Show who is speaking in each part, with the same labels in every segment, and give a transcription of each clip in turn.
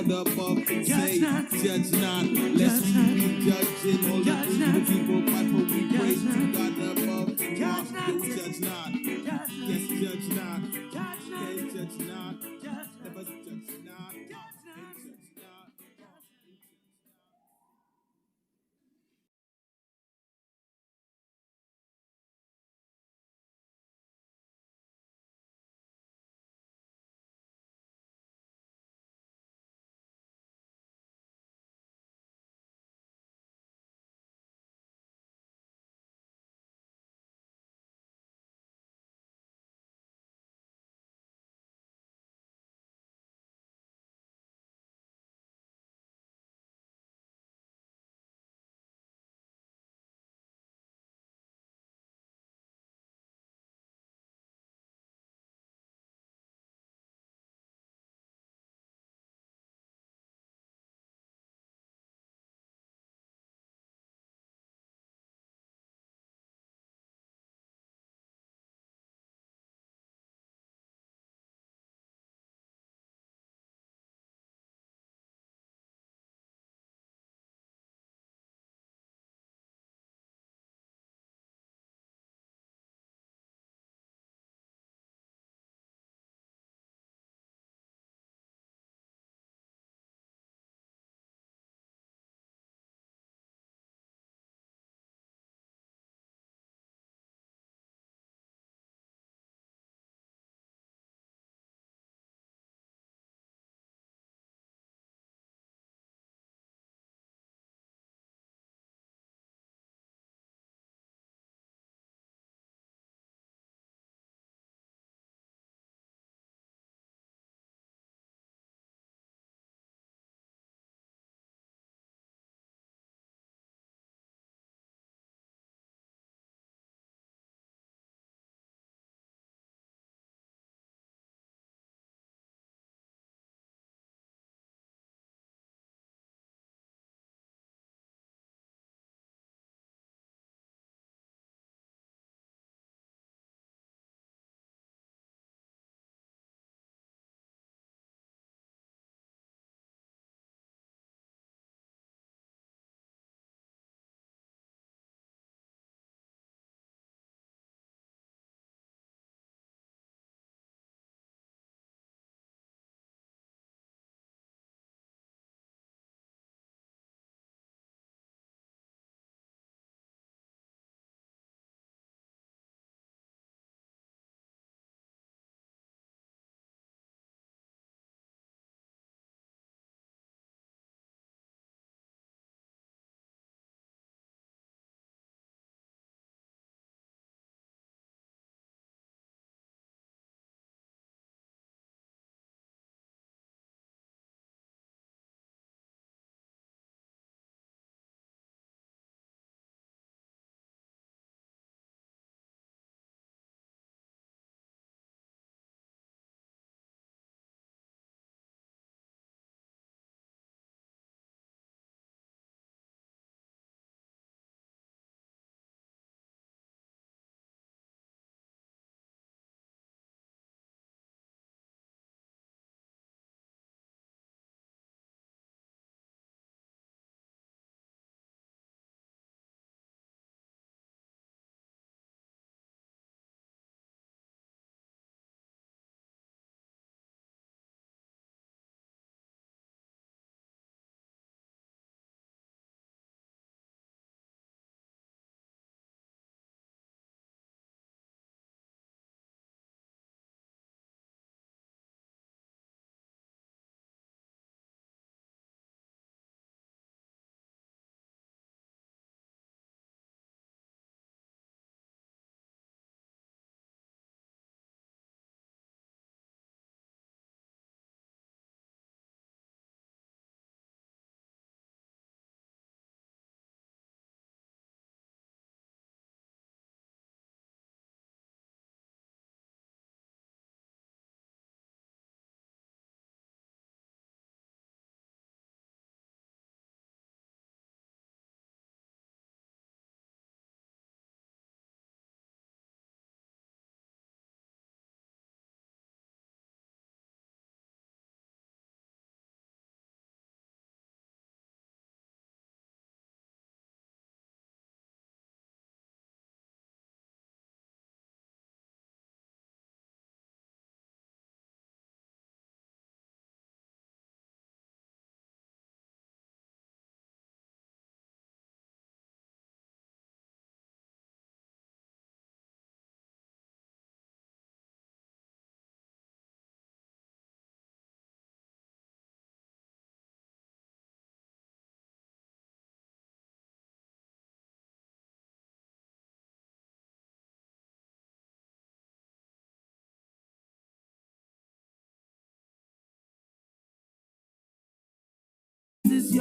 Speaker 1: God above can say, judge not, lest we be judging all the people fight for we pray to God above. Judge not, yes, judge not, yes, judge not, never judge not.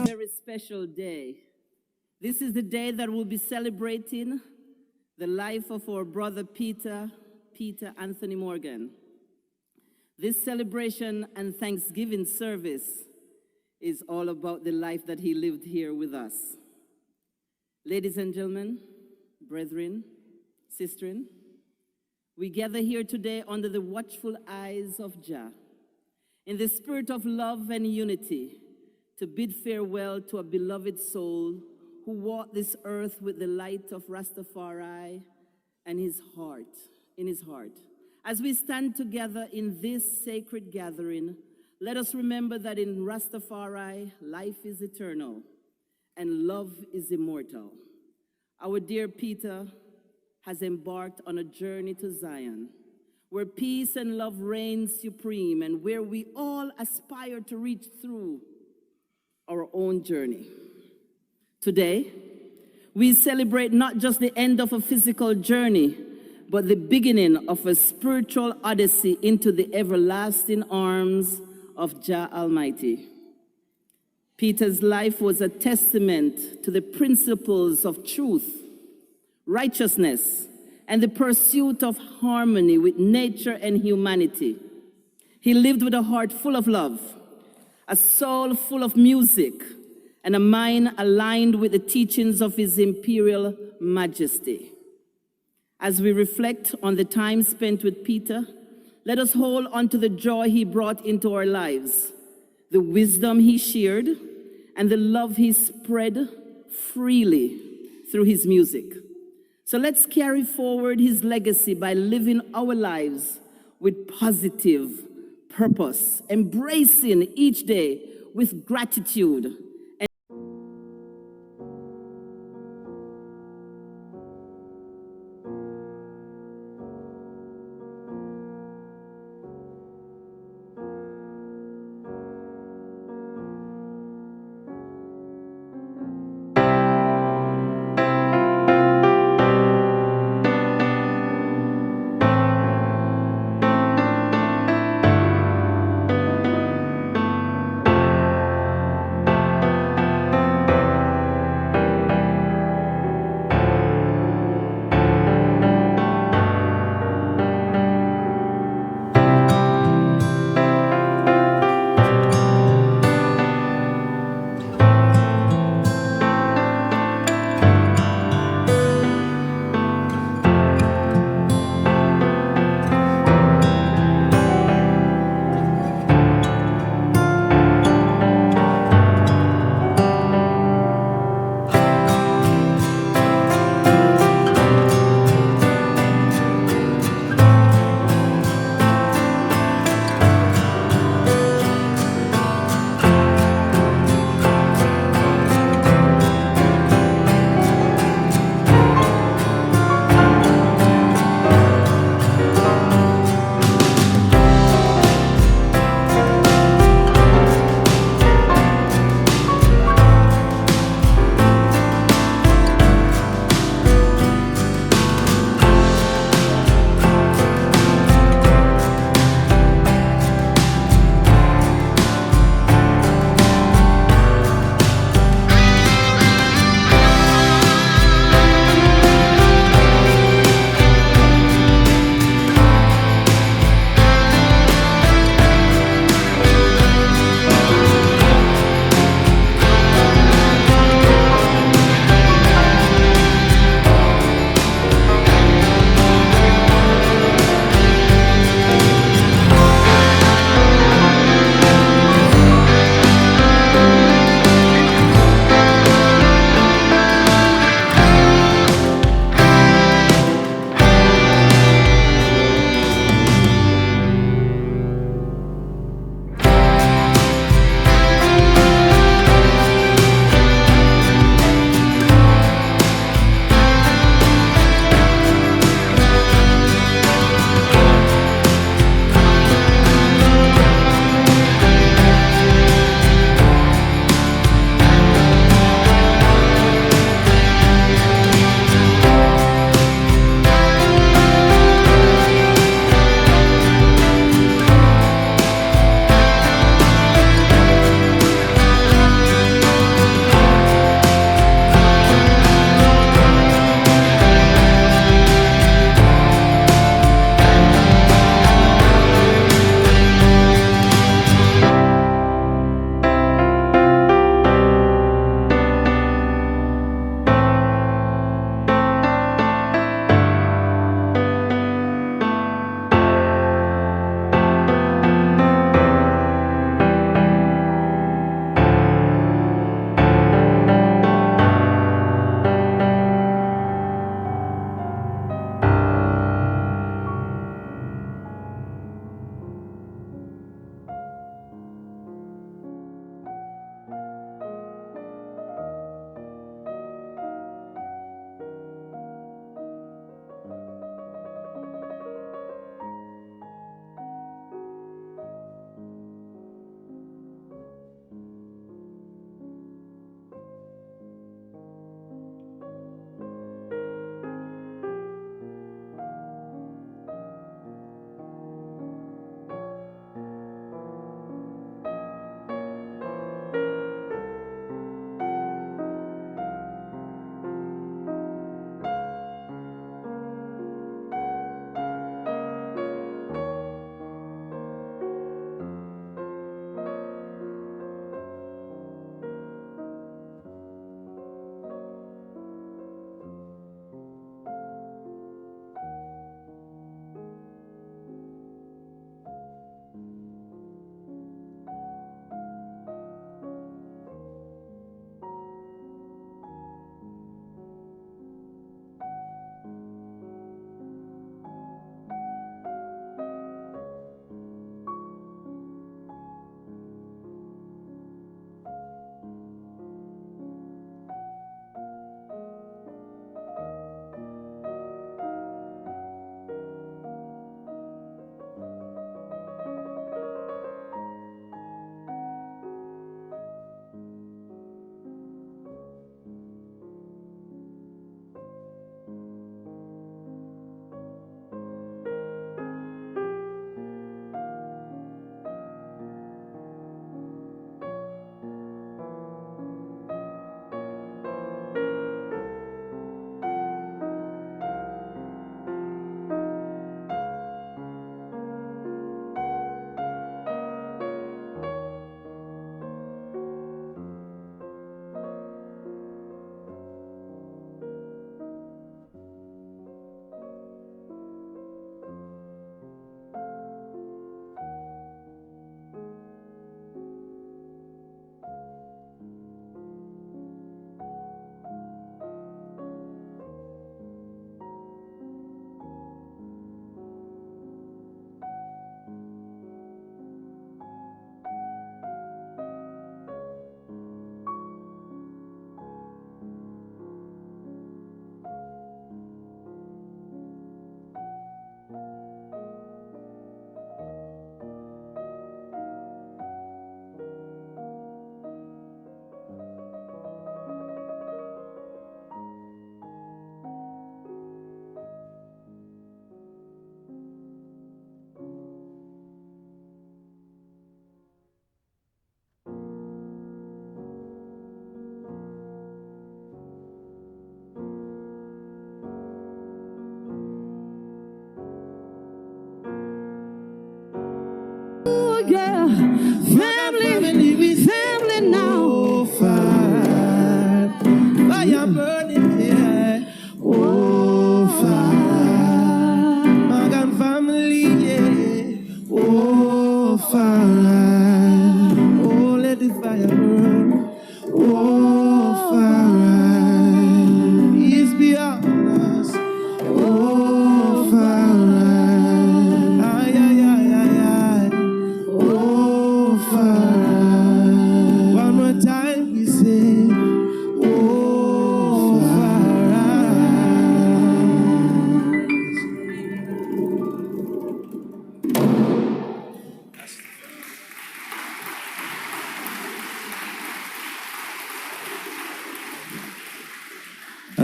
Speaker 2: Very special day. This is the day that we'll be celebrating the life of our brother Peter Anthony Morgan. This celebration and Thanksgiving service is all about the life that he lived here with us. Ladies and gentlemen, brethren, sistren, we gather here today under the watchful eyes of Jah, in the spirit of love and unity, to bid farewell to a beloved soul who walked this earth with the light of Rastafari and in his heart. As we stand together in this sacred gathering, let us remember that in Rastafari, life is eternal and love is immortal. Our dear Peter has embarked on a journey to Zion, where peace and love reign supreme and where we all aspire to reach through our own journey. Today, we celebrate not just the end of a physical journey, but the beginning of a spiritual odyssey into the everlasting arms of Jah Almighty. Peter's life was a testament to the principles of truth, righteousness, and the pursuit of harmony with nature and humanity. He lived with a heart full of love, a soul full of music, and a mind aligned with the teachings of His Imperial Majesty. As we reflect on the time spent with Peter, let us hold on to the joy he brought into our lives, the wisdom he shared, and the love he spread freely through his music. So let's carry forward his legacy by living our lives with positive purpose, embracing each day with gratitude.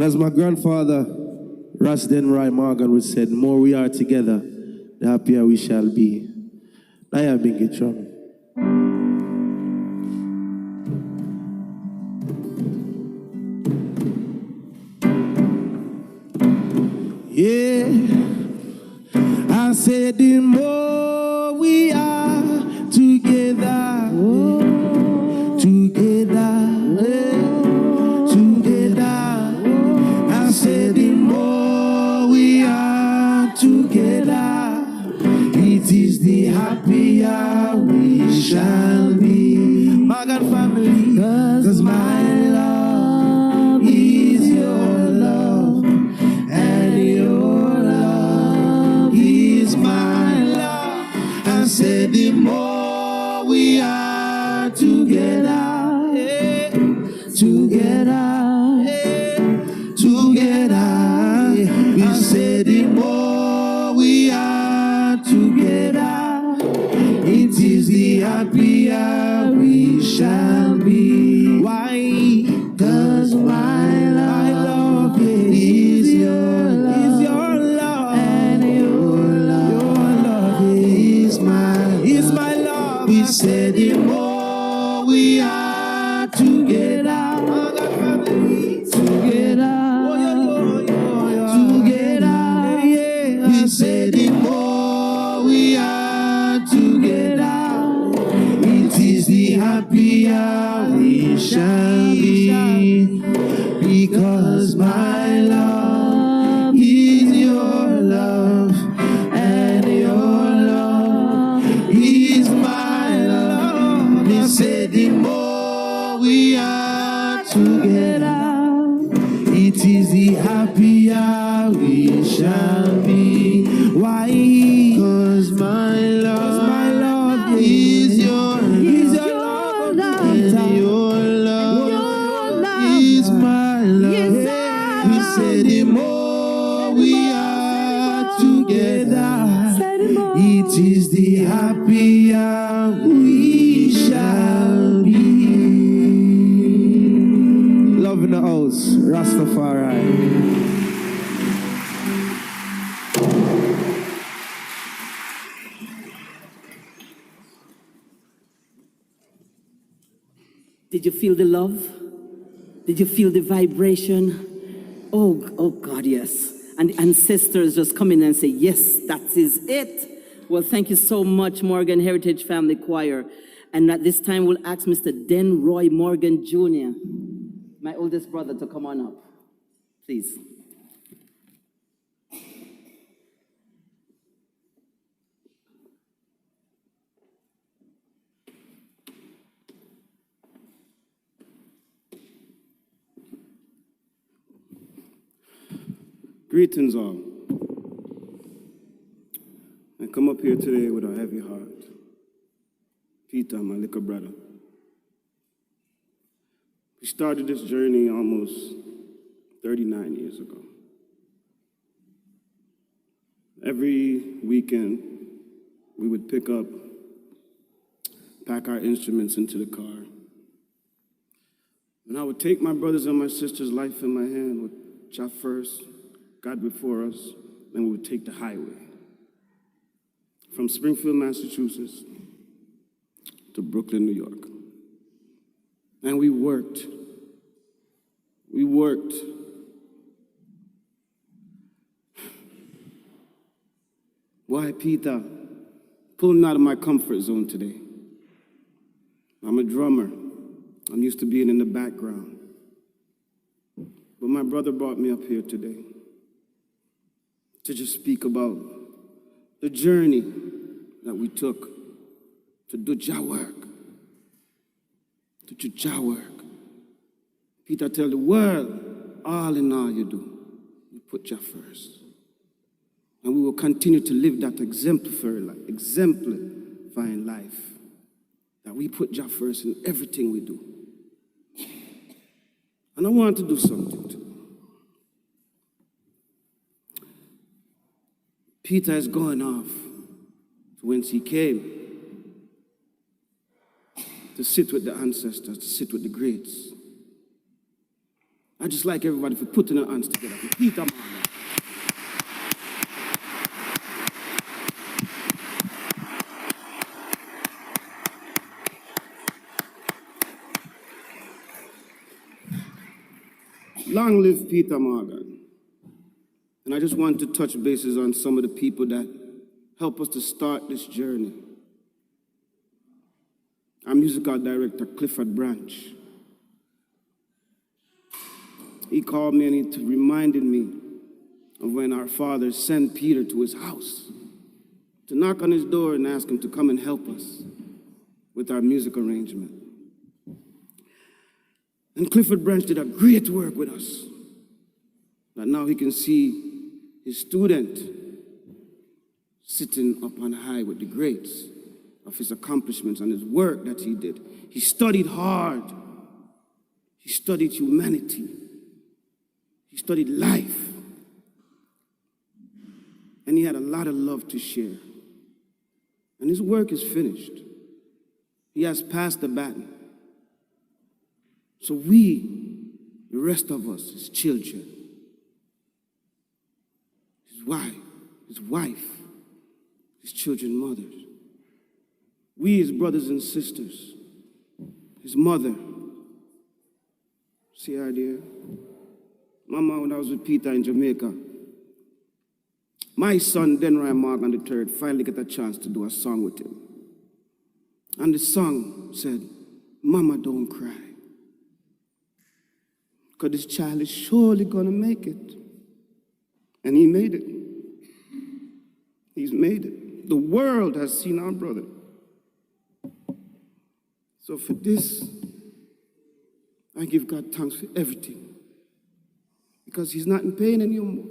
Speaker 1: And as my grandfather, Rasden Morgan, would said, the more we are together, the happier we shall be. I have been get trouble. Yeah, I said the more we are together, together, together. I said the more we are together, it is the happier we shall be. My God family, cause my love is your love, and your love is my love. I said the more we are together, yeah, together, yeah, together. I said the more we are together, it is the happier we shall be. Why? Cause my love is your love, and your love is my love. We said the more we are together, together, together. We said the more we are together, it is the happier we shall be. Because my love is your love, and your love is my love. They said the more we are together, it is the happier we shall be. Why? Cause my love is your love, and your love is my love. We say the more we are together, it is the happier we shall be. Love in the house, Rastafari.
Speaker 2: Did you feel the love? Did you feel the vibration? Oh God, yes. And the ancestors just come in and say, yes, that is it. Well, thank you so much, Morgan Heritage Family Choir. And at this time, we'll ask Mr. Denroy Morgan Jr., my oldest brother, to come on up, please.
Speaker 3: Greetings all. I come up here today with a heavy heart. Peter, my little brother. We started this journey almost 39 years ago. Every weekend, we would pack our instruments into the car. And I would take my brothers and my sisters' life in my hand with Jah first, God before us, and we would take the highway from Springfield, Massachusetts to Brooklyn, New York. And we worked. We worked. Why, Peter? Pulling out of my comfort zone today. I'm a drummer. I'm used to being in the background. But my brother brought me up here today to just speak about the journey that we took to do Jah work. To do Jah work. Peter tell the world, all in all you do, you put Jah first. And we will continue to live that exemplifying life, that we put Jah first in everything we do. And I want to do something too. Peter is going off to whence he came, to sit with the ancestors, to sit with the greats. I'd just like everybody for putting their hands together for Peter Morgan. Long live Peter Morgan. And I just want to touch bases on some of the people that help us to start this journey. Our musical director, Clifford Branch. He called me and he reminded me of when our father sent Peter to his house to knock on his door and ask him to come and help us with our music arrangement. And Clifford Branch did a great work with us. That now he can see his student sitting up on high with the greats of his accomplishments and his work that he did. He studied hard. He studied humanity. He studied life. And he had a lot of love to share. And his work is finished. He has passed the baton. So we, the rest of us, his children, his wife, his children's mothers, we, his brothers and sisters, his mother. See her there? Mama, when I was with Peter in Jamaica, my son, Denry Morgan III, finally got a chance to do a song with him. And the song said, Mama, don't cry. Because this child is surely going to make it. And he made it. He's made it. The world has seen our brother. So for this, I give God thanks for everything. Because he's not in pain anymore.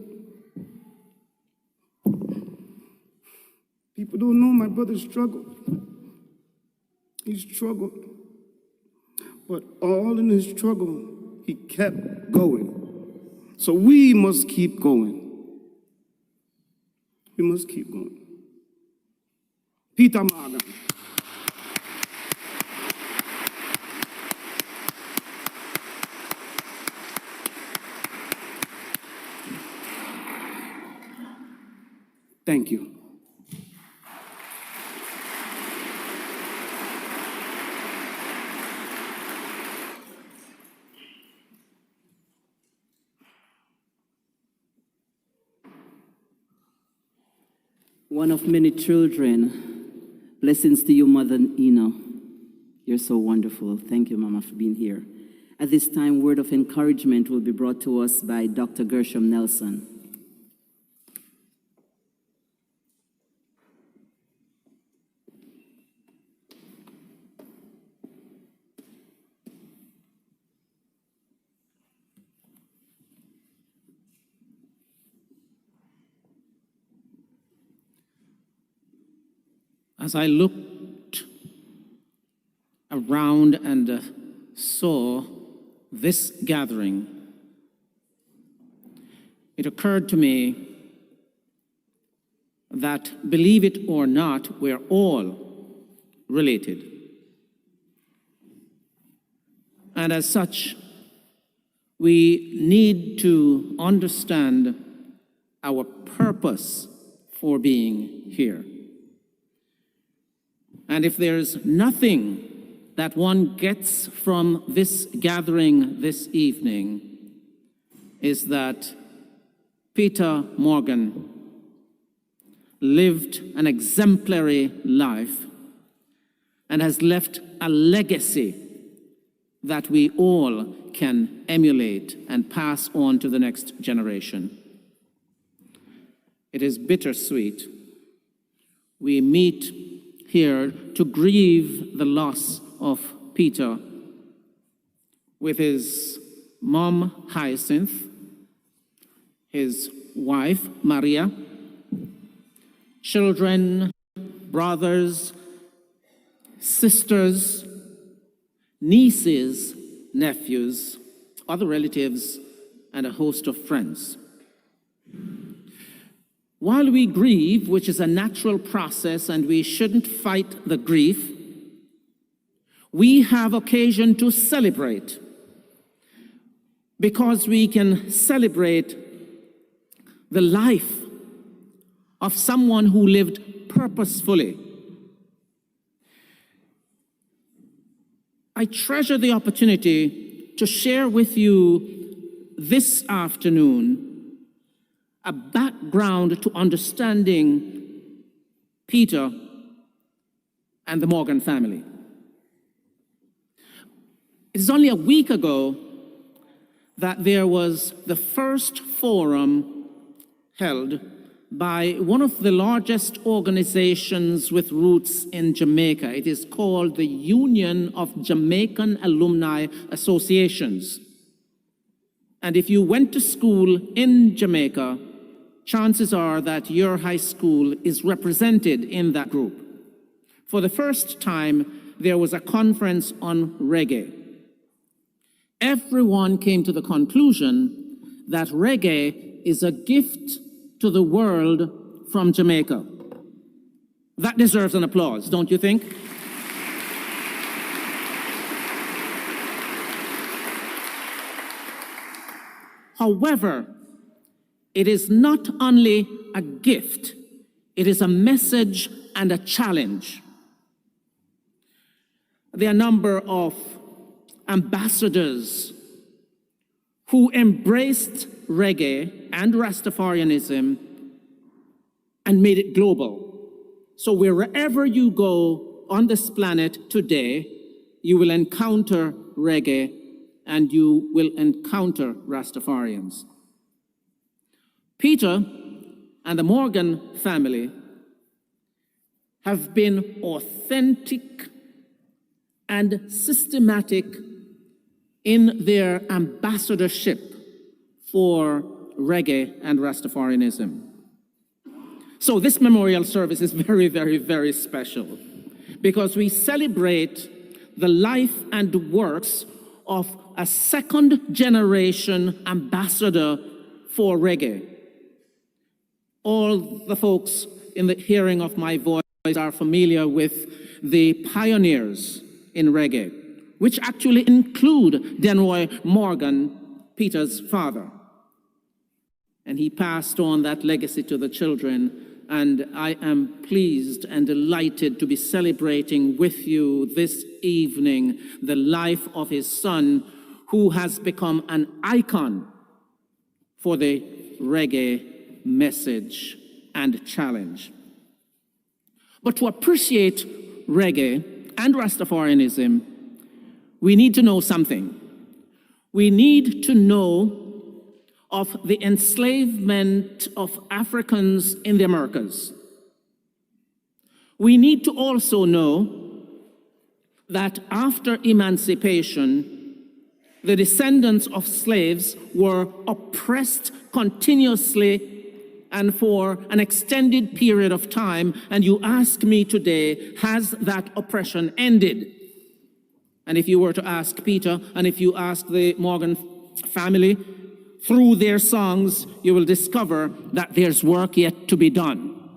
Speaker 3: People don't know my brother struggled. He struggled. But all in his struggle, he kept going. So we must keep going. We must keep going. Peter Morgan. Thank you.
Speaker 2: One of many children. Blessings to you, Mother Ina. You're so wonderful. Thank you, Mama, for being here. At this time, word of encouragement will be brought to us by Dr. Gersham Nelson.
Speaker 4: As I looked around and saw this gathering, it occurred to me that, believe it or not, we're all related. And as such, we need to understand our purpose for being here. And if there's nothing that one gets from this gathering this evening, is that Peter Morgan lived an exemplary life and has left a legacy that we all can emulate and pass on to the next generation. It is bittersweet. We meet here to grieve the loss of Peter with his mom, Hyacinth, his wife, Maria, children, brothers, sisters, nieces, nephews, other relatives, and a host of friends. While we grieve, which is a natural process and we shouldn't fight the grief, we have occasion to celebrate because we can celebrate the life of someone who lived purposefully. I treasure the opportunity to share with you this afternoon a background to understanding Peter and the Morgan family. It is only a week ago that there was the first forum held by one of the largest organizations with roots in Jamaica. It is called the Union of Jamaican Alumni Associations. And if you went to school in Jamaica, chances are that your high school is represented in that group. For the first time, there was a conference on reggae. Everyone came to the conclusion that reggae is a gift to the world from Jamaica. That deserves an applause, don't you think? However, it is not only a gift, it is a message and a challenge. There are a number of ambassadors who embraced reggae and Rastafarianism and made it global. So wherever you go on this planet today, you will encounter reggae and you will encounter Rastafarians. Peter and the Morgan family have been authentic and systematic in their ambassadorship for reggae and Rastafarianism. So this memorial service is very, very, very special because we celebrate the life and works of a second-generation ambassador for reggae. All the folks in the hearing of my voice are familiar with the pioneers in reggae, which actually include Denroy Morgan, Peter's father. And he passed on that legacy to the children, and I am pleased and delighted to be celebrating with you this evening the life of his son, who has become an icon for the reggae message and challenge. But to appreciate reggae and Rastafarianism, we need to know something. We need to know of the enslavement of Africans in the Americas. We need to also know that after emancipation, the descendants of slaves were oppressed continuously and for an extended period of time. And you ask me today, has that oppression ended? And if you were to ask Peter, and if you ask the Morgan family, through their songs, you will discover that there's work yet to be done.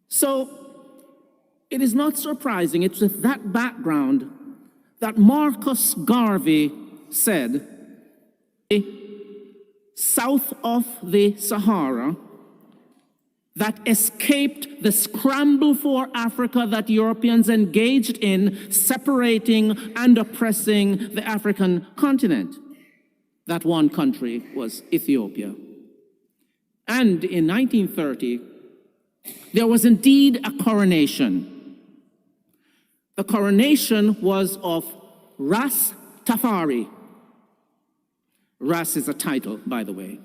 Speaker 4: So it is not surprising, it's with that background that Marcus Garvey said, south of the Sahara, that escaped the scramble for Africa that Europeans engaged in, separating and oppressing the African continent. That one country was Ethiopia. And in 1930, there was indeed a coronation. The coronation was of Ras Tafari. Ras is a title, by the way.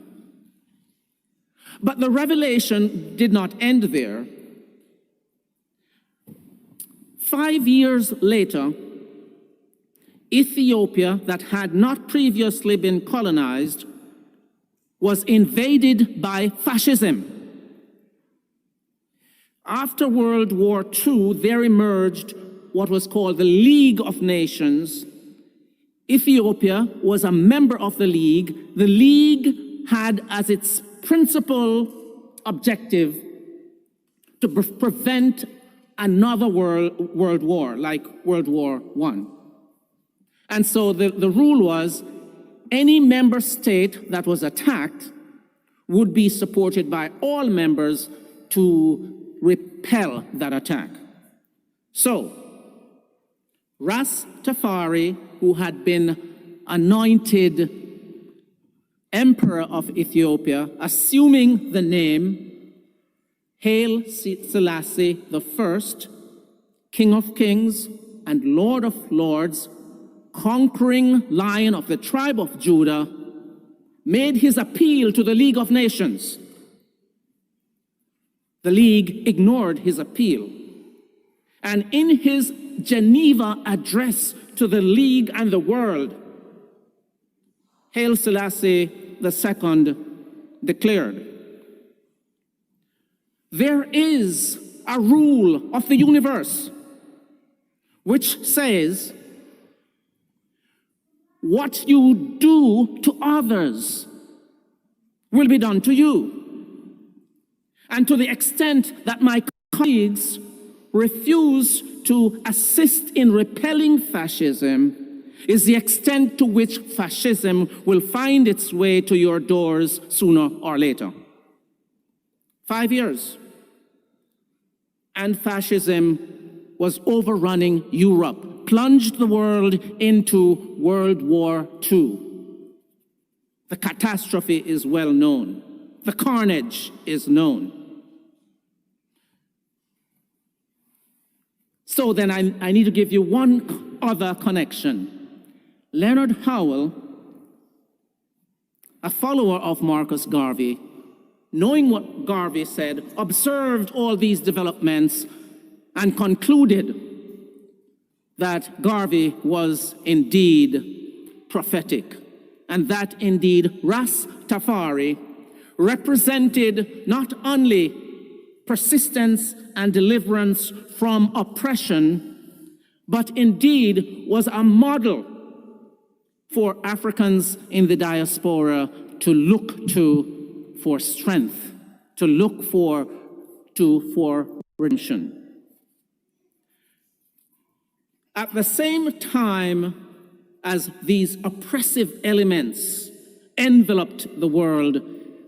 Speaker 4: But the revelation did not end there. 5 years later, Ethiopia, that had not previously been colonized, was invaded by fascism. After World War II, there emerged what was called the League of Nations. Ethiopia was a member of the League. The League had as its principal objective to prevent another world war, like World War I. And so the rule was any member state that was attacked would be supported by all members to repel that attack. So, Ras Tafari, who had been anointed emperor of Ethiopia, assuming the name Haile Selassie I, King of Kings and Lord of Lords, conquering lion of the tribe of Judah, made his appeal to the League of Nations. The League ignored his appeal. And in his Geneva address to the League and the world, Haile Selassie II declared, "There is a rule of the universe which says, what you do to others will be done to you. And to the extent that my colleagues refuse to assist in repelling fascism is the extent to which fascism will find its way to your doors sooner or later." 5 years. And fascism was overrunning Europe, plunged the world into World War II. The catastrophe is well known. The carnage is known. So then I need to give you one other connection. Leonard Howell, a follower of Marcus Garvey, knowing what Garvey said, observed all these developments and concluded that Garvey was indeed prophetic, and that indeed Ras Tafari represented not only persistence and deliverance from oppression, but indeed was a model for Africans in the diaspora to look to for strength, to look for redemption. At the same time as these oppressive elements enveloped the world,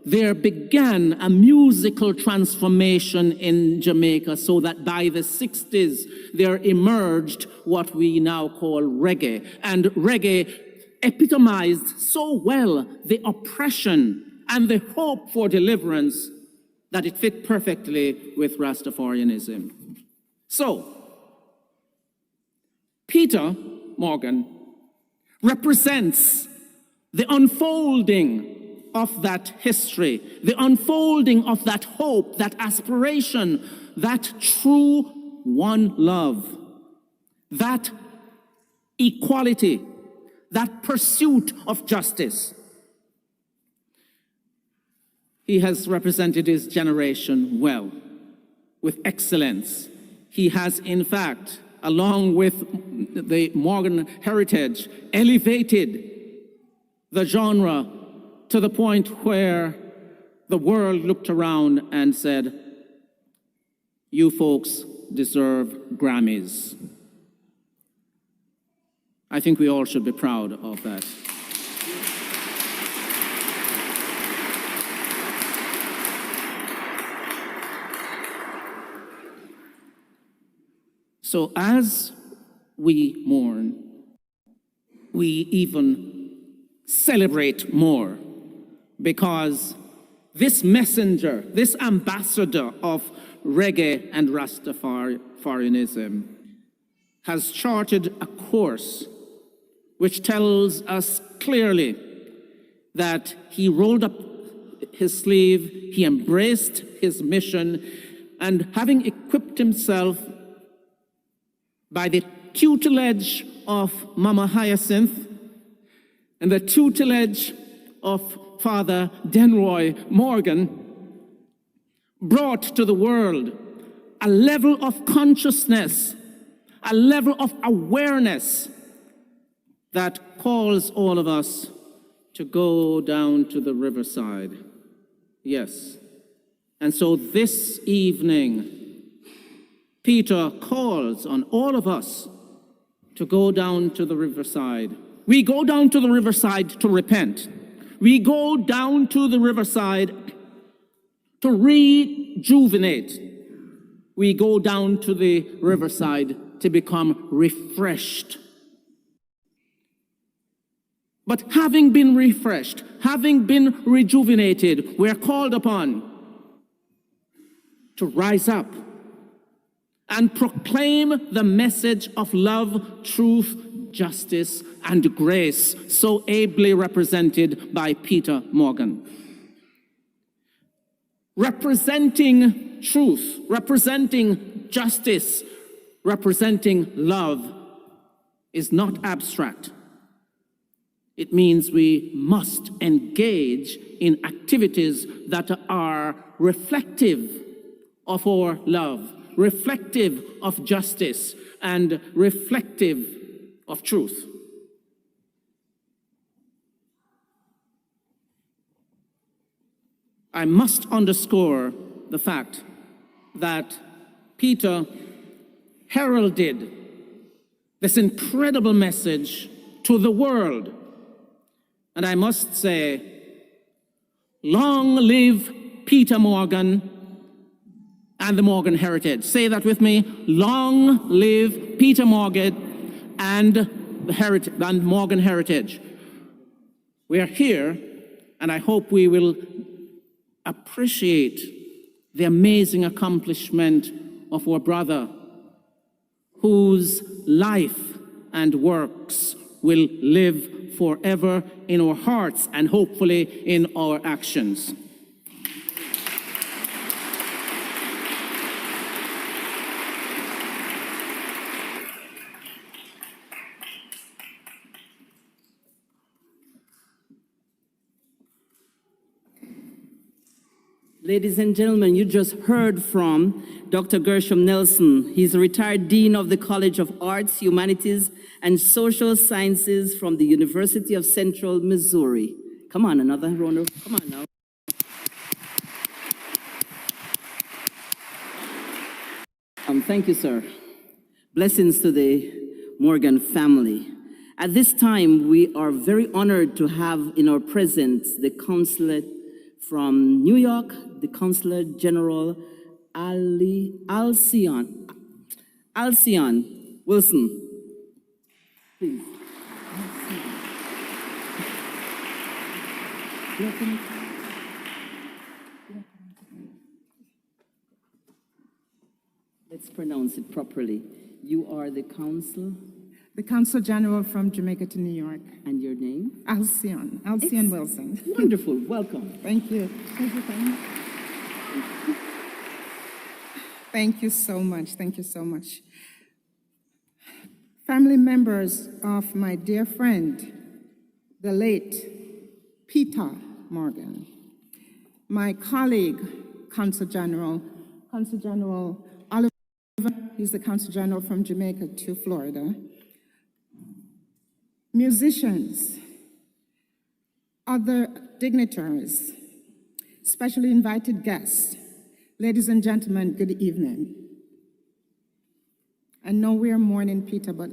Speaker 4: there began a musical transformation in Jamaica, so that by the 60s there emerged what we now call reggae. And reggae epitomized so well the oppression and the hope for deliverance that it fit perfectly with Rastafarianism. So, Peter Morgan represents the unfolding of that history, the unfolding of that hope, that aspiration, that true one love, that equality, that pursuit of justice. He has represented his generation well, with excellence. He has, in fact, along with the Morgan heritage, elevated the genre to the point where the world looked around and said, "You folks deserve Grammys." I think we all should be proud of that. So as we mourn, we even celebrate more, because this messenger, this ambassador of reggae and Rastafarianism has charted a course which tells us clearly that he rolled up his sleeve, he embraced his mission, and having equipped himself by the tutelage of Mama Hyacinth and the tutelage of Father Denroy Morgan, brought to the world a level of consciousness, a level of awareness that calls all of us to go down to the riverside. Yes. And so this evening, Peter calls on all of us to go down to the riverside. We go down to the riverside to repent. We go down to the riverside to rejuvenate. We go down to the riverside to become refreshed. But having been refreshed, having been rejuvenated, we're called upon to rise up and proclaim the message of love, truth, justice, and grace, so ably represented by Peter Morgan. Representing truth, representing justice, representing love is not abstract. It means we must engage in activities that are reflective of our love, reflective of justice, and reflective of truth. I must underscore the fact that Peter heralded this incredible message to the world. And I must say, long live Peter Morgan and the Morgan heritage. Say that with me. Long live Peter Morgan and the Morgan heritage. We are here, and I hope we will appreciate the amazing accomplishment of our brother, whose life and works will live forever in our hearts and hopefully in our actions.
Speaker 2: Ladies and gentlemen, you just heard from Dr. Gersham Nelson. He's a retired Dean of the College of Arts, Humanities, and Social Sciences from the University of Central Missouri. Come on, another round of, come on now. Thank you, sir. Blessings to the Morgan family. At this time, we are very honored to have in our presence the consulate from New York, the Consul General Alcion Wilson. Please. Let's pronounce it properly. You are the consul?
Speaker 5: The Consul General from Jamaica to New York.
Speaker 2: And your name?
Speaker 5: Alcion Wilson.
Speaker 2: Wonderful, welcome.
Speaker 5: Thank you. Thank you so much. Thank you so much. Family members of my dear friend, the late Peter Morgan, my colleague, Consul General Oliver, he's the Consul General from Jamaica to Florida, musicians, other dignitaries, specially invited guests, ladies and gentlemen, good evening. I know we are mourning Peter, but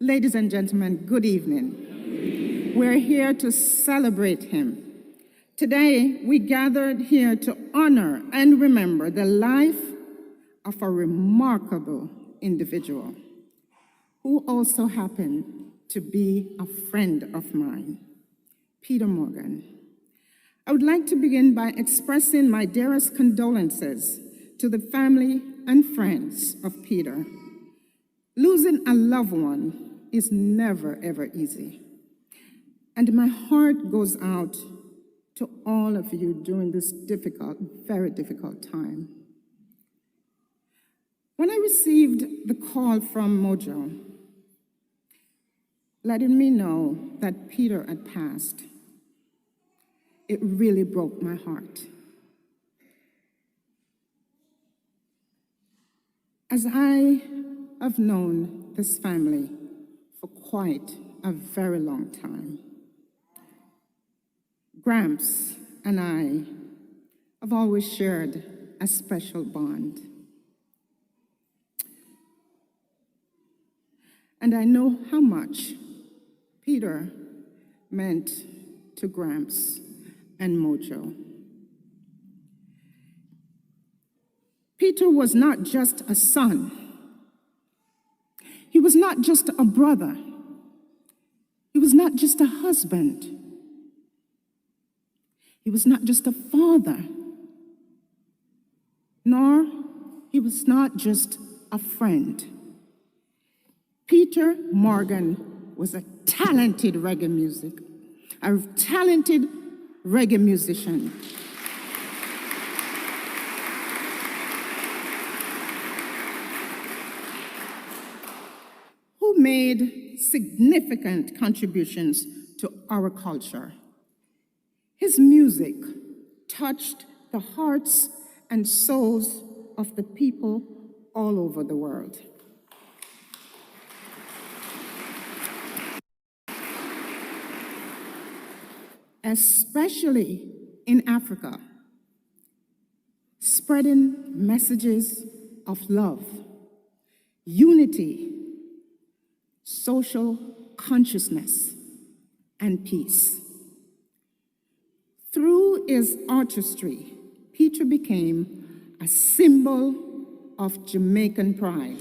Speaker 5: ladies and gentlemen, good evening. We're here to celebrate him. Today, we gathered here to honor and remember the life of a remarkable individual who also happened to be a friend of mine, Peter Morgan. I would like to begin by expressing my dearest condolences to the family and friends of Peter. Losing a loved one is never, ever easy. And my heart goes out to all of you during this difficult, very difficult time. When I received the call from Mojo, letting me know that Peter had passed, it really broke my heart. As I have known this family for quite a very long time, Gramps and I have always shared a special bond. And I know how much Peter meant to Gramps and Mojo. Peter was not just a son. He was not just a brother. He was not just a husband. He was not just a father. Nor he was not just a friend. Peter Morgan was a talented reggae musician. Who made significant contributions to our culture. His music touched the hearts and souls of the people all over the world. Especially in Africa, spreading messages of love, unity, social consciousness, and peace. Through his artistry, Peter became a symbol of Jamaican pride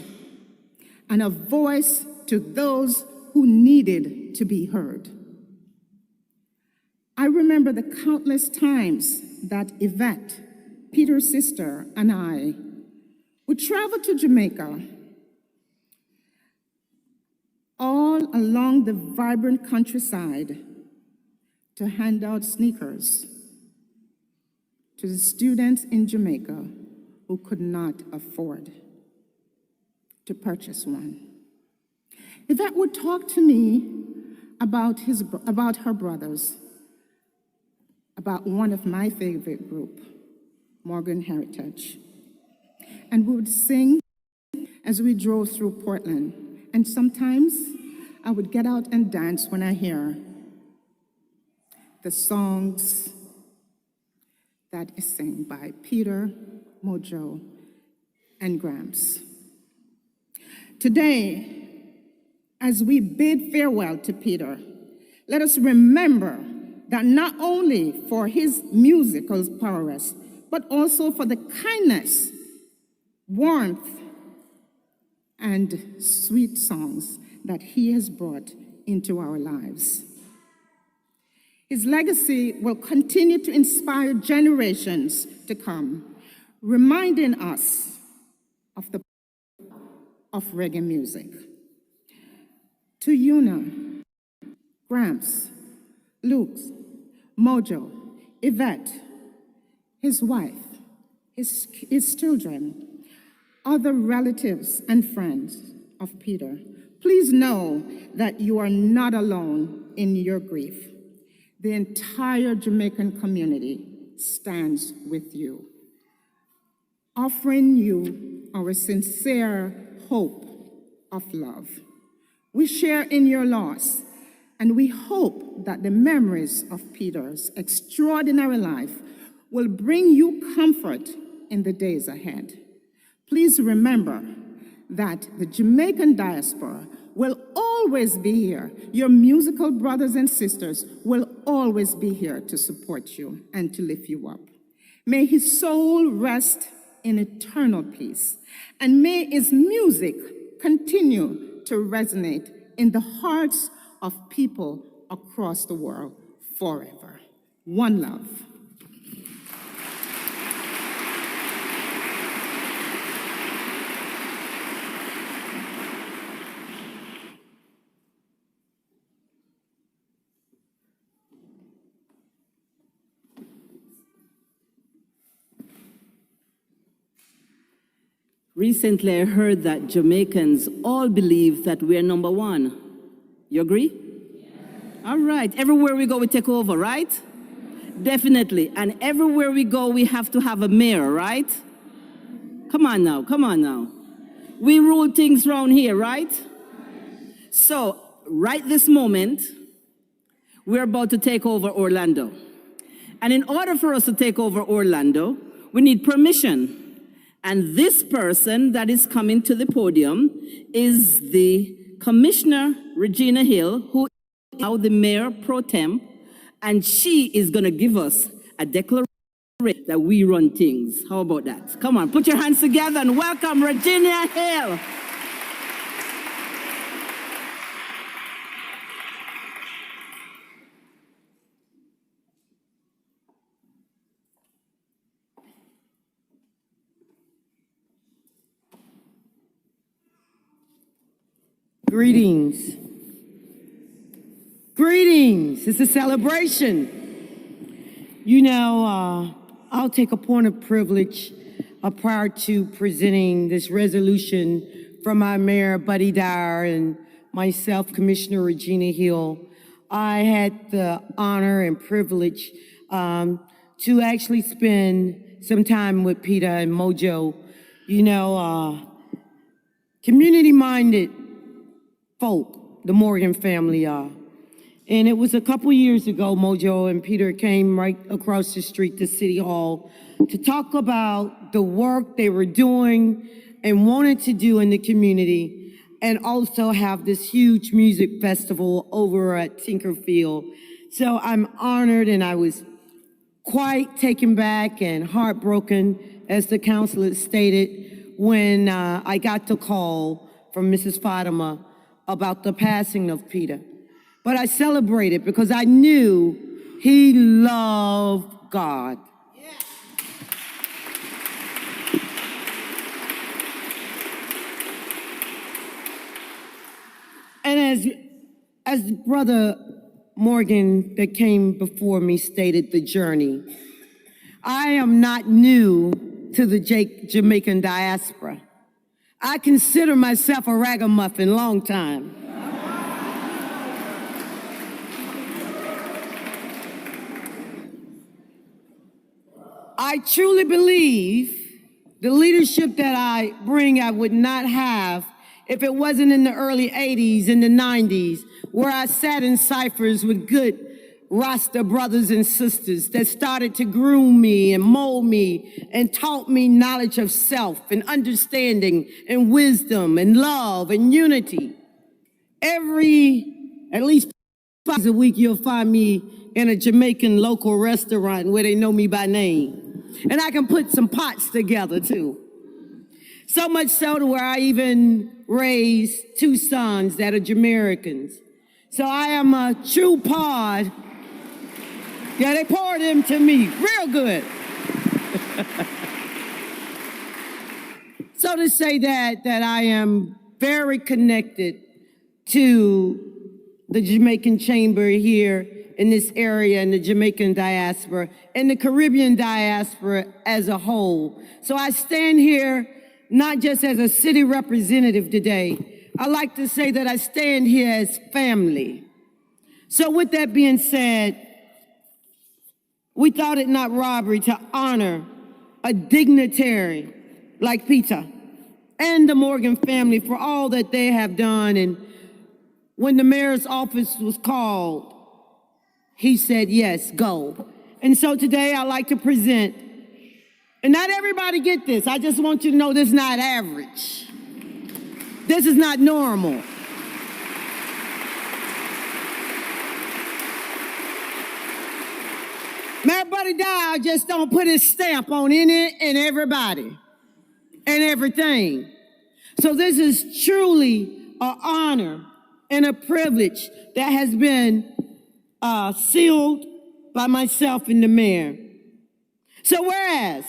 Speaker 5: and a voice to those who needed to be heard. I remember the countless times that Yvette, Peter's sister, and I would travel to Jamaica, all along the vibrant countryside, to hand out sneakers to the students in Jamaica who could not afford to purchase one. Yvette would talk to me about her brothers, about one of my favorite group, Morgan Heritage. And we would sing as we drove through Portland. And sometimes I would get out and dance when I hear the songs that is sung by Peter, Mojo, and Gramps. Today, as we bid farewell to Peter, let us remember that not only for his musical prowess, but also for the kindness, warmth, and sweet songs that he has brought into our lives. His legacy will continue to inspire generations to come, reminding us of the power of reggae music. To Una, Gramps, Luke, Mojo, Yvette, his wife, his children, other relatives and friends of Peter, please know that you are not alone in your grief. The entire Jamaican community stands with you, offering you our sincere hope of love. We share in your loss, and we hope that the memories of Peter's extraordinary life will bring you comfort in the days ahead. Please remember that the Jamaican diaspora will always be here. Your musical brothers and sisters will always be here to support you and to lift you up. May his soul rest in eternal peace, and may his music continue to resonate in the hearts of people across the world forever. One love.
Speaker 2: Recently, I heard that Jamaicans all believe that we're number one. You agree? Yes. All right. Everywhere we go, we take over, right? Definitely. And everywhere we go, we have to have a mayor, right? Come on now. Come on now. We rule things around here, right? So, right this moment, we're about to take over Orlando. And in order for us to take over Orlando, we need permission. And this person that is coming to the podium is the Commissioner Regina Hill, who is now the Mayor Pro Tem, and she is going to give us a declaration that we run things. How about that? Come on, put your hands together and welcome Regina Hill.
Speaker 6: Greetings. Greetings. It's a celebration. You know, I'll take a point of privilege prior to presenting this resolution from my Mayor, Buddy Dyer, and myself, Commissioner Regina Hill. I had the honor and privilege to actually spend some time with Peter and Mojo. You know, community-minded folk, the Morgan family are. And it was a couple years ago, Mojo and Peter came right across the street to City Hall to talk about the work they were doing and wanted to do in the community, and also have this huge music festival over at Tinkerfield. So I'm honored, and I was quite taken back and heartbroken, as the council had stated, when I got the call from Mrs. Fatima about the passing of Peter. But I celebrated because I knew he loved God. Yeah. And as Brother Morgan that came before me stated, the journey, I am not new to the Jamaican diaspora. I consider myself a ragamuffin long time. I truly believe the leadership that I bring I would not have if it wasn't in the early 80s and the 90s, where I sat in ciphers with good Rasta brothers and sisters that started to groom me and mold me and taught me knowledge of self and understanding and wisdom and love and unity. At least 5 days a week, you'll find me in a Jamaican local restaurant where they know me by name. And I can put some pots together too. So much so to where I even raised 2 sons that are Jamaicans. So I am a true pod. Yeah, they poured them to me real good. So to say that I am very connected to the Jamaican Chamber here in this area, in the Jamaican diaspora, and the Caribbean diaspora as a whole. So I stand here not just as a city representative today. I like to say that I stand here as family. So with that being said, we thought it not robbery to honor a dignitary like Peter and the Morgan family for all that they have done. And when the mayor's office was called, he said, yes, go. And so today I'd like to present, and not everybody get this. I just want you to know this is not average. This is not normal. Mayor Buddy Dyer just don't put his stamp on any and everybody and everything. So this is truly an honor and a privilege that has been sealed by myself and the mayor. So whereas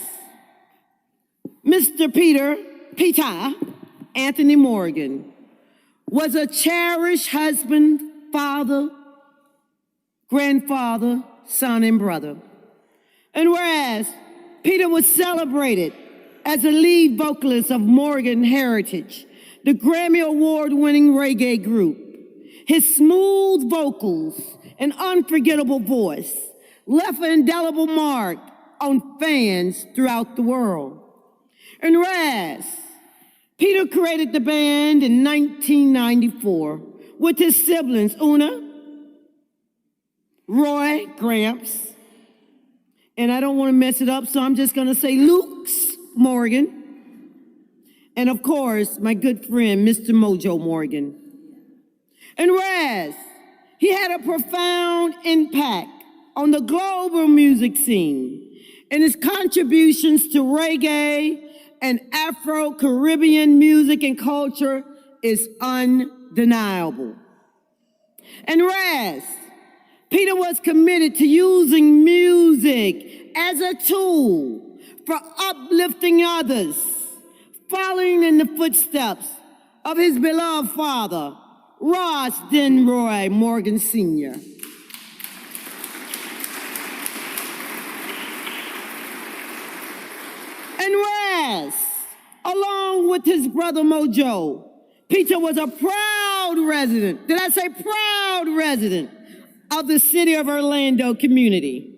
Speaker 6: Mr. Peter Anthony Morgan was a cherished husband, father, grandfather, son, and brother. And whereas Peter was celebrated as a lead vocalist of Morgan Heritage, the Grammy Award-winning reggae group, his smooth vocals and unforgettable voice left an indelible mark on fans throughout the world. And whereas Peter created the band in 1994 with his siblings Una, Roy, Gramps, and I don't want to mess it up, so I'm just going to say Luke's Morgan, and of course, my good friend, Mr. Mojo Morgan. And whereas he had a profound impact on the global music scene, and his contributions to reggae and Afro-Caribbean music and culture is undeniable. And whereas Peter was committed to using music as a tool for uplifting others, following in the footsteps of his beloved father, Ross Denroy Morgan Sr. And whereas, along with his brother Mojo, Peter was a proud resident, did I say proud resident, of the city of Orlando community,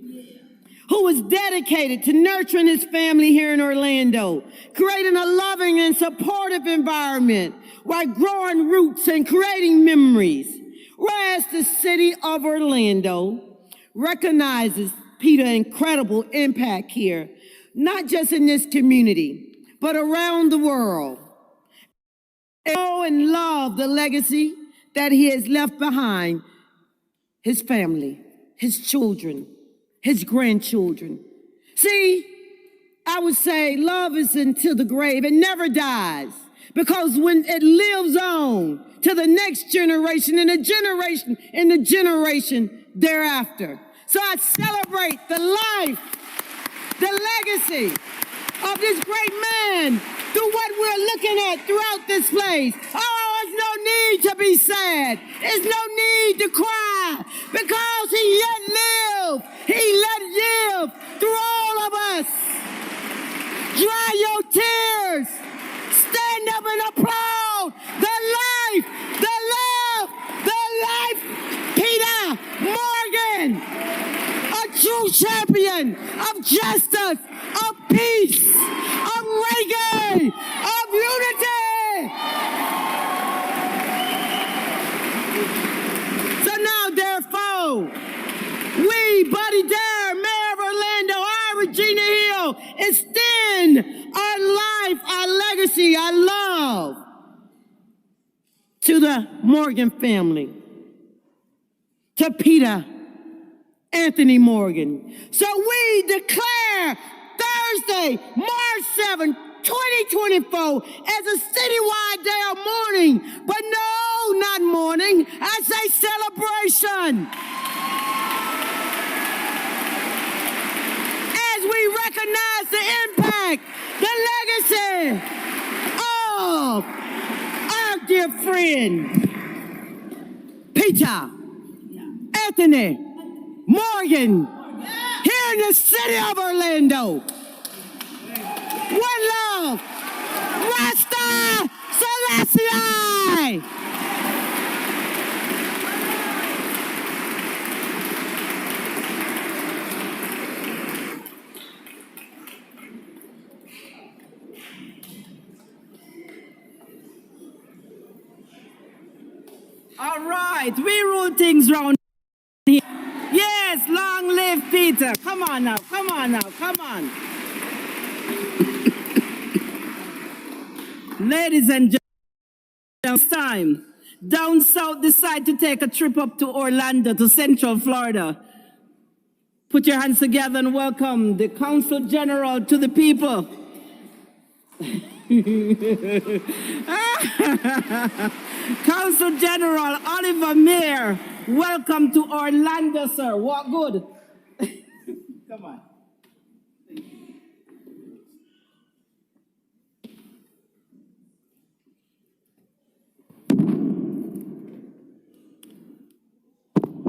Speaker 6: who was dedicated to nurturing his family here in Orlando, creating a loving and supportive environment while growing roots and creating memories. Whereas the city of Orlando recognizes Peter's incredible impact here, not just in this community, but around the world. Know and love the legacy that he has left behind his family, his children, his grandchildren. See, I would say love is until the grave. It never dies, because when it lives on to the next generation and the generation thereafter. So I celebrate the life, the legacy of this great man through what we're looking at throughout this place. Oh, there's no need to be sad. There's no need to cry, because he yet lived. He let live through all of us. Dry your tears. Stand up and applaud the life, the love, the life, Peter Morgan, a true champion of justice, of peace, of reggae, of unity. So now, therefore, we, Buddy Dare, Mair of Orlando, I, Regina Hill, extend our life, our legacy, our love to the Morgan family, to Peter Anthony Morgan. So we declare Thursday, March 7th, 2024 as a citywide day of mourning, but no, not mourning, I say celebration. As we recognize the impact, the legacy of our dear friend, Peter Anthony Morgan, here in the city of Orlando. One love, Rasta Selassie.
Speaker 2: All right, we rule things round here. Yes, long live Peter. Come on now, come on now, come on. Ladies and gentlemen, it's time. Down south decide to take a trip up to Orlando, to Central Florida. Put your hands together and welcome the Consul General to the people. Consul General Oliver Mair, welcome to Orlando, sir. Walk good. Come on.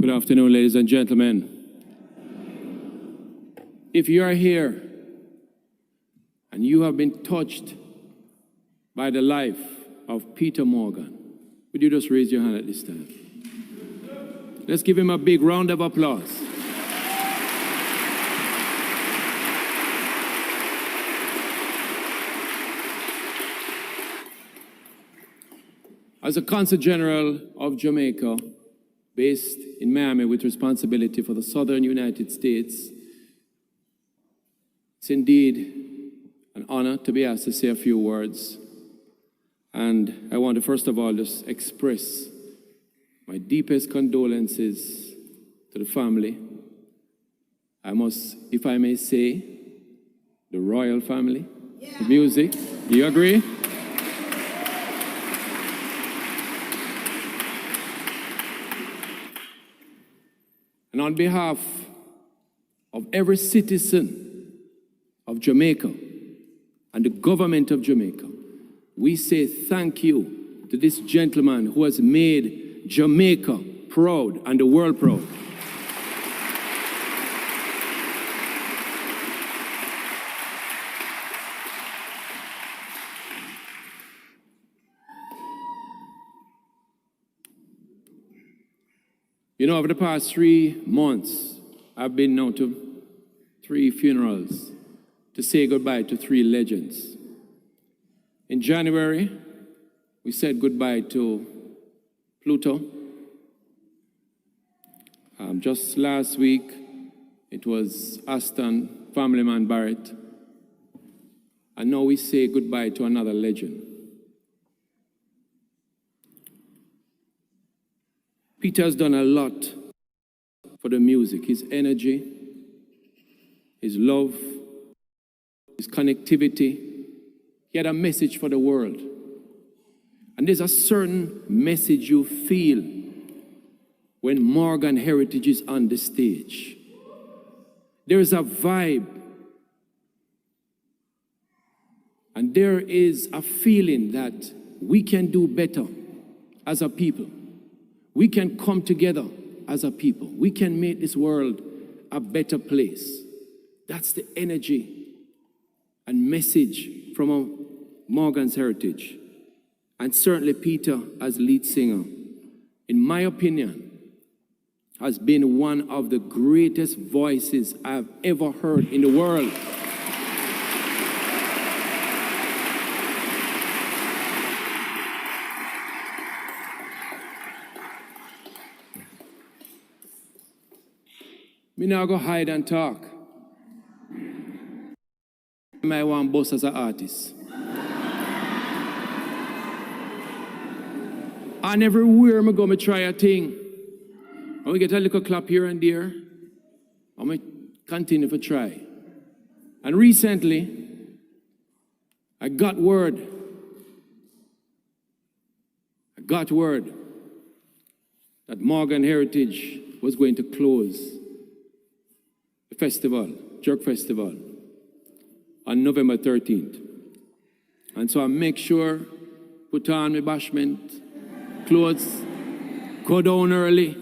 Speaker 7: Good afternoon, ladies and gentlemen. If you are here and you have been touched by the life of Peter Morgan, would you just raise your hand at this time? Let's give him a big round of applause. As a Consul General of Jamaica, based in Miami with responsibility for the southern United States, it's indeed an honor to be asked to say a few words. And I want to first of all just express My deepest condolences to the family. I must, if I may say, the royal family, the music. Do you agree? And on behalf of every citizen of Jamaica and the government of Jamaica, we say thank you to this gentleman who has made Jamaica proud and the world proud. You know, over the past 3 months, I've been now to 3 funerals to say goodbye to 3 legends. In January, we said goodbye to Pluto. Just last week, it was Aston, family man Barrett. And now we say goodbye to another legend. Peter has done a lot for the music. His energy, his love, his connectivity. He had a message for the world. And there's a certain message you feel when Morgan Heritage is on the stage. There is a vibe. And there is a feeling that we can do better as a people. We can come together as a people. We can make this world a better place. That's the energy and message from Morgan's Heritage. And certainly Peter, as lead singer, in my opinion, has been one of the greatest voices I've ever heard in the world. Me now go hide and talk. I want boss as an artist. And everywhere I go, I try a thing. And we get a little clap here and there. I'm going to continue to try. And recently, I got word that Morgan Heritage was going to close the festival, Jerk Festival, on November 13th. And so I make sure, put on my bashment clothes, go down early.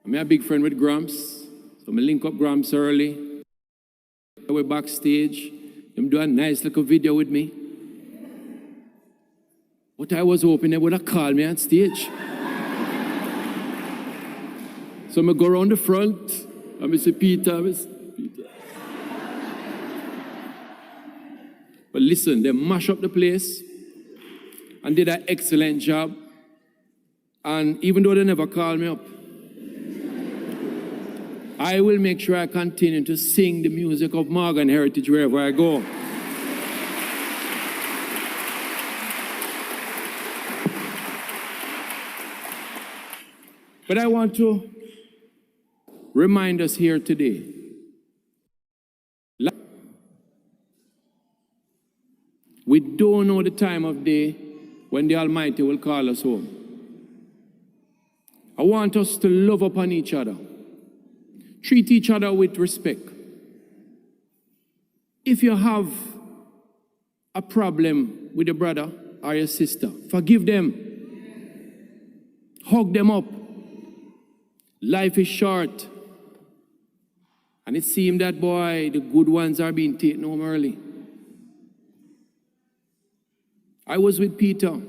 Speaker 7: I'm a big friend with Gramps, so I link up Gramps early. We're backstage. Them do a nice little video with me. But I was hoping they would have called me on stage. So I go around the front, and I say, Peter. But listen, they mash up the place and did an excellent job. And even though they never called me up, I will make sure I continue to sing the music of Morgan Heritage wherever I go. But I want to remind us here today, we don't know the time of day when the Almighty will call us home. I want us to love upon each other. Treat each other with respect. If you have a problem with your brother or your sister, forgive them. Hug them up. Life is short. And it seems that, boy, the good ones are being taken home early. I was with Peter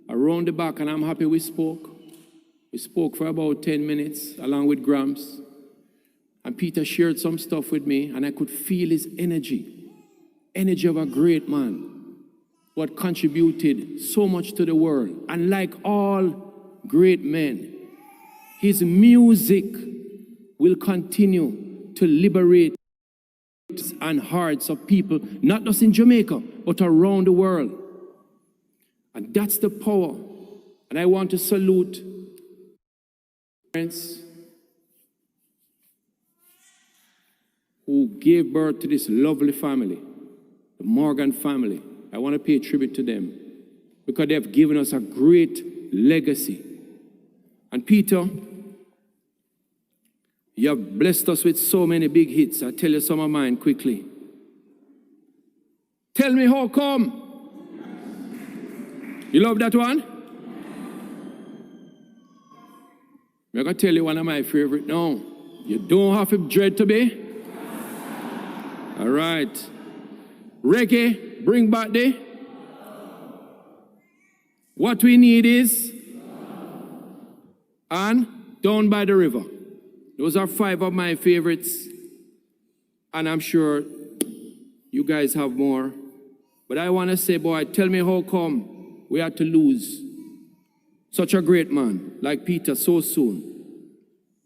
Speaker 7: around the back, and I'm happy we spoke. We spoke for about 10 minutes, along with Gramps. And Peter shared some stuff with me, and I could feel his energy. Energy of a great man who had contributed so much to the world. And like all great men, his music will continue to liberate and hearts of people, not just in Jamaica, but around the world. And that's the power And I want to salute parents who gave birth to this lovely family, the Morgan family. I want to pay tribute to them because they have given us a great legacy. And Peter, you have blessed us with so many big hits. I'll tell you some of mine quickly. Tell me how come. You love that one? I'm going to tell you one of my favorite now. You don't have to dread to be. All right. Reggae, bring back the. What we need is. And Down by the River. Those are 5 of my favorites. And I'm sure you guys have more. But I want to say, boy, tell me how come we had to lose such a great man like Peter so soon.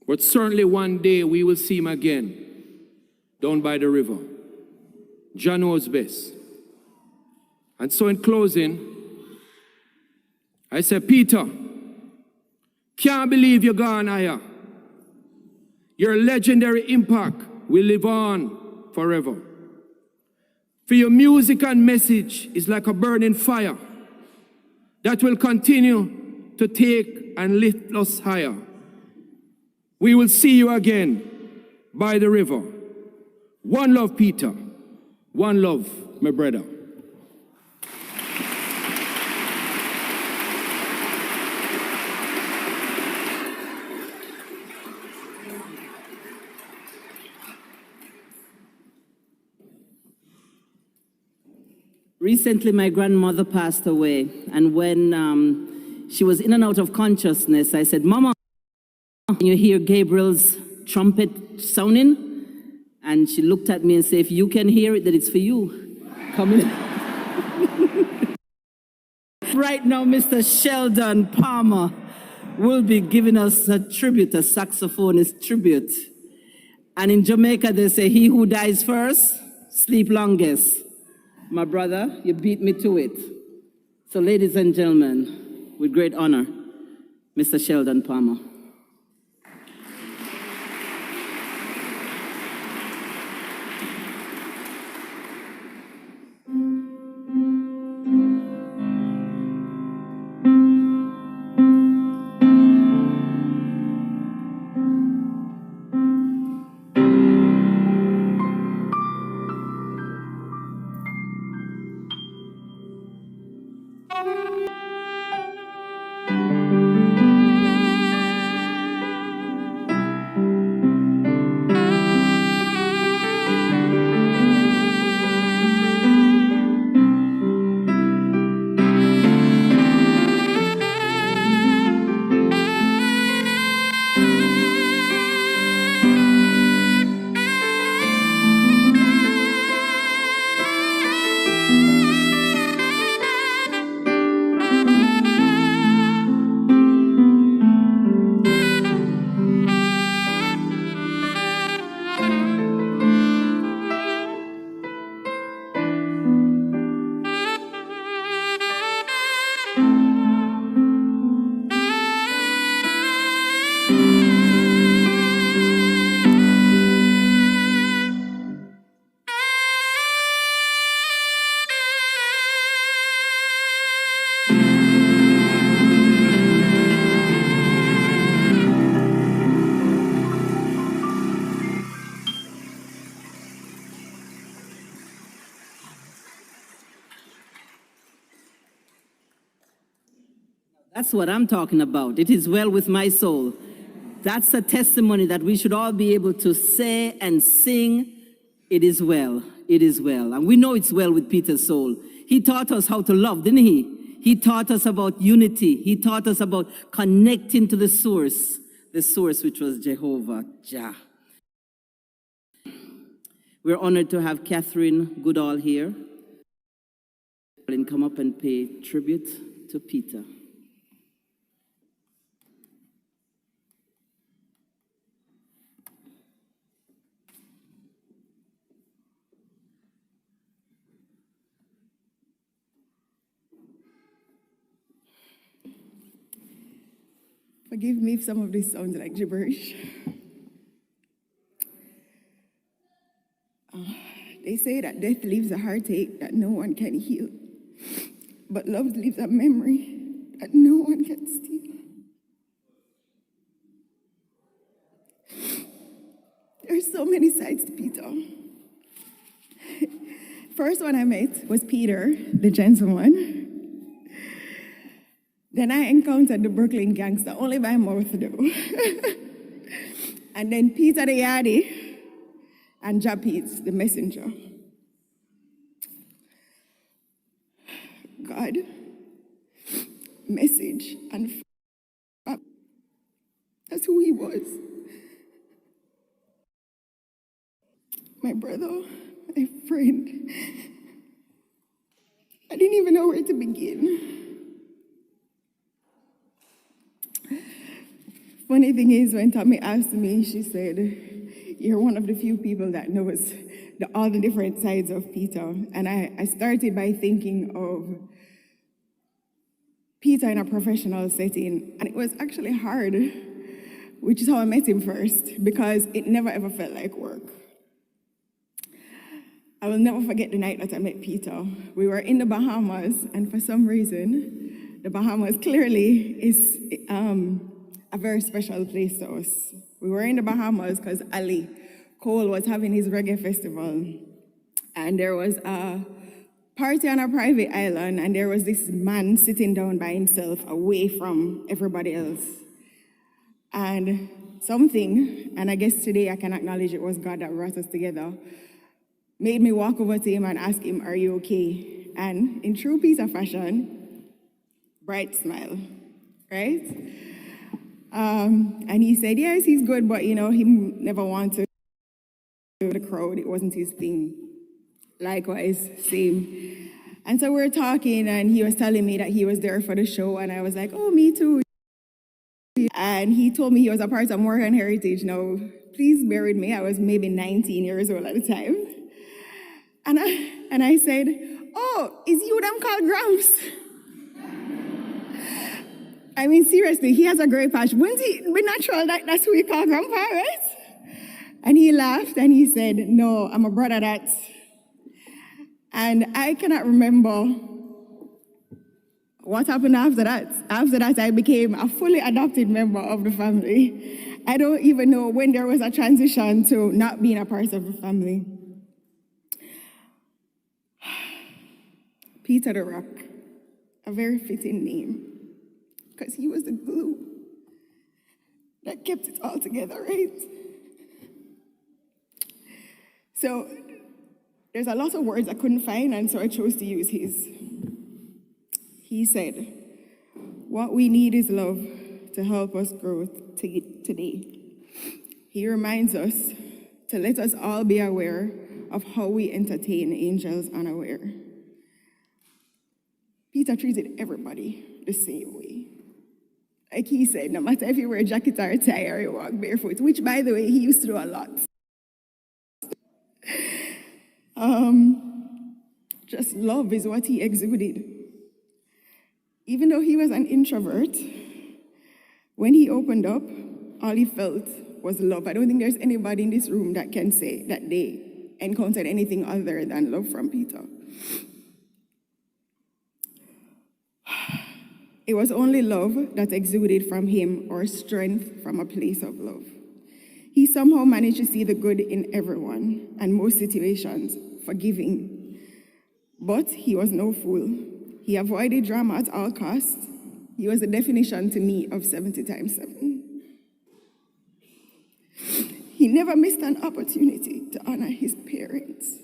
Speaker 7: But certainly one day we will see him again down by the river. John knows best. And so in closing, I say, Peter, can't believe you're gone higher. Your legendary impact will live on forever. For your music and message is like a burning fire that will continue to take and lift us higher. We will see you again by the river. One love, Peter. One love, my brother.
Speaker 2: Recently, my grandmother passed away, and when she was in and out of consciousness, I said, Mama, can you hear Gabriel's trumpet sounding? And she looked at me and said, if you can hear it, then it's for you. Come in. Right now, Mr. Sheldon Palmer will be giving us a tribute, a saxophonist tribute. And in Jamaica, they say, he who dies first, sleep longest. My brother, you beat me to it. So ladies and gentlemen, with great honor, Mr. Sheldon Palmer. That's what I'm talking about. It is well with my soul. That's a testimony that we should all be able to say and sing, it is well, it is well. And we know it's well with Peter's soul. He taught us how to love, didn't he? He taught us about unity. He taught us about connecting to the source which was Jehovah Jah. We're honored to have Catherine Goodall here and come up and pay tribute to Peter.
Speaker 8: Forgive me if some of this sounds like gibberish. They say that death leaves a heartache that no one can heal, but love leaves a memory that no one can steal. There's so many sides to Peter. First one I met was Peter, the gentleman. Then I encountered the Brooklyn gangster, only by mouth though. And then Peter the Yardie, and Japit, the messenger. God, message, and that's who he was. My brother, my friend. I didn't even know where to begin. Funny thing is, when Tommy asked me, she said, "You're one of the few people that knows all the different sides of Peter." And I started by thinking of Peter in a professional setting. And it was actually hard, which is how I met him first, because it never ever felt like work. I will never forget the night that I met Peter. We were in the Bahamas, and for some reason, the Bahamas clearly is a very special place to us. We were in the Bahamas because Ali Cole was having his reggae festival, and there was a party on a private island, and there was this man sitting down by himself away from everybody else. And something, and I guess today I can acknowledge it was God that brought us together, made me walk over to him and ask him, "Are you okay?" And in true Peter fashion, bright smile, right? And he said, yes, he's good, but he never wanted the crowd. It wasn't his thing. Likewise, same. And so we were talking, and he was telling me that he was there for the show, and I was like, oh, me too. And he told me he was a part of Morgan Heritage. Now, please bear with me, I was maybe 19 years old at the time. And I said, oh, is you them called Gramps? I mean, seriously, he has a great patch. Wouldn't it be natural that that's who we call Grandpa, right? And he laughed and he said, no, I'm a brother that. And I cannot remember what happened after that. After that, I became a fully adopted member of the family. I don't even know when there was a transition to not being a part of the family. Peter the Rock, a very fitting name, because he was the glue that kept it all together, right? So there's a lot of words I couldn't find, and so I chose to use his. He said, what we need is love to help us grow today. He reminds us to let us all be aware of how we entertain angels unaware. Peter treated everybody the same way. Like he said, no matter if you wear a jacket or a tie or you walk barefoot, which, by the way, he used to do a lot. Just love is what he exuded. Even though he was an introvert, when he opened up, all he felt was love. I don't think there's anybody in this room that can say that they encountered anything other than love from Peter. It was only love that exuded from him, or strength from a place of love. He somehow managed to see the good in everyone, and most situations, forgiving. But he was no fool. He avoided drama at all costs. He was the definition to me of 70 times 7. He never missed an opportunity to honor his parents.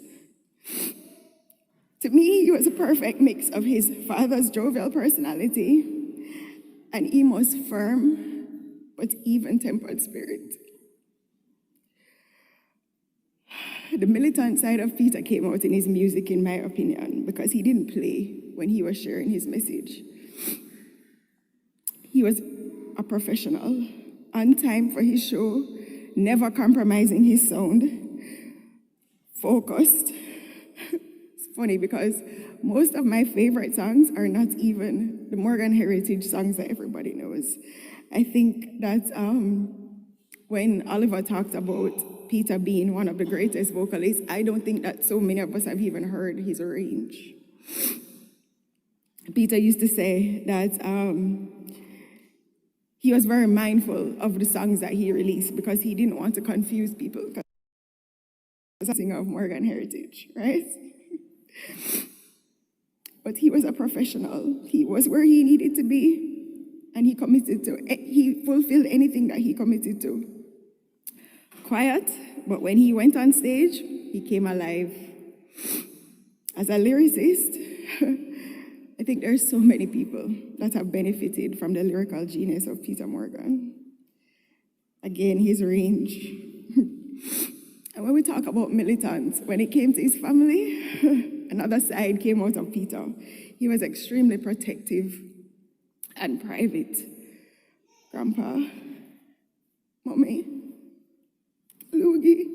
Speaker 8: To me, he was a perfect mix of his father's jovial personality and Emo's firm but even-tempered spirit. The militant side of Peter came out in his music, in my opinion, because he didn't play when he was sharing his message. He was a professional, on time for his show, never compromising his sound, focused. It's funny because most of my favorite songs are not even the Morgan Heritage songs that everybody knows. I think that when Oliver talked about Peter being one of the greatest vocalists, I don't think that so many of us have even heard his range. Peter used to say that he was very mindful of the songs that he released because he didn't want to confuse people because he was a singer of Morgan heritage, right? But he was a professional. He was where he needed to be, and he fulfilled anything that he committed to. Quiet, but when he went on stage, he came alive. As a lyricist, I think there's so many people that have benefited from the lyrical genius of Peter Morgan. Again, his range. And when we talk about militants, when it came to his family, another side came out of Peter. He was extremely protective and private. Grandpa, Mommy, Luigi,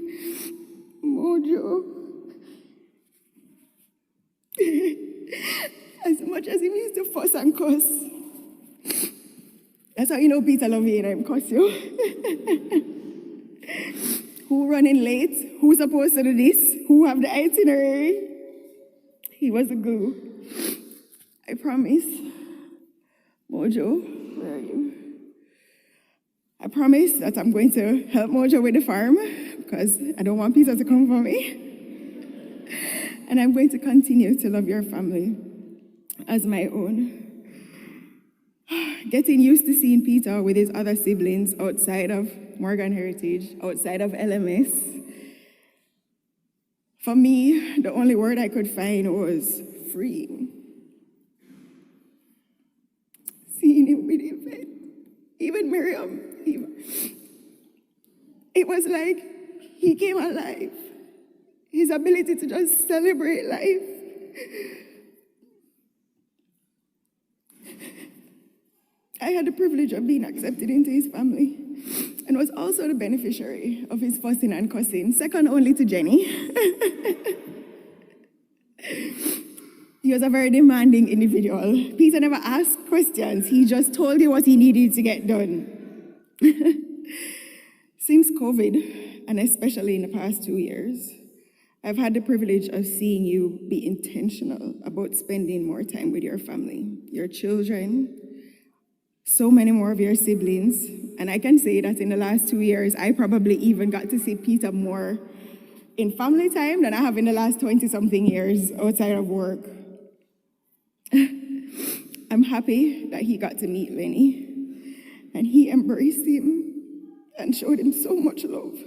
Speaker 8: Mojo. As much as he used to fuss and cuss, that's how you know Peter love you and him cuss you. Who running late? Who's supposed to do this? Who have the itinerary? He was a glue. I promise. Mojo, where are you? I promise that I'm going to help Mojo with the farm because I don't want Peter to come for me. And I'm going to continue to love your family as my own. Getting used to seeing Peter with his other siblings outside of Morgan Heritage, outside of LMS. For me, the only word I could find was freeing. Seeing him with Yvette, even Miriam, it was like he came alive. His ability to just celebrate life. I had the privilege of being accepted into his family and was also the beneficiary of his fussing and cussing, second only to Jenny. He was a very demanding individual. Peter never asked questions. He just told you what he needed to get done. Since COVID, and especially in the past 2 years, I've had the privilege of seeing you be intentional about spending more time with your family, your children, so many more of your siblings. And I can say that in the last 2 years, I probably even got to see Peter more in family time than I have in the last 20-something years outside of work. I'm happy that he got to meet Lenny, and he embraced him and showed him so much love.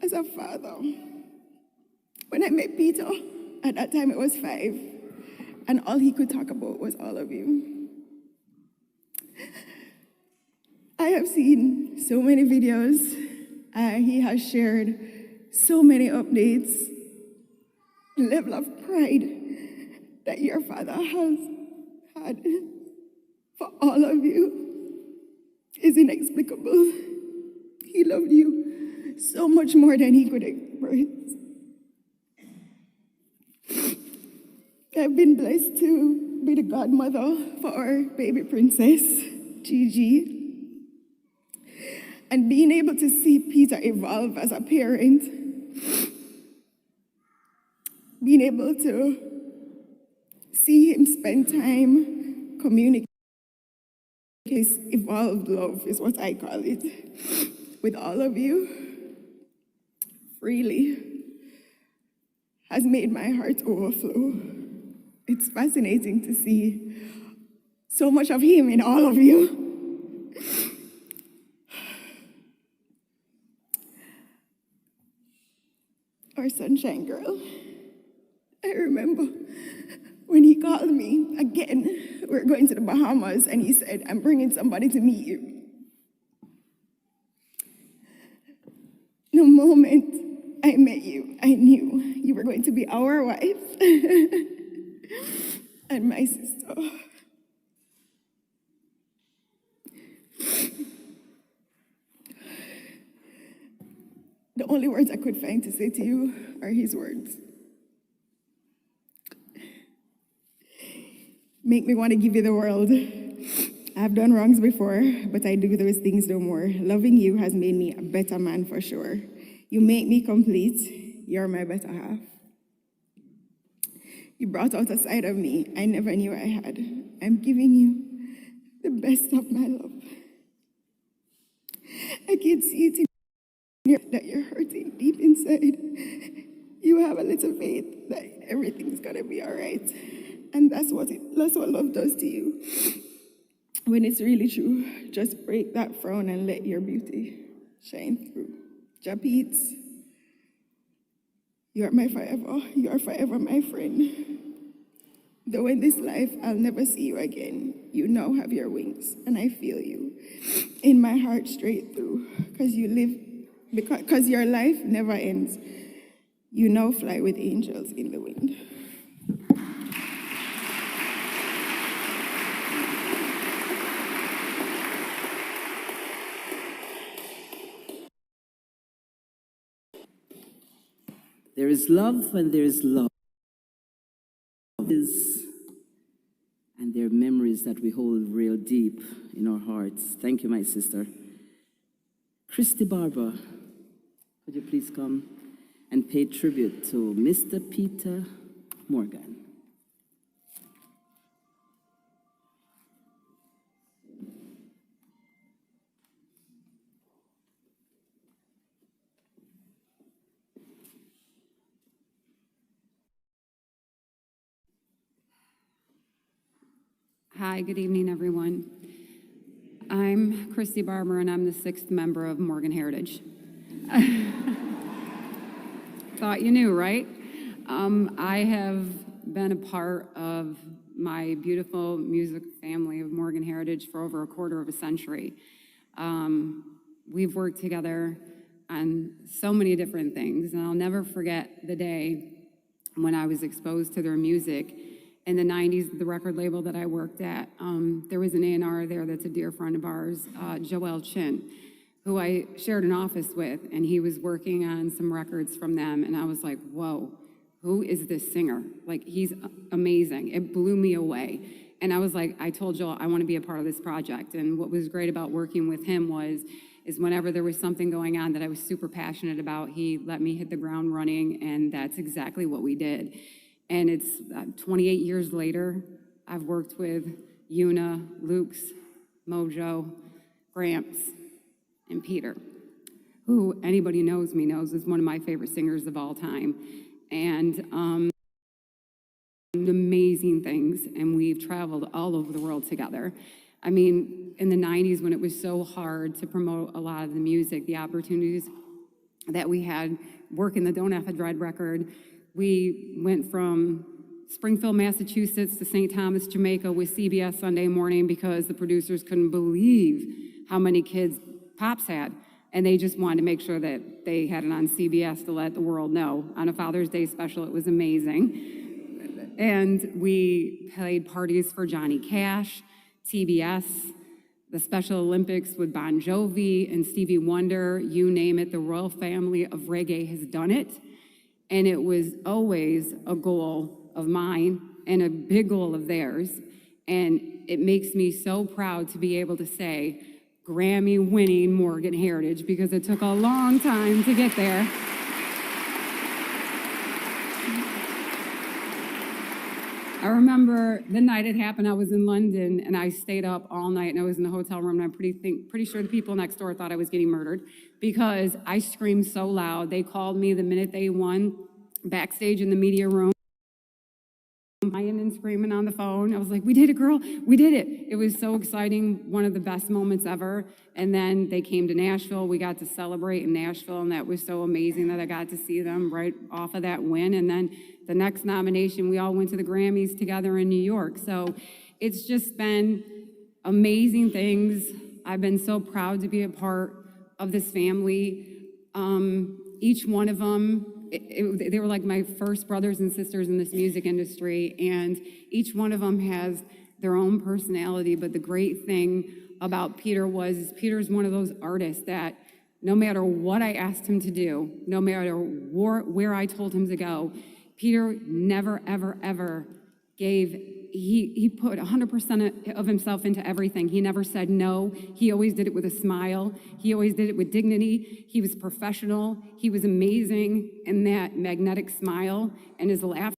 Speaker 8: As a father, when I met Peter, at that time it was 5, and all he could talk about was all of you. I have seen so many videos. He has shared so many updates. The level of pride that your father has had for all of you is inexplicable. He loved you so much more than he could express. I've been blessed to be the godmother for our baby princess, Gigi. And being able to see Peter evolve as a parent, being able to see him spend time communicating his evolved love is what I call it, with all of you, freely, has made my heart overflow. It's fascinating to see so much of him in all of you. Our sunshine girl. I remember when he called me again, we're going to the Bahamas, and he said, I'm bringing somebody to meet you. The moment I met you, I knew you were going to be our wife and my sister. The only words I could find to say to you are his words. Make me want to give you the world. I've done wrongs before, but I do those things no more. Loving you has made me a better man for sure. You make me complete. You're my better half. You brought out a side of me I never knew I had. I'm giving you the best of my love. I can see it in you that you're hurting deep inside. You have a little faith that everything's gonna be all right. And that's what love does to you. When it's really true, just break that frown and let your beauty shine through. Japit, you are my forever. You are forever my friend. Though in this life I'll never see you again, you now have your wings, and I feel you in my heart straight through. Because your life never ends. You now fly with angels in the wind.
Speaker 2: There is love and there is love. And there are memories that we hold real deep in our hearts. Thank you, my sister. Christy Barber, could you please come and pay tribute to Mr. Peter Morgan.
Speaker 9: Hi, good evening, everyone. I'm Christy Barber, and I'm the 6th member of Morgan Heritage. Thought you knew, right? I have been a part of my beautiful music family of Morgan Heritage for over a quarter of a century. We've worked together on so many different things, and I'll never forget the day when I was exposed to their music. In the 90s, the record label that I worked at, there was an A&R there that's a dear friend of ours, Joel Chin, who I shared an office with, and he was working on some records from them, and I was like, whoa, who is this singer? Like, he's amazing. It blew me away. And I was like, I told Joel, I want to be a part of this project. And what was great about working with him is whenever there was something going on that I was super passionate about, he let me hit the ground running, and that's exactly what we did. And it's 28 years later, I've worked with Una, Luke's, Mojo, Gramps, and Peter, who anybody knows me knows is one of my favorite singers of all time. And amazing things, and we've traveled all over the world together. I mean, in the 90s, when it was so hard to promote a lot of the music, the opportunities that we had working the Don't Have a Dread record, we went from Springfield, Massachusetts to St. Thomas, Jamaica with CBS Sunday Morning because the producers couldn't believe how many kids Pops had. And they just wanted to make sure that they had it on CBS to let the world know. On a Father's Day special, it was amazing. And we played parties for Johnny Cash, TBS, the Special Olympics with Bon Jovi and Stevie Wonder, you name it, the royal family of reggae has done it. And it was always a goal of mine and a big goal of theirs. And it makes me so proud to be able to say Grammy-winning Morgan Heritage because it took a long time to get there. I remember the night it happened, I was in London and I stayed up all night and I was in the hotel room and I'm pretty sure the people next door thought I was getting murdered because I screamed so loud. They called me the minute they won backstage in the media room, crying and screaming on the phone. I was like, we did it, girl, we did it. It was so exciting, one of the best moments ever. And then they came to Nashville. We got to celebrate in Nashville and that was so amazing that I got to see them right off of that win. And then the next nomination, we all went to the Grammys together in New York. So it's just been amazing things. I've been so proud to be a part of this family. Each one of them, they were like my first brothers and sisters in this music industry, and each one of them has their own personality. But the great thing about Peter was Peter's one of those artists that no matter what I asked him to do, no matter where I told him to go, Peter never, ever, ever gave he put 100% of himself into everything. He never said no. He always did it with a smile. He always did it with dignity. He was professional. He was amazing, and that magnetic smile and his laughter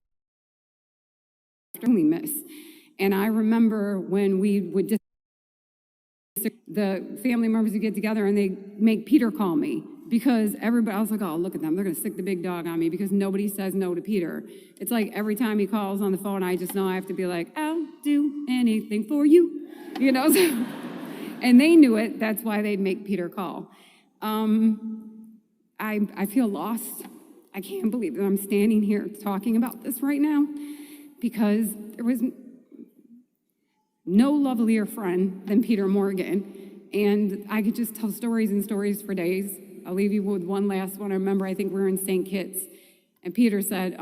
Speaker 9: we miss. And I remember when we would the family members would get together and they make Peter call me, because everybody, I was like, oh, look at them. They're going to stick the big dog on me because nobody says no to Peter. It's like every time he calls on the phone, I just know I have to be like, I'll do anything for you, you know? And they knew it. That's why they'd make Peter call. I feel lost. I can't believe that I'm standing here talking about this right now, because there was no lovelier friend than Peter Morgan. And I could just tell stories and stories for days. I'll leave you with one last one. I remember, I think we were in St. Kitts, and Peter said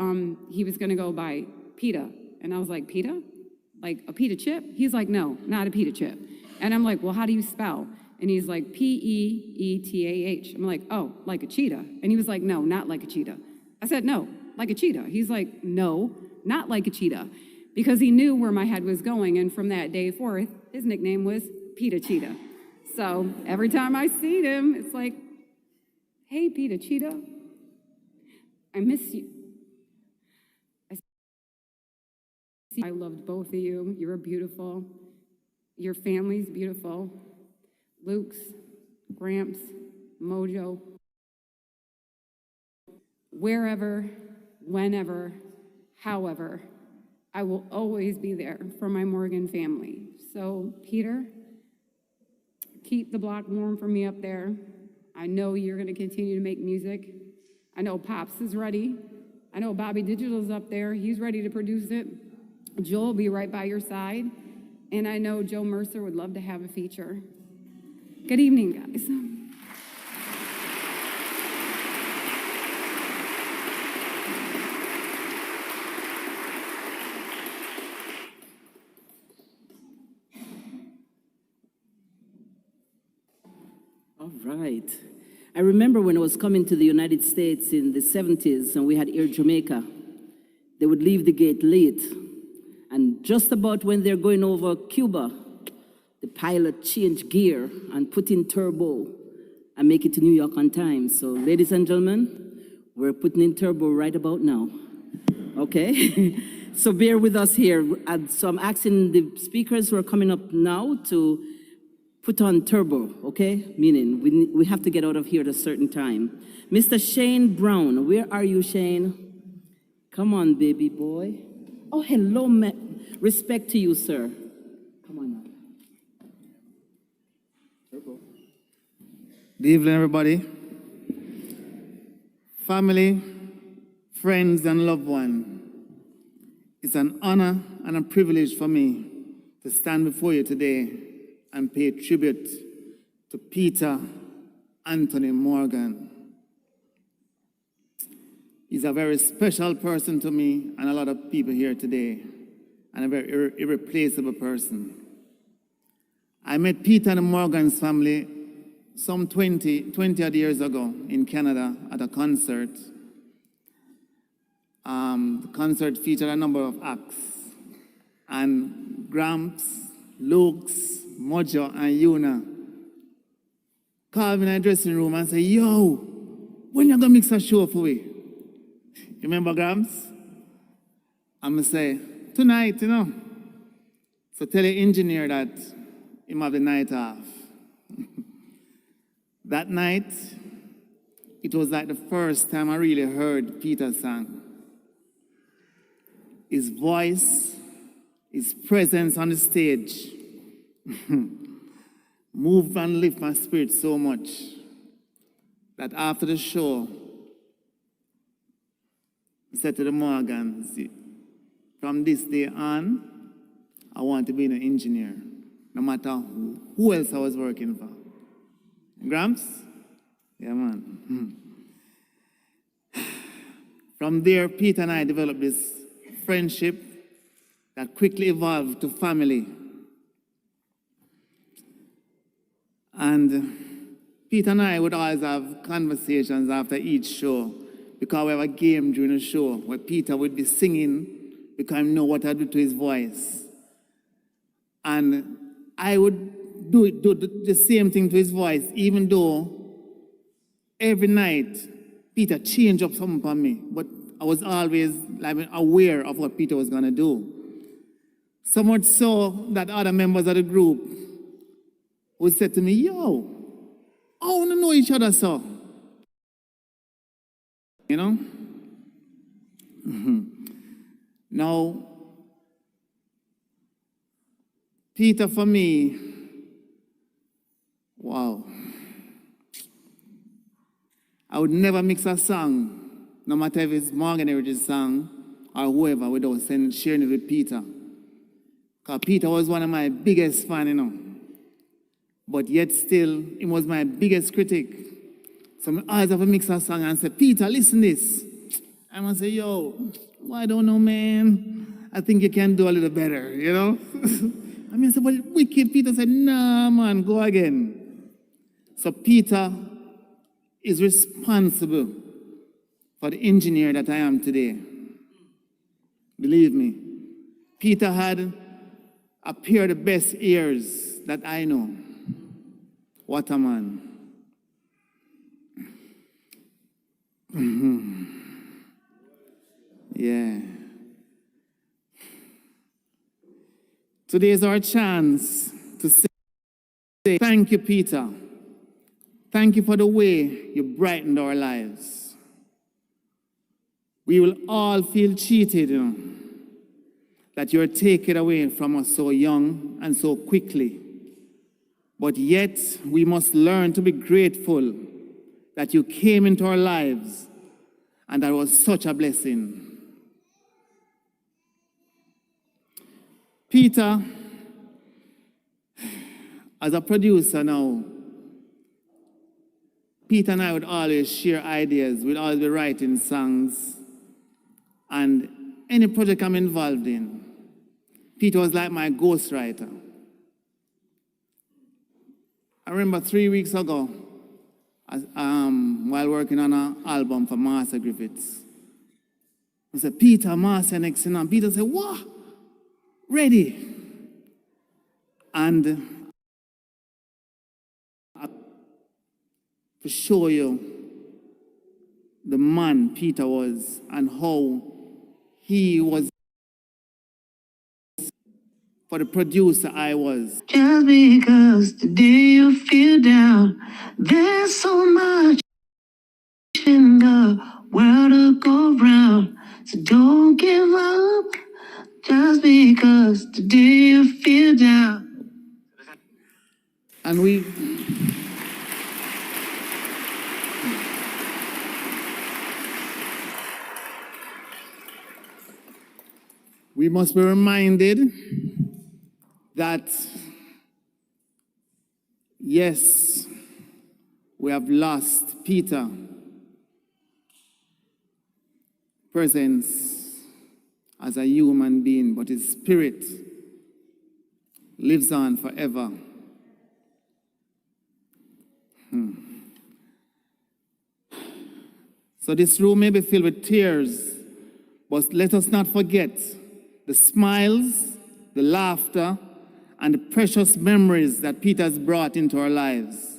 Speaker 9: he was going to go by pita. And I was like, pita? Like a pita chip? He's like, no, not a pita chip. And I'm like, well, how do you spell? And he's like, P-E-E-T-A-H. I'm like, oh, like a cheetah. And he was like, no, not like a cheetah. I said, no, like a cheetah. He's like, no, not like a cheetah. Because he knew where my head was going. And from that day forth, his nickname was Pita Cheetah. So every time I see him, it's like, hey, Pita Cheetah, I miss you. I loved both of you. You were beautiful. Your family's beautiful. Luke's, Gramps, Mojo. Wherever, whenever, however, I will always be there for my Morgan family. So, Peter, keep the block warm for me up there. I know you're going to continue to make music. I know Pops is ready. I know Bobby Digital's up there. He's ready to produce it. Joel will be right by your side. And I know Joe Mercer would love to have a feature. Good evening, guys.
Speaker 2: All right. I remember when I was coming to the United States in the 70s and we had Air Jamaica, they would leave the gate late. And just about when they're going over Cuba, the pilot changed gear and put in turbo and make it to New York on time. So ladies and gentlemen, we're putting in turbo right about now. Okay? So bear with us here. So I'm asking the speakers who are coming up now to put on turbo, okay? Meaning we have to get out of here at a certain time. Mr. Shane Brown, where are you, Shane? Come on, baby boy. Oh, hello, respect to you, sir. Come on now. Turbo.
Speaker 10: Good evening, everybody. Family, friends, and loved one. It's an honor and a privilege for me to stand before you today and pay tribute to Peter Anthony Morgan. He's a very special person to me and a lot of people here today, and a very irreplaceable person. I met Peter and Morgan's family some 20 odd years ago in Canada at a concert. The concert featured a number of acts, and Gramps, Luke's, Mojo, and Yuna called me in a dressing room and said, yo, when you gonna mix a show for me? You remember Gramps? I'm gonna say, tonight, you know. So tell the engineer that he have the night off. That night, it was like the first time I really heard Peter sing. His voice, his presence on the stage moved and lifted my spirit so much that after the show, I said to the Morgans, from this day on, I want to be an engineer, no matter who else I was working for. Gramps? Yeah, man. From there, Peter and I developed this friendship that quickly evolved to family. And Peter and I would always have conversations after each show, because we have a game during the show where Peter would be singing because I know what I do to his voice. And I would do the same thing to his voice, even though every night Peter changed up something for me. But I was always aware of what Peter was going to do. So much so that other members of the group would say to me, yo, I want to know each other, so. You know? Now, Peter for me, wow. I would never mix a song, no matter if it's Morgan Heritage's song or whoever, without sharing it with Peter. Because Peter was one of my biggest fans, you know. But yet still, he was my biggest critic. So I always have to mix a song and say, Peter, listen this. I'm going to say, yo, well, I don't know, man. I think you can do a little better, you know? I mean, I said, well, wicked. Peter said, nah, man, go again. So Peter is responsible for the engineer that I am today. Believe me. Peter had a pair of the best ears that I know. What a man. Yeah. Today is our chance to say thank you, Peter. Thank you for the way you brightened our lives. We will all feel cheated, you know, that you're taken away from us so young and so quickly. But yet, we must learn to be grateful that you came into our lives, and that was such a blessing. Peter, as a producer now, Peter and I would always share ideas. We'd always be writing songs. And any project I'm involved in, Peter was like my ghostwriter. I remember 3 weeks ago, while working on an album for Master Griffiths, I said, Peter, Master next thing on. Peter said, what? Ready. And to show you the man Peter was and how he was for the producer I was.
Speaker 11: Just because today you feel down, there's so much in the world to go round. So don't give up just because today you feel down.
Speaker 10: And we must be reminded that, yes, we have lost Peter's presence as a human being, but his spirit lives on forever. So this room may be filled with tears, but let us not forget the smiles, the laughter, and the precious memories that Peter has brought into our lives.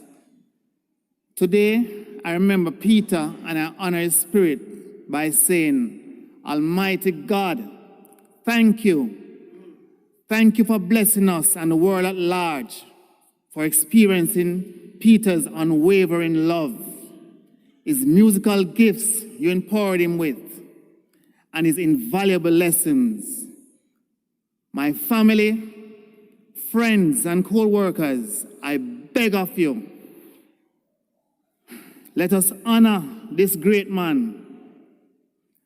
Speaker 10: Today, I remember Peter and I honor his spirit by saying, Almighty God, thank you. Thank you for blessing us and the world at large, for experiencing Peter's unwavering love, his musical gifts you empowered him with, and his invaluable lessons. My family, friends, and co-workers, I beg of you, let us honor this great man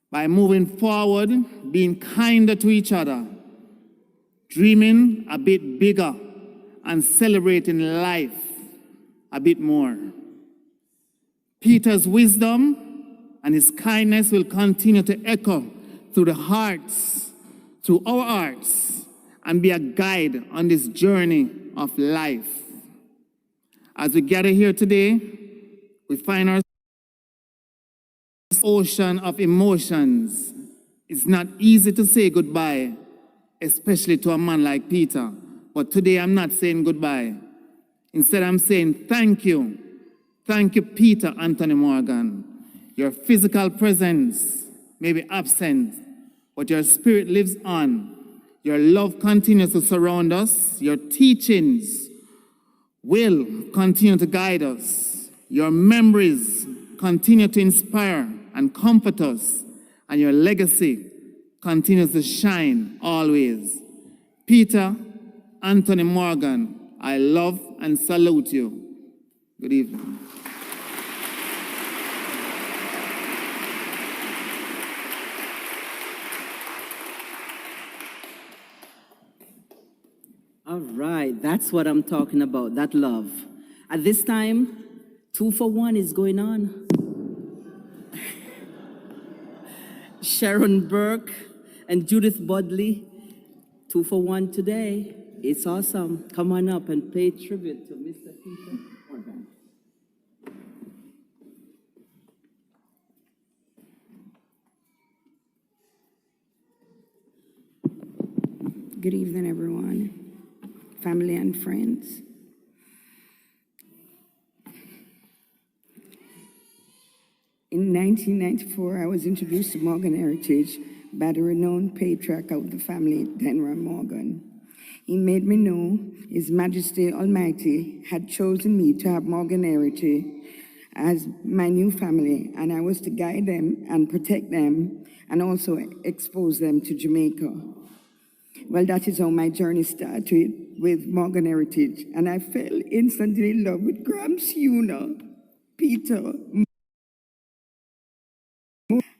Speaker 10: by moving forward, being kinder to each other, dreaming a bit bigger, and celebrating life a bit more. Peter's wisdom and his kindness will continue to echo through the hearts, through our hearts, and be a guide on this journey of life. As we gather here today, we find our ocean of emotions It's not easy to say goodbye, especially to a man like Peter. But today I'm not saying goodbye. Instead, I'm saying thank you. Thank you, Peter Anthony Morgan. Your physical presence may be absent, but your spirit lives on. Your love continues to surround us. Your teachings will continue to guide us. Your memories continue to inspire and comfort us. And your legacy continues to shine always. Peter Anthony Morgan, I love and salute you. Good evening.
Speaker 2: All right, that's what I'm talking about, that love. At this time, 2 for 1 is going on. Sharon Burke and Judith Budley, 2 for 1 today. It's awesome. Come on up and pay tribute to Mr. Peter Morgan.
Speaker 12: Good evening, everyone, family and friends. In 1994, I was introduced to Morgan heritage by the renowned patriarch of the family, Gersham Morgan. He made me know His Majesty Almighty had chosen me to have Morgan heritage as my new family, and I was to guide them and protect them and also expose them to Jamaica. Well, that is how my journey started with Morgan heritage, and I fell instantly in love with Gramps, Peter.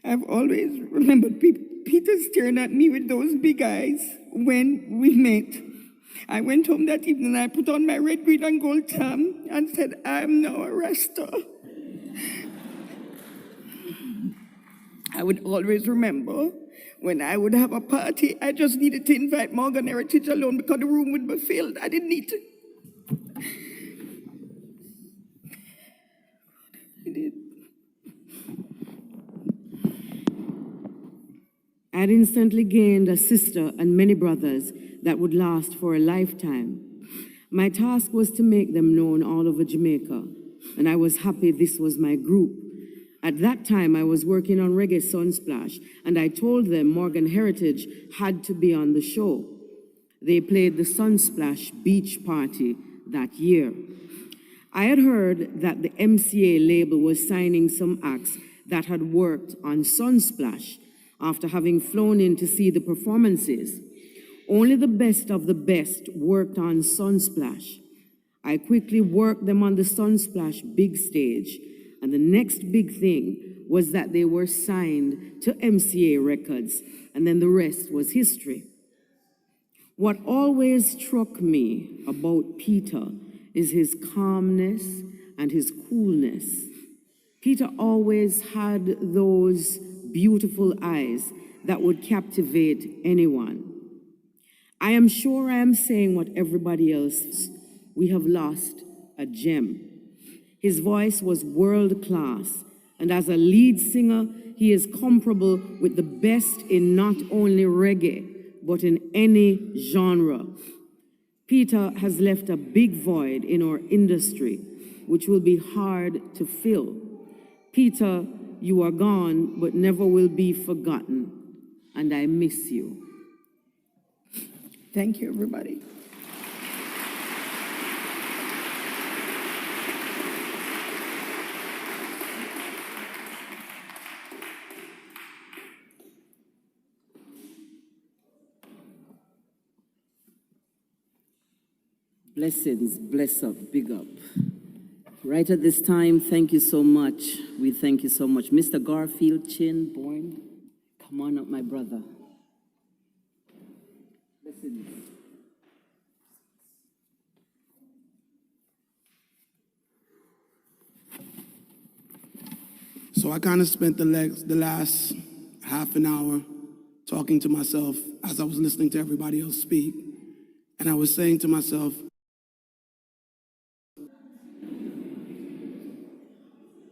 Speaker 12: I've always remembered Peter staring at me with those big eyes when we met. I went home that evening, I put on my red, green, and gold tam and said, I'm now a Rasta. I would always remember when I would have a party, I just needed to invite Morgan heritage alone because the room would be filled. I didn't need to.
Speaker 6: I'd instantly gained a sister and many brothers that would last for a lifetime. My task was to make them known all over Jamaica, and I was happy this was my group. At that time, I was working on Reggae Sunsplash, and I told them Morgan Heritage had to be on the show. They played the Sunsplash Beach Party that year. I had heard that the MCA label was signing some acts that had worked on Sunsplash after having flown in to see the performances. Only the best of the best worked on Sunsplash. I quickly worked them on the Sunsplash big stage, and the next big thing was that they were signed to MCA Records, and then the rest was history. What always struck me about Peter is his calmness and his coolness. Peter always had those beautiful eyes that would captivate anyone. I am sure I am saying what everybody else, we have lost a gem. His voice was world class, and as a lead singer, he is comparable with the best in not only reggae, but in any genre. Peter has left a big void in our industry, which will be hard to fill. Peter, you are gone, but never will be forgotten, and I miss you.
Speaker 12: Thank you, everybody.
Speaker 2: Blessings, bless up, big up. Right at this time, thank you so much. We thank you so much. Mr. Garfield Chin, born, come on up, my brother. Blessings.
Speaker 3: So I kind of spent the last half an hour talking to myself as I was listening to everybody else speak. And I was saying to myself,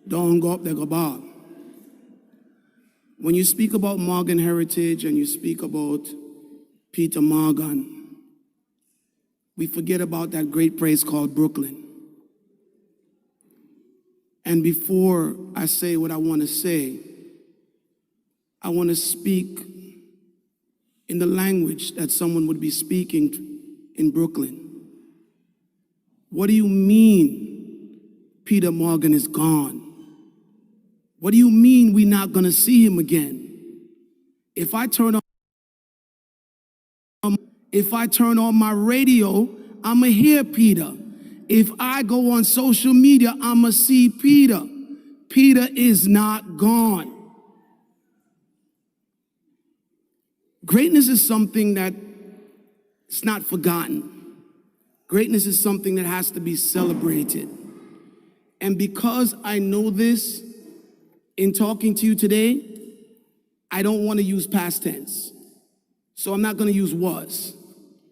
Speaker 3: don't go up there, go ball. When you speak about Morgan heritage and you speak about Peter Morgan, we forget about that great place called Brooklyn. And before I say what I want to say, I want to speak in the language that someone would be speaking in Brooklyn. What do you mean Peter Morgan is gone? What do you mean we're not going to see him again? If I turn on my radio, I'ma hear Peter. If I go on social media, I'ma see Peter. Peter is not gone. Greatness is something that it's not forgotten. Greatness is something that has to be celebrated. And because I know this, in talking to you today, I don't want to use past tense. So I'm not going to use was.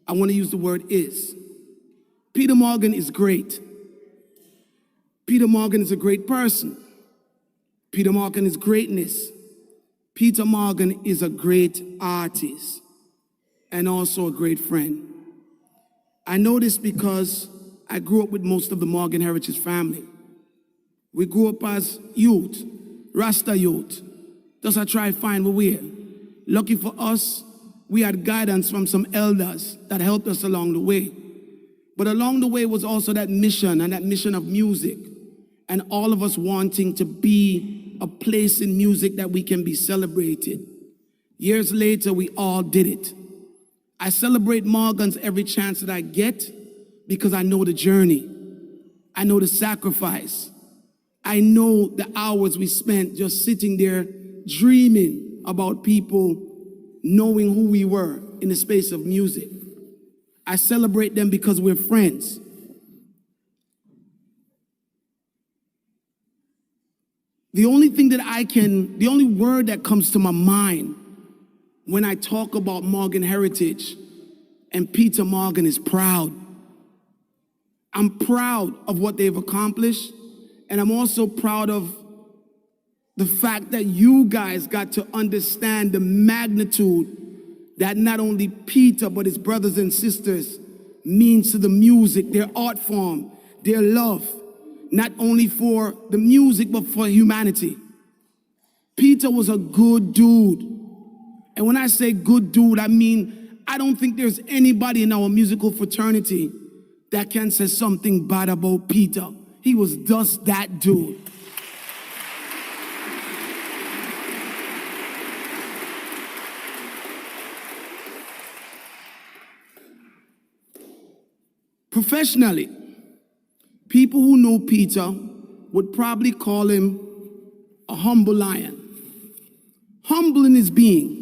Speaker 3: I want to use the word is. Peter Morgan is great. Peter Morgan is a great person. Peter Morgan is greatness. Peter Morgan is a great artist and also a great friend. I know this because I grew up with most of the Morgan heritage family. We grew up as youth, Rasta youth. Just I try to find where we're. Lucky for us, we had guidance from some elders that helped us along the way. But along the way was also that mission and that mission of music, and all of us wanting to be a place in music that we can be celebrated. Years later, we all did it. I celebrate Morgans every chance that I get because I know the journey. I know the sacrifice. I know the hours we spent just sitting there dreaming about people knowing who we were in the space of music. I celebrate them because we're friends. The only word that comes to my mind when I talk about Morgan heritage and Peter Morgan is proud. I'm proud of what they've accomplished, and I'm also proud of the fact that you guys got to understand the magnitude that not only Peter, but his brothers and sisters means to the music, their art form, their love, not only for the music, but for humanity. Peter was a good dude. And when I say good dude, I mean, I don't think there's anybody in our musical fraternity that can say something bad about Peter. He was just that dude. Professionally, people who know Peter would probably call him a humble lion. Humble in his being.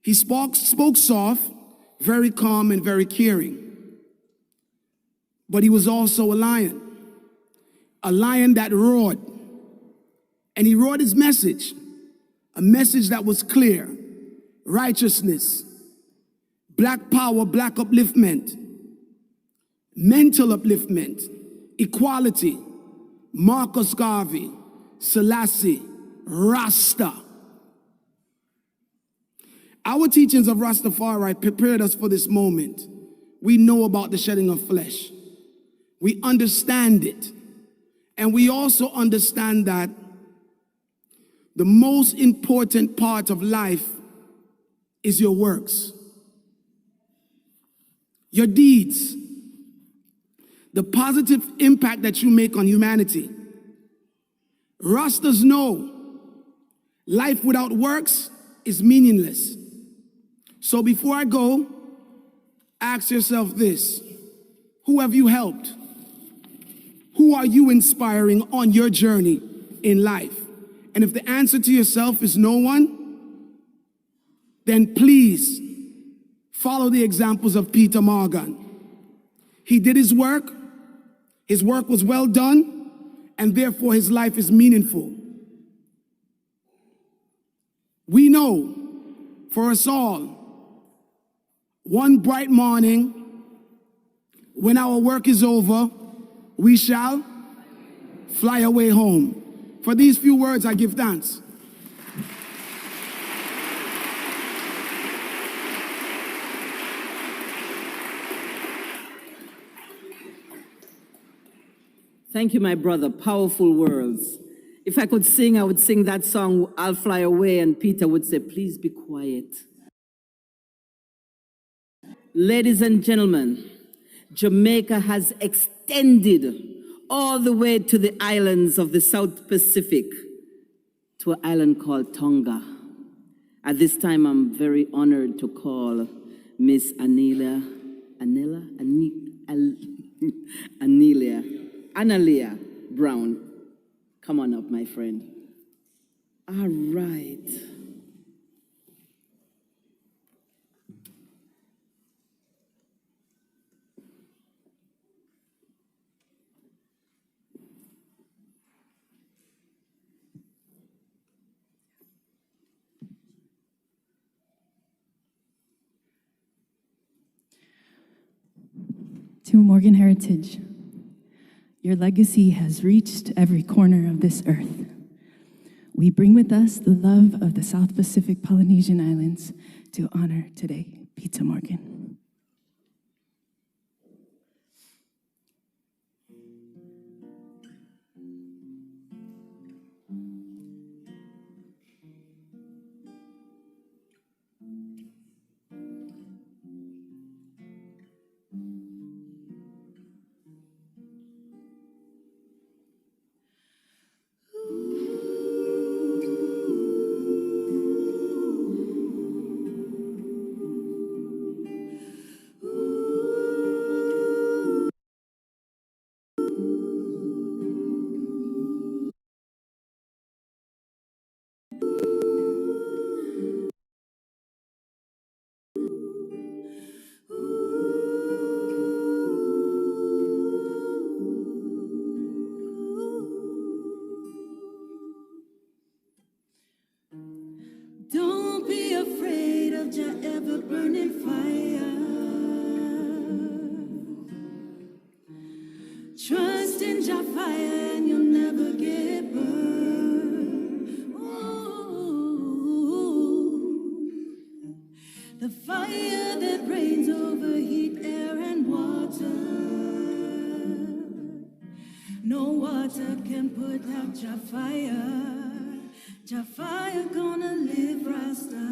Speaker 3: He spoke soft, very calm, and very caring. But he was also a lion that roared. And he roared his message, a message that was clear: righteousness, black power, black upliftment, mental upliftment, equality, Marcus Garvey, Selassie, Rasta. Our teachings of Rastafari prepared us for this moment. We know about the shedding of flesh. We understand it. And we also understand that the most important part of life is your works, your deeds, the positive impact that you make on humanity. Rastas know life without works is meaningless. So before I go, ask yourself this: who have you helped? Who are you inspiring on your journey in life? And if the answer to yourself is no one, then please follow the examples of Peter Morgan. He did his work was well done, and therefore his life is meaningful. We know for us all, one bright morning, when our work is over, we shall fly away home. For these few words, I give thanks.
Speaker 2: Thank you, my brother. Powerful words. If I could sing, I would sing that song, I'll Fly Away, and Peter would say, please be quiet. Ladies and gentlemen, Jamaica has extended all the way to the islands of the South Pacific, to an island called Tonga. At this time, I'm very honored to call Miss Analia Brown. Come on up, my friend. All right.
Speaker 13: To Morgan Heritage, your legacy has reached every corner of this earth. We bring with us the love of the South Pacific Polynesian Islands to honor today Peter Morgan.
Speaker 11: Don't be afraid of your ever-burning fire. Trust in your fire and you'll never get burned. Ooh. The fire that rains over heat, air, and water. No water can put out your fire. Your fire gonna live, Rasta.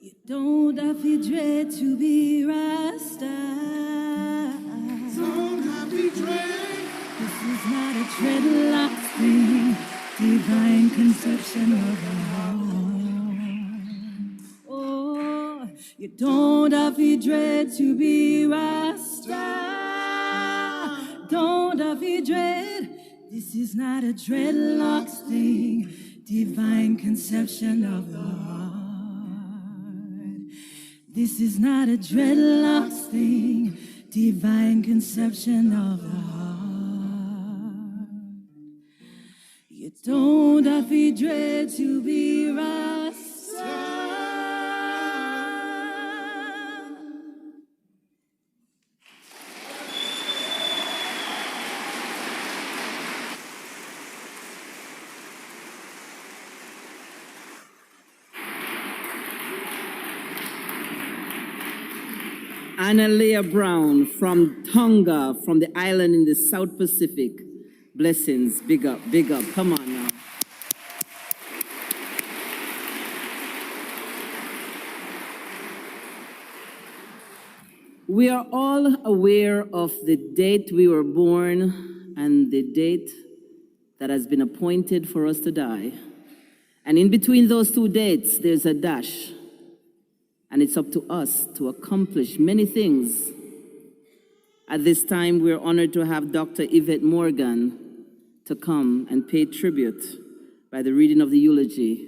Speaker 11: You don't have to dread to be Rasta. Don't have to dread. This is not a dreadlock thing. Divine conception of the heart. Oh, you don't have to dread to be Rasta. Don't have to dread. This is not a dreadlocks thing. Divine conception of the heart. This is not a dreadlocks thing. Divine conception of the heart. You don't have to dread to be Rasta.
Speaker 2: Analia Brown from Tonga, from the island in the South Pacific. Blessings, big up, come on now. We are all aware of the date we were born and the date that has been appointed for us to die. And in between those two dates, there's a dash. And it's up to us to accomplish many things. At this time, we're honored to have Dr. Yvette Morgan to come and pay tribute by the reading of the eulogy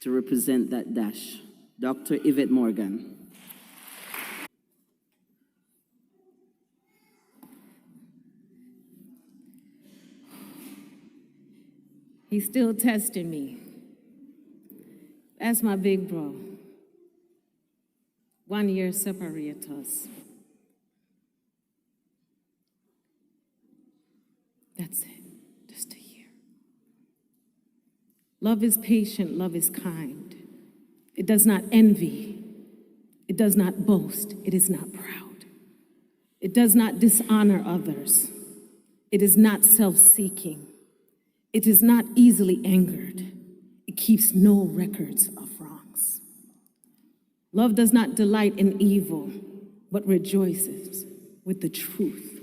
Speaker 2: to represent that dash. Dr. Yvette Morgan.
Speaker 14: He's still testing me. That's my big bro. 1 year separates us. That's it, just a year. Love is patient, love is kind. It does not envy. It does not boast. It is not proud. It does not dishonor others. It is not self-seeking. It is not easily angered. It keeps no records of wrongs. Love does not delight in evil, but rejoices with the truth.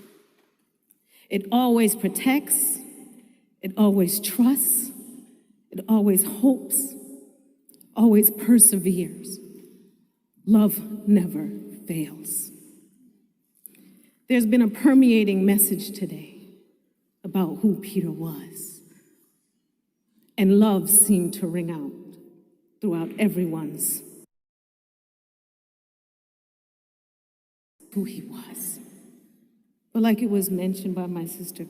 Speaker 14: It always protects. It always trusts. It always hopes, always perseveres. Love never fails. There's been a permeating message today about who Peter was. And love seemed to ring out throughout everyone's who he was. But like it was mentioned by my sister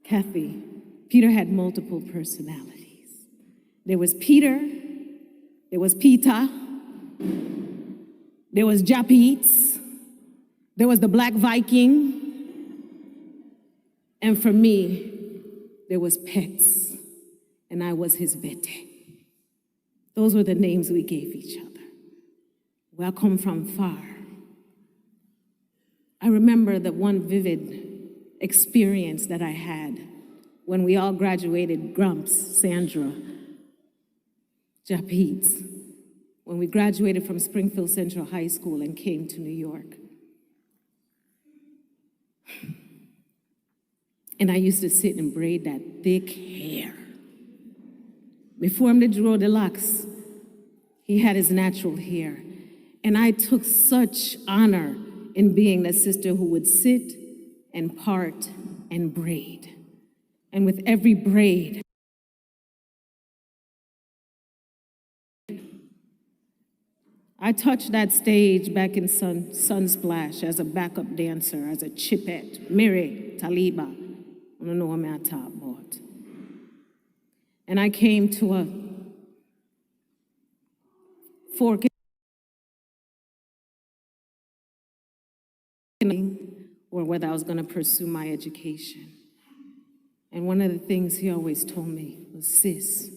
Speaker 14: Kathy, Peter had multiple personalities. There was Peter, there was Peter, there was Japeets, there was the Black Viking, and for me, there was Pets, and I was his Vete. Those were the names we gave each other. Where I come from far. I remember that one vivid experience that I had when we all graduated, Gramps, Sandra, Japeets, when we graduated from Springfield Central High School and came to New York. And I used to sit and braid that thick hair. Before him, drew the locks, he had his natural hair. And I took such honor in being the sister who would sit and part and braid. And with every braid, I touched that stage back in Sunsplash as a backup dancer, as a chipette, Mair, Taliba. I don't know what I'm talking about. And I came to a fork or whether I was going to pursue my education. And one of the things he always told me was, sis,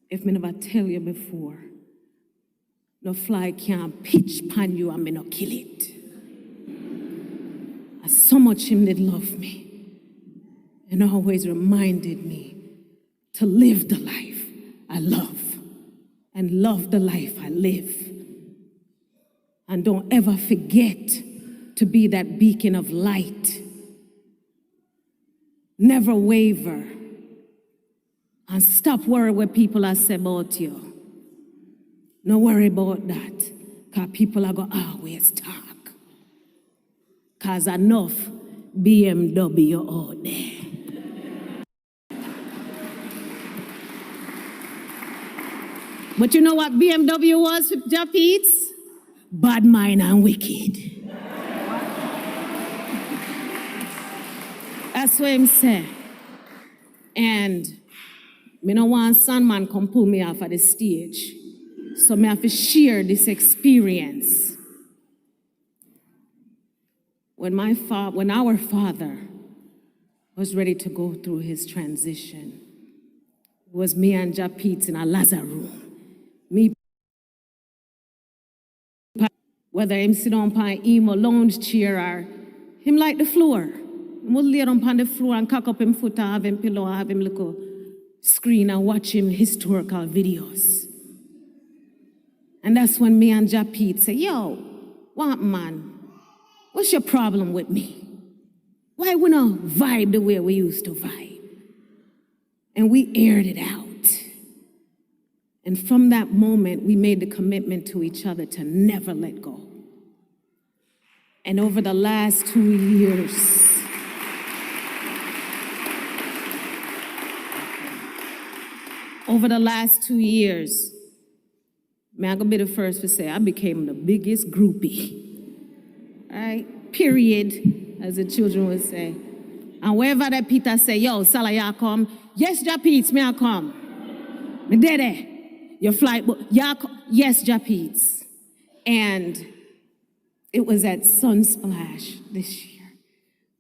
Speaker 14: if me never tell you before, no fly can't pitch pan you and me no kill it. And so much him did love me and always reminded me to live the life I love and love the life I live. And don't ever forget to be that beacon of light. Never waver. And stop worrying what people are saying about you. No worry about that, because people are going to always talk. Because enough BMW out there. But you know what BMW was with Japeets? Bad mind and wicked. That's what him say. And me no want Sandman come pull me off of the stage. So I have to share this experience. When our father was ready to go through his transition, it was me and Japeets in a Lazar room. Me, whether him sit on him or lounge chair or him like the floor. Him would lay on the floor and cock up him foot and have him pillow and have him look a screen and watch him historical videos. And that's when me and Japeet say, yo, what man? What's your problem with me? Why we not vibe the way we used to vibe? And we aired it out. And from that moment, we made the commitment to each other to never let go. And over the last 2 years, I'm gonna be the first to say I became the biggest groupie. Right? Period, as the children would say. And wherever that Peter say, yo, Salah, y'all come. Yes, Japeets, may I come? Me dede. Your flight, yes, Japeets. And it was at Sunsplash this year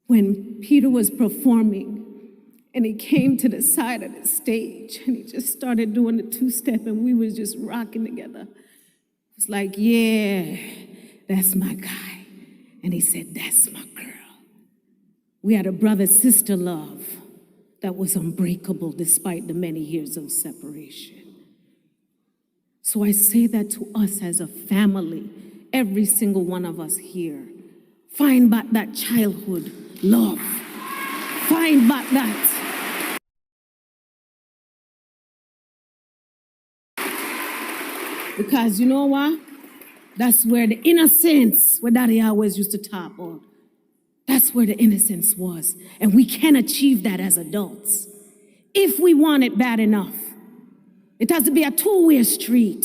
Speaker 14: when Peter was performing and he came to the side of the stage and he just started doing the two-step and we was just rocking together. It It's like, yeah, that's my guy. And he said, that's my girl. We had a brother-sister love that was unbreakable despite the many years of separation. So I say that to us as a family, every single one of us here. Find back that childhood love. Find back that. Because you know what? That's where the innocence, what Daddy always used to talk about, that's where the innocence was. And we can achieve that as adults. If we want it bad enough. It has to be a two-way street.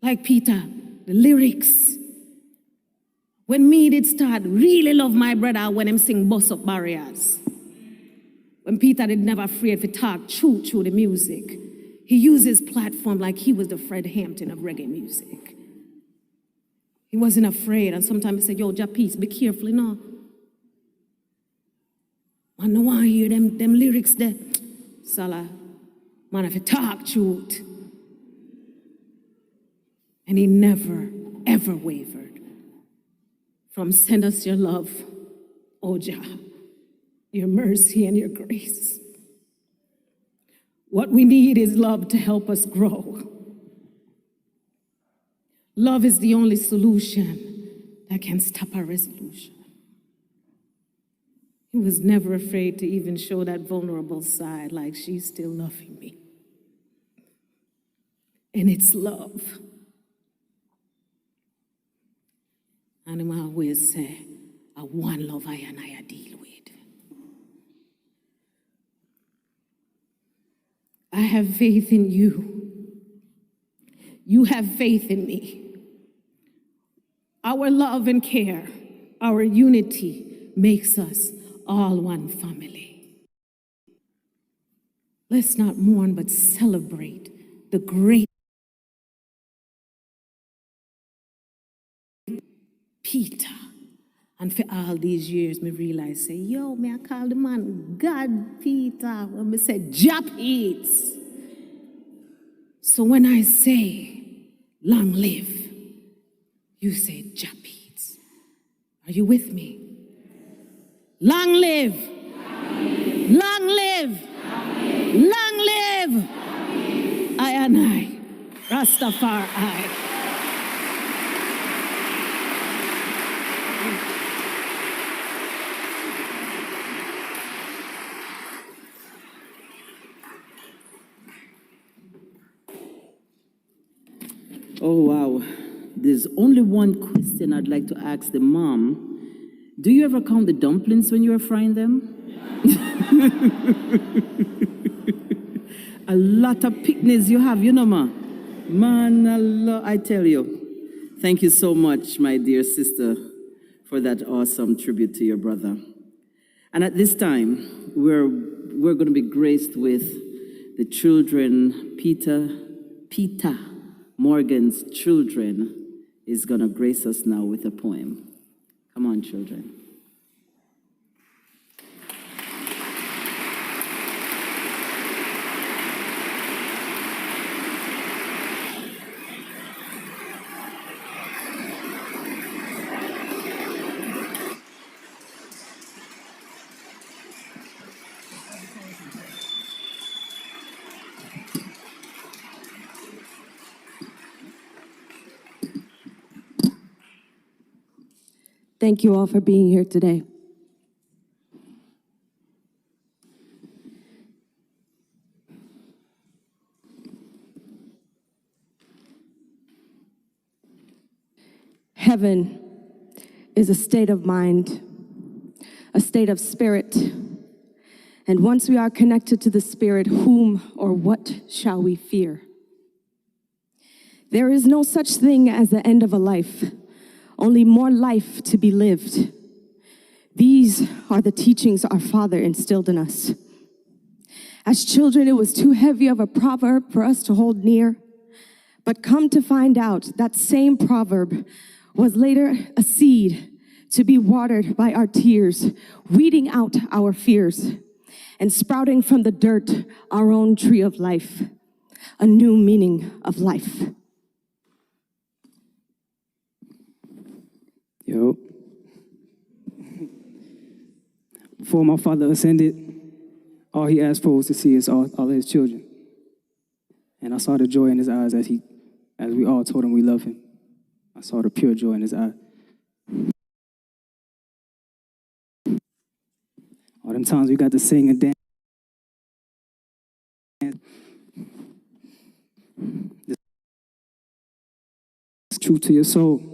Speaker 14: Like Peter, the lyrics. When me did start really love my brother when him sing Bust Up Barriers. When Peter did never afraid to talk through the music. He used his platform like he was the Fred Hampton of reggae music. He wasn't afraid, and sometimes he said, yo, Japis, be careful, you know. I don't want to hear them lyrics there. Salah, man, if you talk truth. And he never, ever wavered from send us your love, O Jah, your mercy and your grace. What we need is love to help us grow. Love is the only solution that can stop our resolution. He was never afraid to even show that vulnerable side, like she's still loving me. And it's love. And I always say, I one love I deal with. I have faith in you. You have faith in me. Our love and care, our unity makes us all one family. Let's not mourn, but celebrate the great Peter. And for all these years, me realize, say, yo, me I call the man God Peter. When me say, Japits. So when I say, long live, you say, Japits. Are you with me? Long live. Long live. Long live. I and I. Rastafari.
Speaker 2: Oh, wow. There's only one question I'd like to ask the mom. Do you ever count the dumplings when you are frying them? A lot of picnics you have, you know, ma. Man, I tell you. Thank you so much, my dear sister, for that awesome tribute to your brother. And at this time, we're going to be graced with the children. Peter Morgan's children is going to grace us now with a poem. Come on, children.
Speaker 15: Thank you all for being here today. Heaven is a state of mind, a state of spirit. And once we are connected to the spirit, whom or what shall we fear? There is no such thing as the end of a life. Only more life to be lived. These are the teachings our Father instilled in us. As children, it was too heavy of a proverb for us to hold near. But come to find out, that same proverb was later a seed to be watered by our tears, weeding out our fears, and sprouting from the dirt our own tree of life, a new meaning of life.
Speaker 16: before my father ascended, all he asked for was to see us all of his children. And I saw the joy in his eyes as we all told him we love him. I saw the pure joy in his eye. All them times we got to sing and dance. It's true to your soul.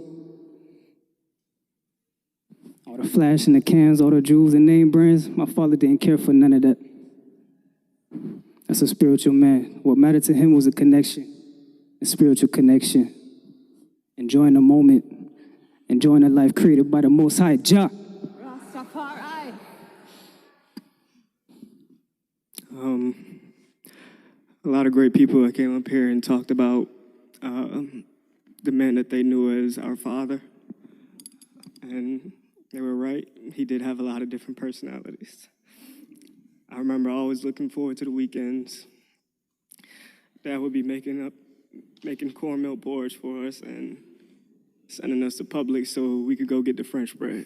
Speaker 16: All the flash and the cans, all the jewels and name brands, my father didn't care for none of that. That's a spiritual man. What mattered to him was a connection, a spiritual connection. Enjoying the moment, enjoying the life created by the Most High Jah.
Speaker 17: A lot of great people that came up here and talked about the man that they knew as our father. And they were right. He did have a lot of different personalities. I remember always looking forward to the weekends. Dad would be making cornmeal porridge for us and sending us to Publix so we could go get the French bread.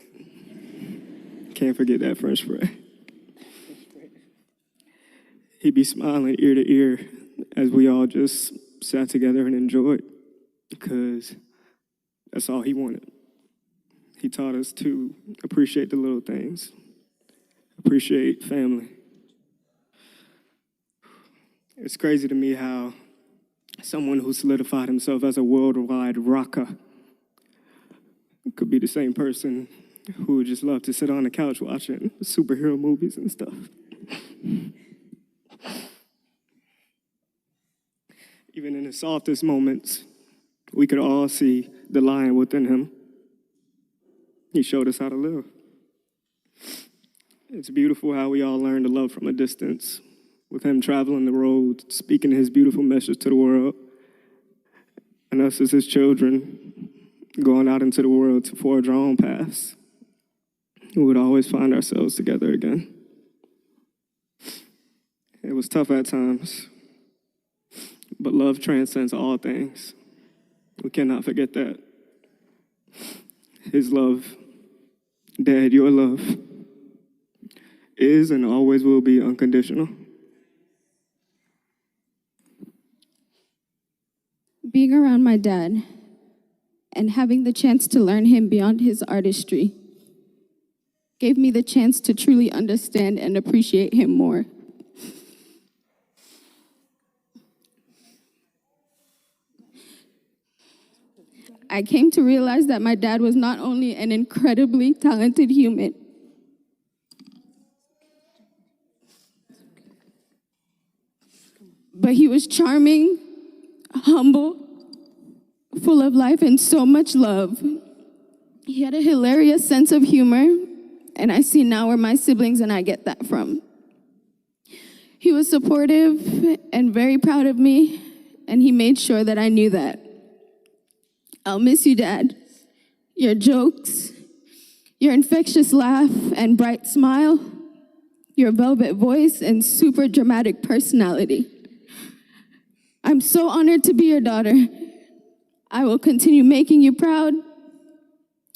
Speaker 17: Can't forget that French bread. He'd be smiling ear to ear as we all just sat together and enjoyed, because that's all he wanted. He taught us to appreciate the little things, appreciate family. It's crazy to me how someone who solidified himself as a worldwide rocker could be the same person who would just love to sit on the couch watching superhero movies and stuff. Even in his softest moments, we could all see the lion within him. He showed us how to live. It's beautiful how we all learn to love from a distance, with him traveling the road, speaking his beautiful message to the world, and us as his children going out into the world to forge our own paths. We would always find ourselves together again. It was tough at times, but love transcends all things. We cannot forget that. His love, Dad, your love, is and always will be unconditional.
Speaker 18: Being around my dad and having the chance to learn him beyond his artistry gave me the chance to truly understand and appreciate him more. I came to realize that my dad was not only an incredibly talented human, but he was charming, humble, full of life and so much love. He had a hilarious sense of humor, and I see now where my siblings and I get that from. He was supportive and very proud of me, and he made sure that I knew that. I'll miss you, Dad. Your jokes, your infectious laugh and bright smile, your velvet voice and super dramatic personality. I'm so honored to be your daughter. I will continue making you proud.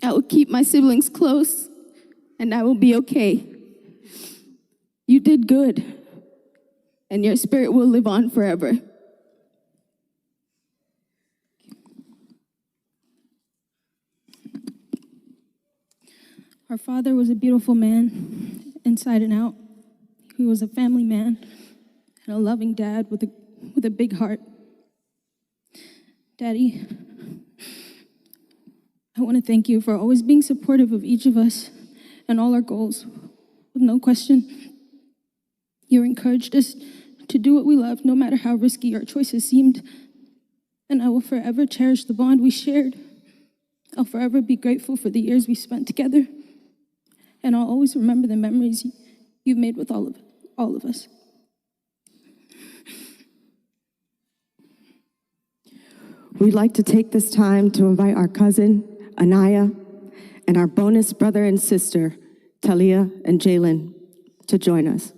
Speaker 18: I will keep my siblings close, and I will be okay. You did good, and your spirit will live on forever.
Speaker 19: Our father was a beautiful man, inside and out. He was a family man and a loving dad with a big heart. Daddy, I want to thank you for always being supportive of each of us and all our goals. With no question, you encouraged us to do what we love, no matter how risky our choices seemed. And I will forever cherish the bond we shared. I'll forever be grateful for the years we spent together. And I'll always remember the memories you've made with all of us.
Speaker 15: We'd like to take this time to invite our cousin, Anaya, and our bonus brother and sister, Talia and Jalen, to join us.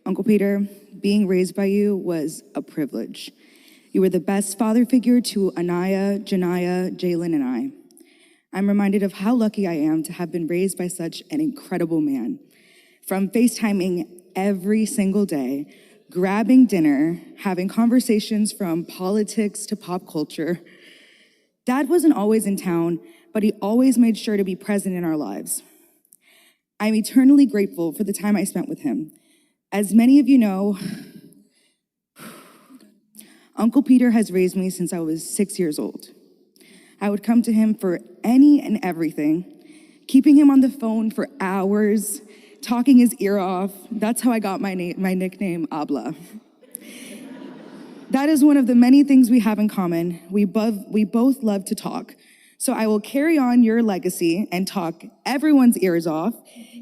Speaker 20: Uncle Peter, being raised by you was a privilege. You were the best father figure to Anaya, Janaya, Jalen, and I. I'm reminded of how lucky I am to have been raised by such an incredible man. From FaceTiming every single day, grabbing dinner, having conversations from politics to pop culture. Dad wasn't always in town, but he always made sure to be present in our lives. I'm eternally grateful for the time I spent with him. As many of you know, Uncle Peter has raised me since I was 6 years old. I would come to him for any and everything, keeping him on the phone for hours, talking his ear off. That's how I got my nickname, Abla. That is one of the many things we have in common. We both love to talk. So I will carry on your legacy and talk everyone's ears off,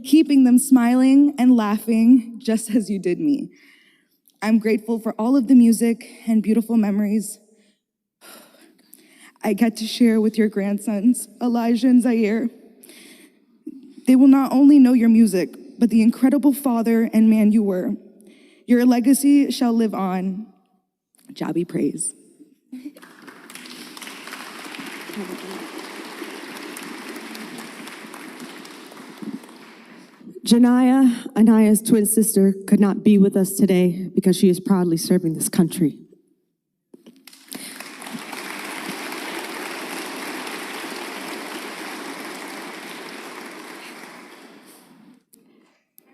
Speaker 20: keeping them smiling and laughing just as you did me. I'm grateful for all of the music and beautiful memories I get to share with your grandsons, Elijah and Zaire. They will not only know your music, but the incredible father and man you were. Your legacy shall live on. Jabi praise.
Speaker 15: Janaya, Anaya's twin sister, could not be with us today because she is proudly serving this country.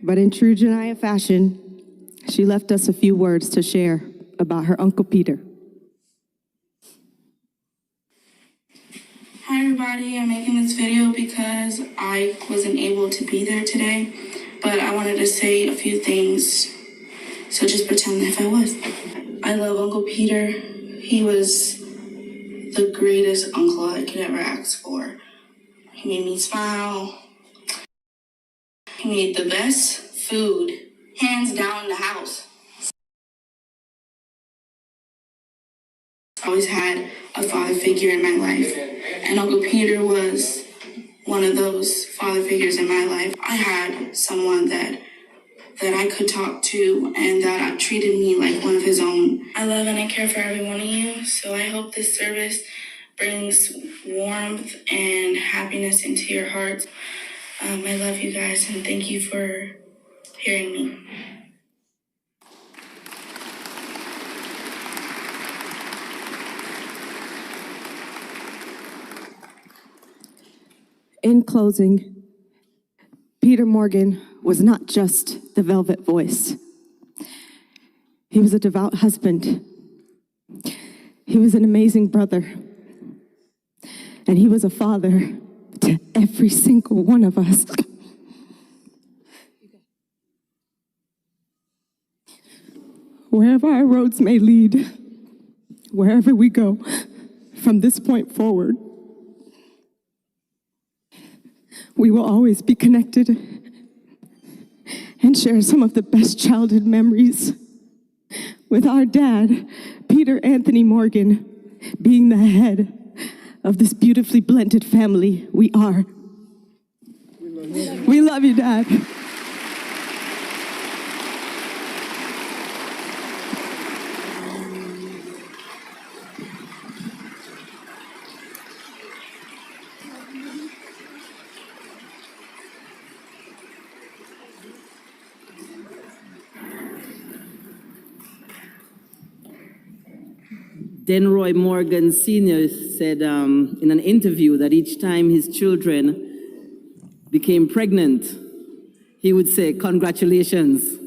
Speaker 15: But in true Janaya fashion, she left us a few words to share about her Uncle Peter.
Speaker 21: Hi everybody, I'm making this video because I wasn't able to be there today, but I wanted to say a few things, so just pretend if I was. I love Uncle Peter. He was the greatest uncle I could ever ask for. He made me smile. He made the best food, hands down, in the house. I always had a father figure in my life, and Uncle Peter was one of those father figures in my life. I had someone that I could talk to and that treated me like one of his own. I love and I care for every one of you, so I hope this service brings warmth and happiness into your hearts. I love you guys and thank you for hearing me.
Speaker 15: In closing, Peter Morgan was not just the velvet voice. He was a devout husband. He was an amazing brother. And he was a father to every single one of us. Wherever our roads may lead, wherever we go from this point forward, we will always be connected and share some of the best childhood memories with our dad, Peter Anthony Morgan, being the head of this beautifully blended family we are. We love you, Dad.
Speaker 2: Denroy Morgan Sr. said in an interview that each time his children became pregnant, he would say, "Congratulations."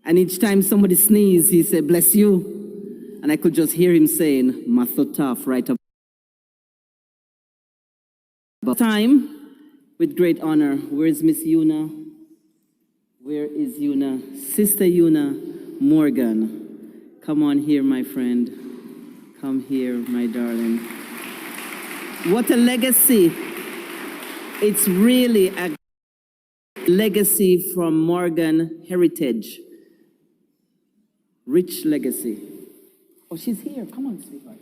Speaker 2: And each time somebody sneezed, he said, "Bless you." And I could just hear him saying, "Mathotaf," right about time, with great honor. Where is Miss Yuna? Where is Yuna? Sister Yuna Morgan. Come on here, my friend. Come here, my darling. What a legacy. It's really a legacy from Morgan heritage. Rich legacy. Oh, she's here. Come on, sweetheart.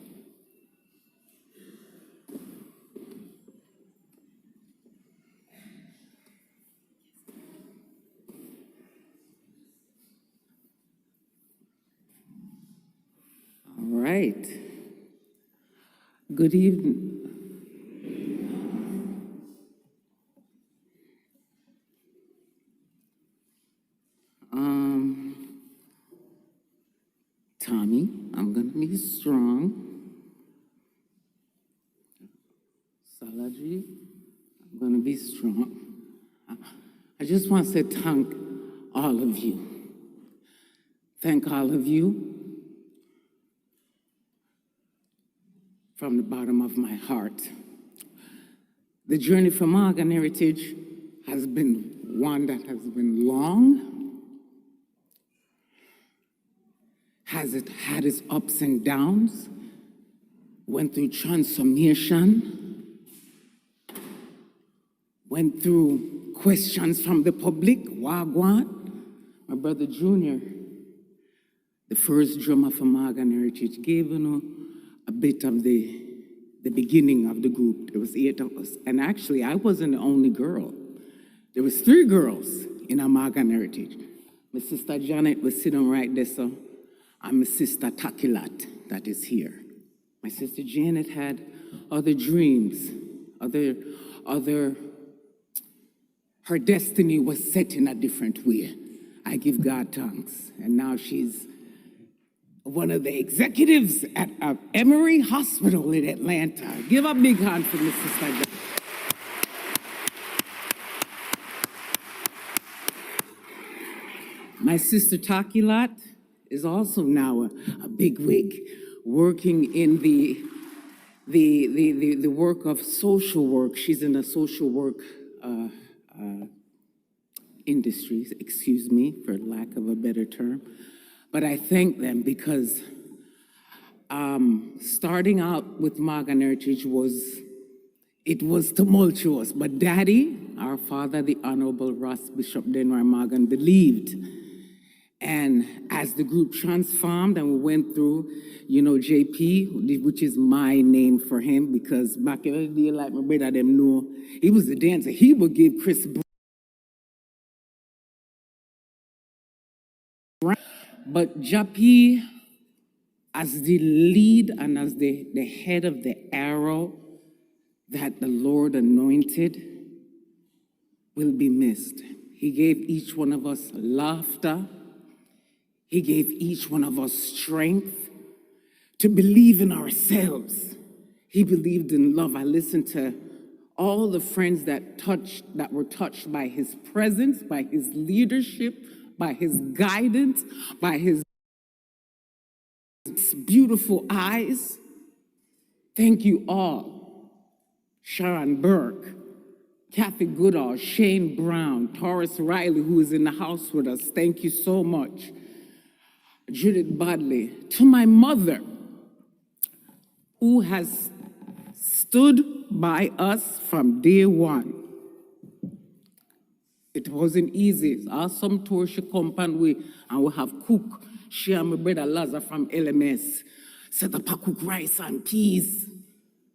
Speaker 1: right. Good evening. Tommy, I'm gonna be strong. Salaji, I'm gonna be strong. I just want to say thank all of you. Thank all of you from the bottom of my heart. The journey for Morgan Heritage has been one that has been long, has it had its ups and downs, went through transformation, went through questions from the public, wagwan. My brother Junior, the first drummer for Morgan Heritage, gave a bit of the beginning of the group. There was 8 of us, and actually I wasn't the only girl. There was 3 girls in our Morgan Heritage. My sister Janet was sitting right there, so and my sister Takilat that is here. My sister Janet had other dreams, her destiny was set in a different way. I give God thanks. And now she's one of the executives at Emory Hospital in Atlanta. Give a big hand for my sister Janet. My sister Takilat is also now a big wig, working in the work of social work. She's in a social work industry, excuse me, for lack of a better term. But I thank them because starting out with Morgan Heritage was tumultuous. But Daddy, our father, the Honorable Ross Bishop Denver Morgan, believed. And as the group transformed and we went through, JP, which is my name for him, because back in the day, like my brother them know, he was a dancer. He would give Chris Brown. But JP, as the lead and as the head of the arrow that the Lord anointed, will be missed. He gave each one of us laughter. He gave each one of us strength to believe in ourselves. He believed in love. I listened to all the friends that were touched by his presence, by his leadership, by his guidance, by his beautiful eyes. Thank you all. Sharon Burke, Kathy Goodall, Shane Brown, Taurus Riley, who is in the house with us. Thank you so much. Judith Bodley, to my mother, who has stood by us from day one. It wasn't easy. Some tour she come and we have cook. She and my brother Lazar from LMS set up a cook rice and peas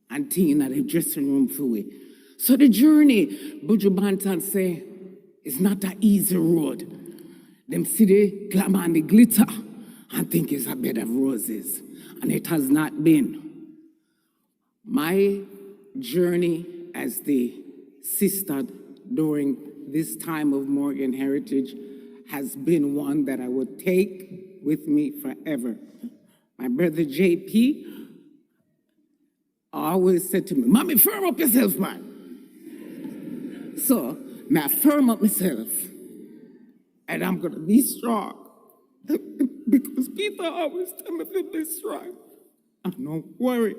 Speaker 1: and tea in the dressing room for we. So the journey, Buju Bantan say, is not an easy road. Them see the glamour and the glitter and think it's a bed of roses. And it has not been. My journey as the sister during this time of Morgan Heritage has been one that I would take with me forever. My brother JP always said to me, "Mommy, firm up yourself, man." So, I firm up myself, and I'm gonna be strong. Because Peter always tell me to be strong. And don't worry.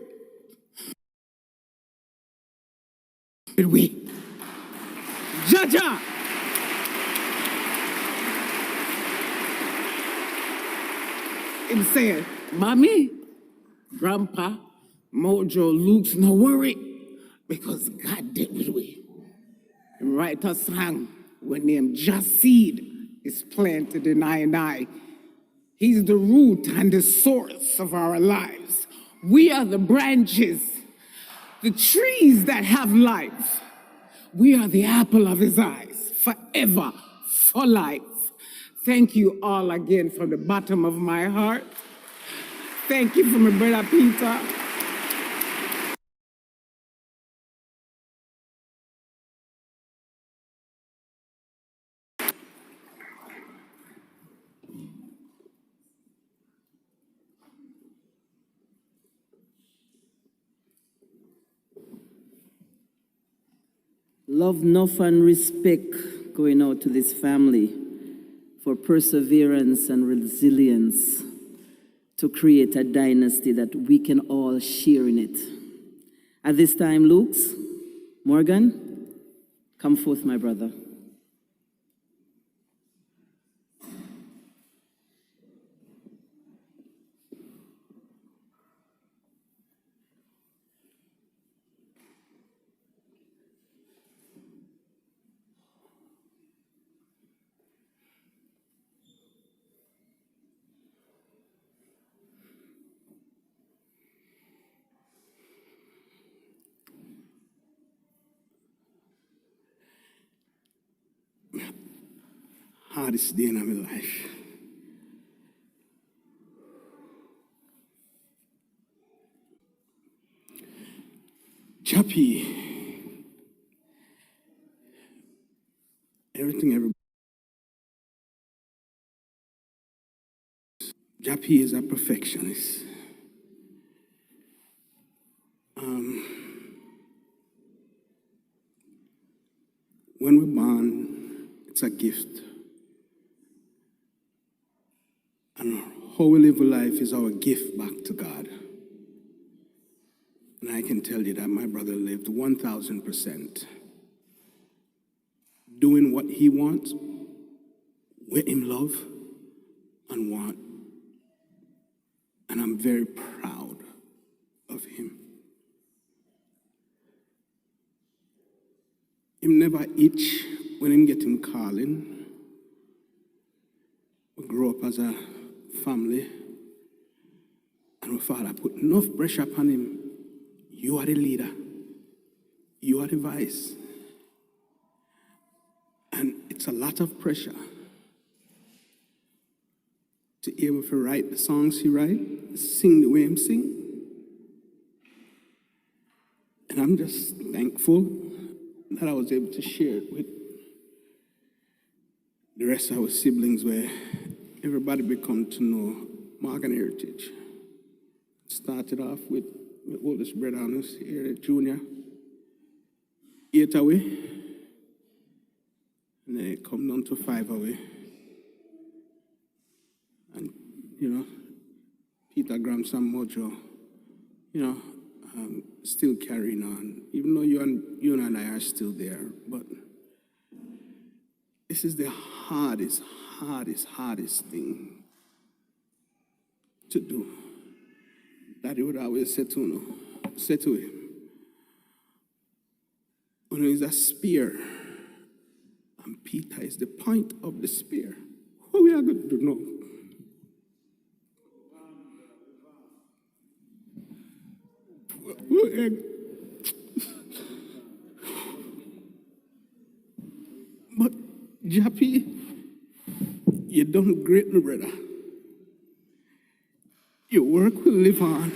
Speaker 1: But we, Jaja. Him saying, "Mommy, Grandpa, Mojo, Luke's, no worry, because God did with we." And write a song when named Just Seed is planted in I and I. He's the root and the source of our lives. We are the branches, the trees that have life. We are the apple of his eyes, forever, for life. Thank you all again from the bottom of my heart. Thank you for my brother Peter.
Speaker 2: Love, enough, and respect going out to this family for perseverance and resilience to create a dynasty that we can all share in it. At this time, Luke, Morgan, come forth, my brother.
Speaker 3: Hardest day in my life. Chappie. Everything. Chappie is a perfectionist. When we're born, it's a gift. And how we live life is our gift back to God. And I can tell you that my brother lived 1,000%. Doing what he wants, with him love and want. And I'm very proud of him. Him never itch when him get him calling. We grew up as a family, and my father put enough pressure upon him. You are the leader. You are the vice. And it's a lot of pressure to be able to write the songs he write, sing the way he sing. And I'm just thankful that I was able to share it with the rest of our siblings, where everybody become to know Morgan heritage. Started off with my oldest brother on us here, Junior, 8 away, and then it come down to 5 away. And, Peter, Gramps, and Mojo, still carrying on, even though you and I are still there. But this is the hardest thing to do. Daddy would always say to him, when is a spear, and Peter is the point of the spear. What we are going to do now? But Jappy, you done great, my brother. Your work will live on.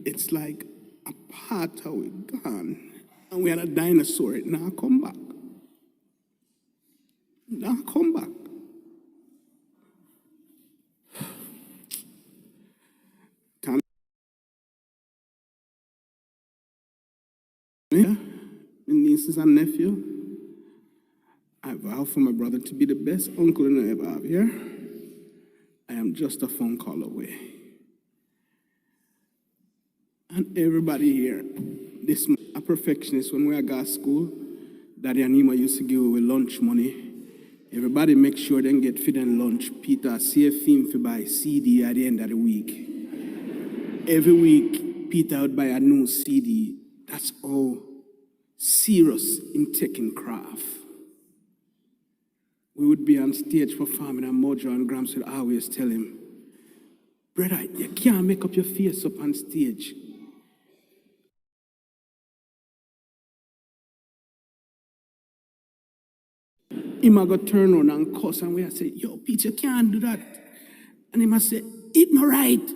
Speaker 3: It's like a part of it gone, and we had a dinosaur. It now come back. Now come back. Yeah, my nieces and nephew. I vow for my brother to be the best uncle I ever have here. I am just a phone call away. And everybody here, this a perfectionist. When we were at school, Daddy and Nima used to give away lunch money. Everybody make sure they get feed and lunch. Peter, see a film for buy CD at the end of the week. Every week, Peter would buy a new CD. That's all serious in taking craft. We would be on stage performing, and Mojo and Gramps would always tell him, brother, you can't make up your face up on stage. him a go turn around and cuss, and we a say, yo, Pete, you can't do that. And him a say, it my right.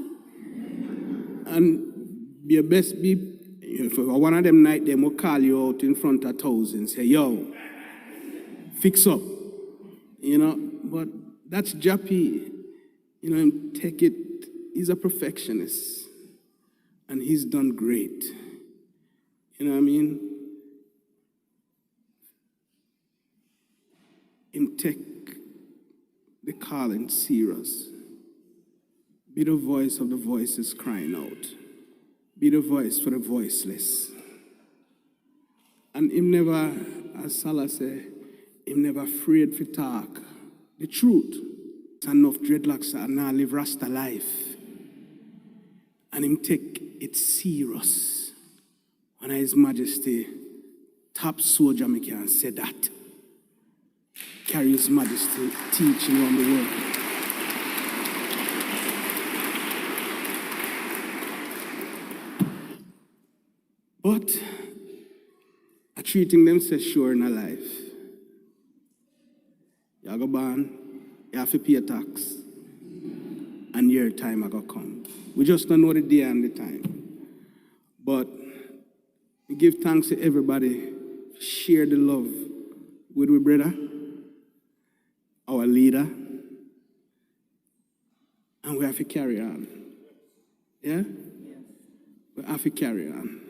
Speaker 3: And your best be, if one of them night, them will call you out in front of thousands, say, yo, fix up. You know, but that's Jappy. You know, him take it, he's a perfectionist. And he's done great. You know what I mean? Him take the calling serious. Be the voice of the voices crying out. Be the voice for the voiceless. And him never, as Salah say, him never afraid to talk the truth. Enough dreadlocks that now live Rasta life. And him take it serious. When His Majesty, top soldier, me can say that. Carry His Majesty teaching around the world. But I treating them say sure in a life. You go born, you have to pay a tax. And your time I go come. We just don't know the day and the time. But we give thanks to everybody. Share the love with our brother, our leader. And we have to carry on. Yeah? We have to carry on.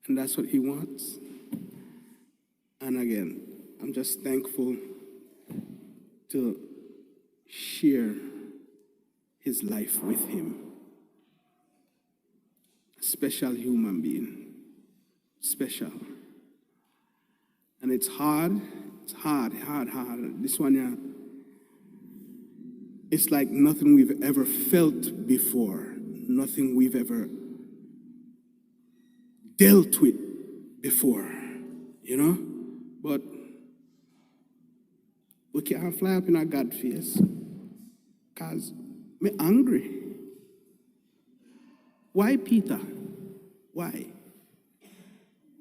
Speaker 3: And that's what he wants. And again, I'm just thankful to share his life with him. A special human being. Special. And it's hard. It's hard. This one, yeah, it's like nothing we've ever felt before. Nothing we've ever dealt with before, you know? But we can't fly up in our God face because me angry. Why, Peter? Why?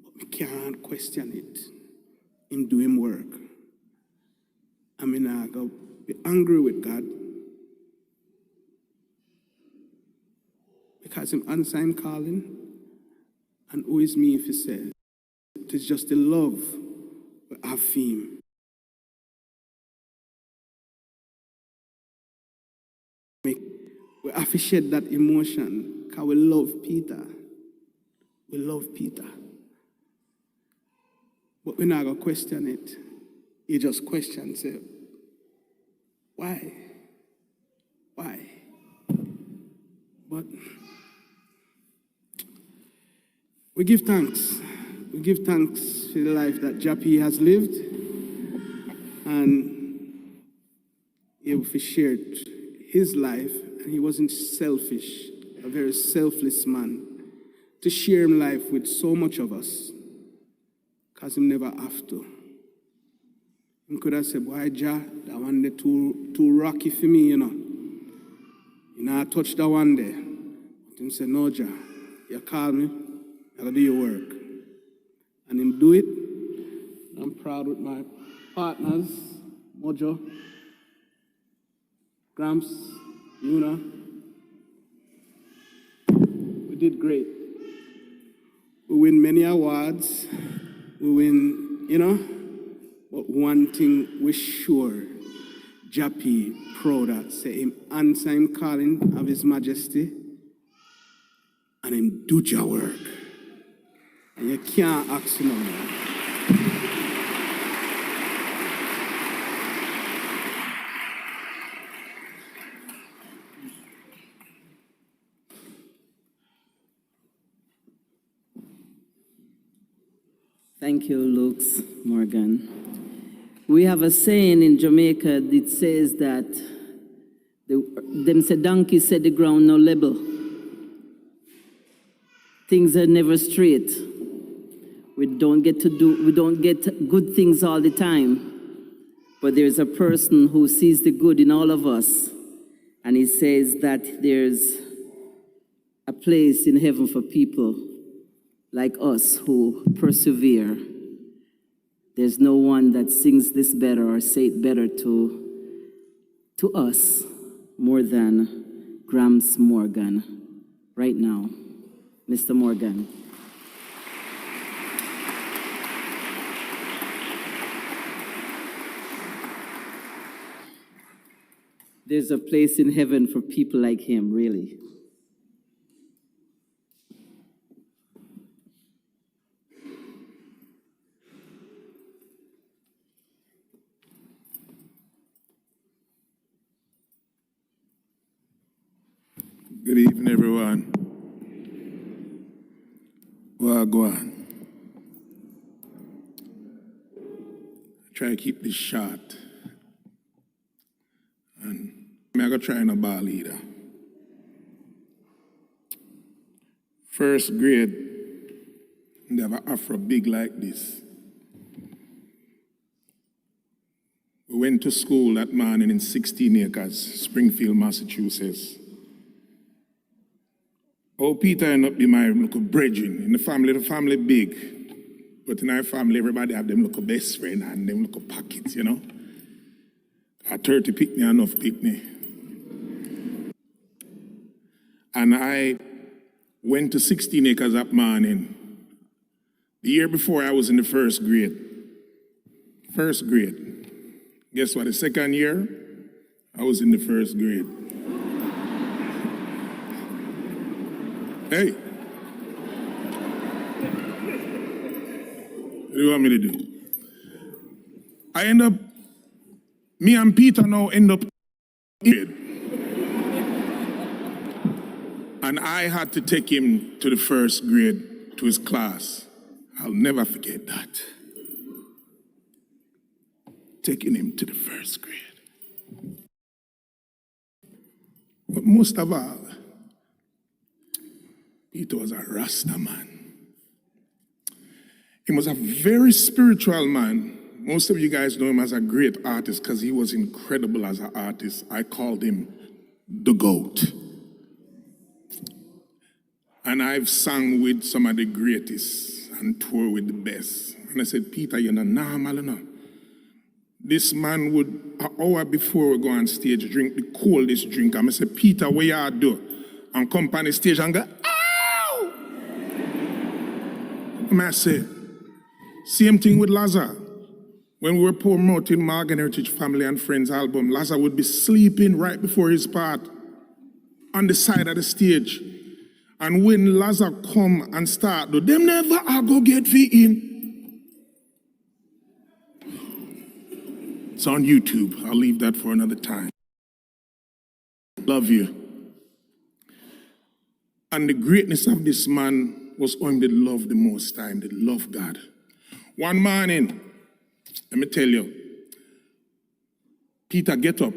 Speaker 3: But we can't question it. Him doing work. I mean, I go be angry with God because him answer him calling. And who is me if he said, it is just the love we have for him. We have to shed that emotion because we love Peter. We love Peter. But we're not going to question it. You just question, say, why? Why? But we give thanks. We give thanks for the life that Jappy has lived. And he shared his life. And he wasn't selfish, a very selfless man, to share his life with so much of us. Because he never have to. He could have said, boy, Ja, that one day too rocky for me, you know. You know, I touched that one day. But he said, no, Ja, you call me. I gotta do your work. And him do it. I'm proud with my partners, Mojo, Gramps, Yuna. We did great. We win many awards. We win, you know. But one thing we're sure, Jappy proud of, say him answer him calling of His Majesty and him do your work. And you can't ask him no more.
Speaker 2: Thank you, Luke Morgan. We have a saying in Jamaica that says that them say donkey said the ground no level. Things are never straight. We don't get good things all the time. But there's a person who sees the good in all of us. And he says that there's a place in heaven for people like us who persevere There's no one that sings this better or say it better to us more than Gramps Morgan right now. Mr. Morgan. There's a place in heaven for people like him, really.
Speaker 4: Good evening, everyone. Well, go on. Try to keep this short. And I'm going to try and a ball either. First grade, they have an afro big like this. We went to school that morning in 16 acres, Springfield, Massachusetts. Oh, Peter ended up being my little brethren. In the family big. But in our family, everybody have them little best friend and them little pockets, you know. A 30 pick me, enough pick me. And I went to 16 acres that morning. The year before, I was in the first grade. First grade. Guess what? The second year, I was in the first grade. Hey. What do you want me to do? I end up, me and Peter now end up and I had to take him to the first grade, to his class. I'll never forget that. Taking him to the first grade. But most of all, Peter was a Rasta man. He was a very spiritual man. Most of you guys know him as a great artist because he was incredible as an artist. I called him the GOAT. And I've sung with some of the greatest and toured with the best. And I said, Peter, you're not normal enough. This man would, an hour before we go on stage, drink the coldest drink. And I said, Peter, what you do? And come on the stage and go, ow! And I said, same thing with Lazar. When we were promoting Morgan Heritage Family and Friends album, Lazar would be sleeping right before his part on the side of the stage. And when Lazar come and start, them never are go get fit in. It's on YouTube. I'll leave that for another time. Love you. And the greatness of this man was him that loved the most time, that loved God. One morning, let me tell you, Peter get up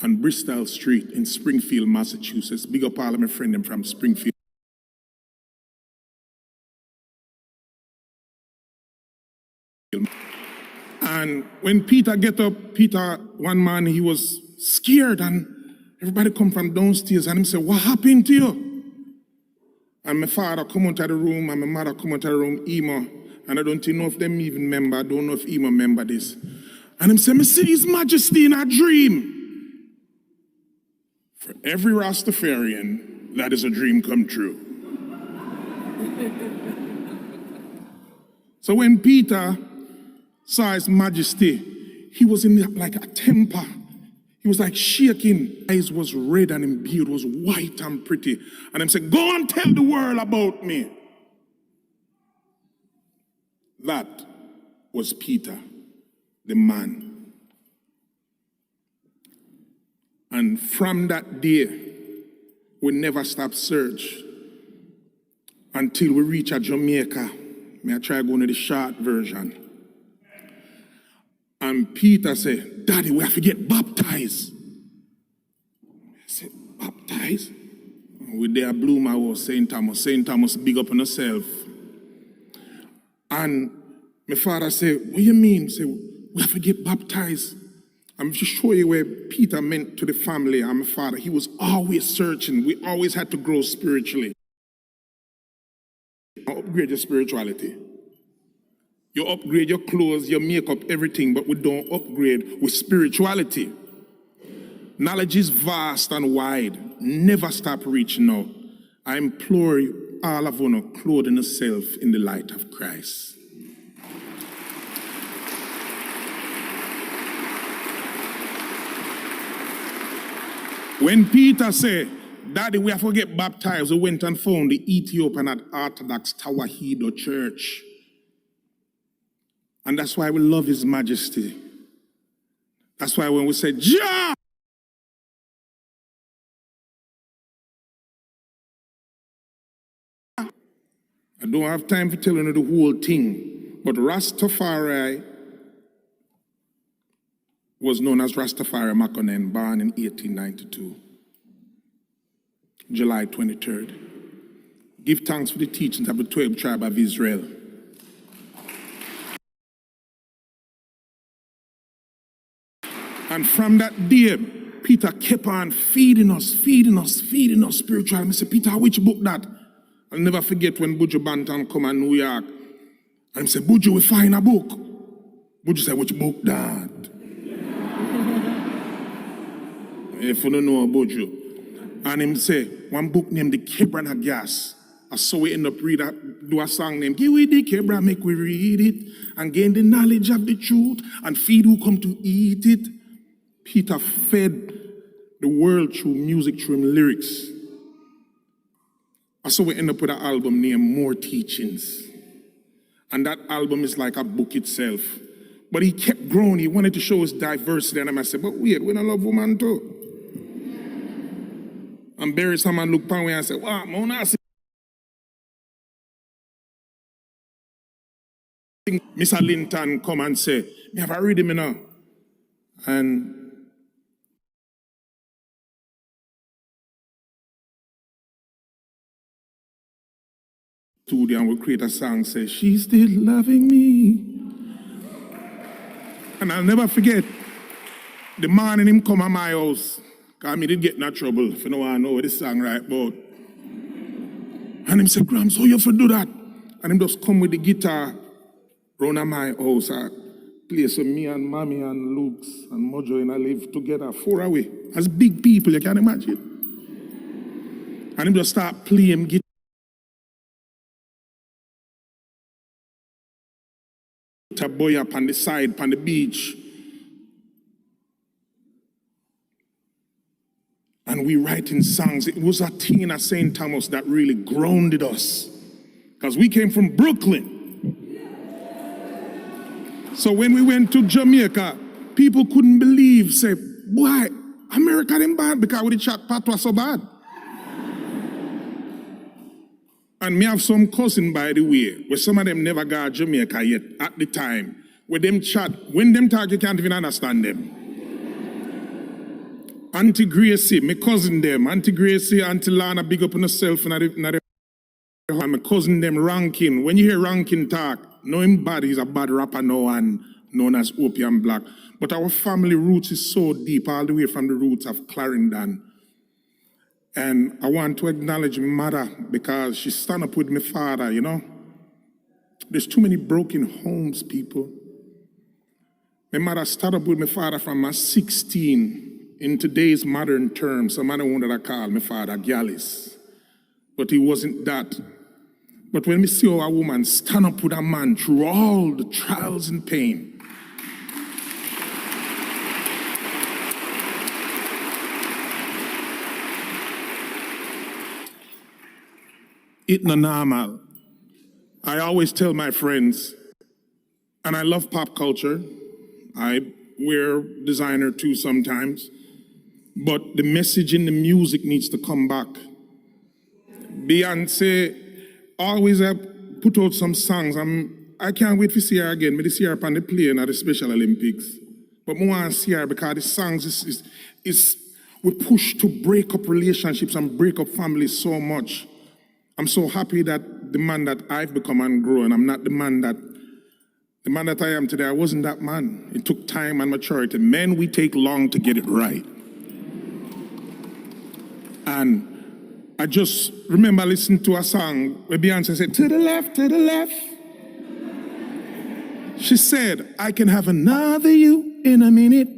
Speaker 4: on Bristol Street in Springfield, Massachusetts. Big up all of my friends them from Springfield. And when Peter get up, Peter, one man, he was scared and everybody come from downstairs and him say, what happened to you? And my father come out of the room and my mother come out of the room, Ema. And I don't know if them even remember, I don't know if Ema remember this. And him say, me see His Majesty in a dream. For every Rastafarian, that is a dream come true. So when Peter saw His Majesty, he was in like a temper. He was like shaking. His eyes was red and his beard was white and pretty. And him said, go and tell the world about me. That was Peter, the man. And from that day, we never stopped search until we reach a Jamaica. May I try going to the short version. And Peter said, Daddy, we have to get baptized. I said, baptized? We there blew my house, St. Thomas. St. Thomas, big up on herself. And my father said, what do you mean? Say, we have to get baptized. I'm just show you where Peter meant to the family and my father. He was always searching. We always had to grow spiritually. Upgrade your spirituality. You upgrade your clothes, your makeup, everything, but we don't upgrade with spirituality. Knowledge is vast and wide. Never stop reaching out. I implore you, all of you, to clothe yourself in the light of Christ. When Peter said, Daddy, we have to get baptized, we went and found the Ethiopian Orthodox Tawahedo Church. And that's why we love His Majesty. That's why when we say, Jah! I don't have time for telling you the whole thing, but Rastafari was known as Rastafari Makonnen, born in 1892, July 23rd. Give thanks for the teachings of the 12 tribes of Israel. And from that day, Peter kept on feeding us spiritually. I said, Peter, which book that? I'll never forget when Buju Bantam come to New York. And I said, Buju, we find a book. Buju said, which book that? If you don't know Buju. And him say, one book named The Kebra Gas. I saw we end up do a song named Give we the Kebra, make we read it, and gain the knowledge of the truth, and feed who come to eat it. Peter fed the world through music, through him lyrics. So we end up with an album named More Teachings. And that album is like a book itself. But he kept growing. He wanted to show his diversity. And I said, but wait, we don't love woman too. And Barry, someone looked at me and said, wow, Mona, Mr. Linton come and say, me have a reading me now. And studio and we create a song, say, she's still loving me. And I'll never forget, the morning him come at my house, because I didn't get no trouble, if you know I know what this song right about. And him said, Gramps, how you have to do that? And him just come with the guitar round at my house. I play some me and Mommy and Luke's and Mojo and I live together 4 away. As big people, you can imagine. And him just start playing guitar. A boy up on the side, on the beach. And we writing songs. It was a thing in St. Thomas that really grounded us. Because we came from Brooklyn. So when we went to Jamaica, people couldn't believe, say, why? America didn't bad because we the chat part was so bad. And me have some cousin, by the way, where some of them never got Jamaica yet at the time. Where them chat, when them talk, you can't even understand them. Auntie Gracie, my cousin them. Auntie Gracie, Auntie Lana, big up on herself. And my cousin them, Rankin. When you hear Rankin talk, know him bad, he's a bad rapper now and known as Opium Black. But our family roots is so deep, all the way from the roots of Clarendon. And I want to acknowledge my mother because she stand up with my father, you know. There's too many broken homes, people. My mother started up with my father from my 16. In today's modern terms, some other one that I call my father Gallus. But he wasn't that. But when we see a woman stand up with a man through all the trials and pain, it's not normal. I always tell my friends, and I love pop culture. I wear designer too sometimes. But the message in the music needs to come back. Beyonce always put out some songs. I can't wait to see her again. Maybe see her on the plane at the Special Olympics. But I want to see her because the songs we push to break up relationships and break up families so much. I'm so happy that the man that I've become and grown, I'm not the man that I am today. I wasn't that man. It took time and maturity. Men, we take long to get it right. And I just remember listening to a song where Beyonce said, to the left, She said, I can have another you in a minute.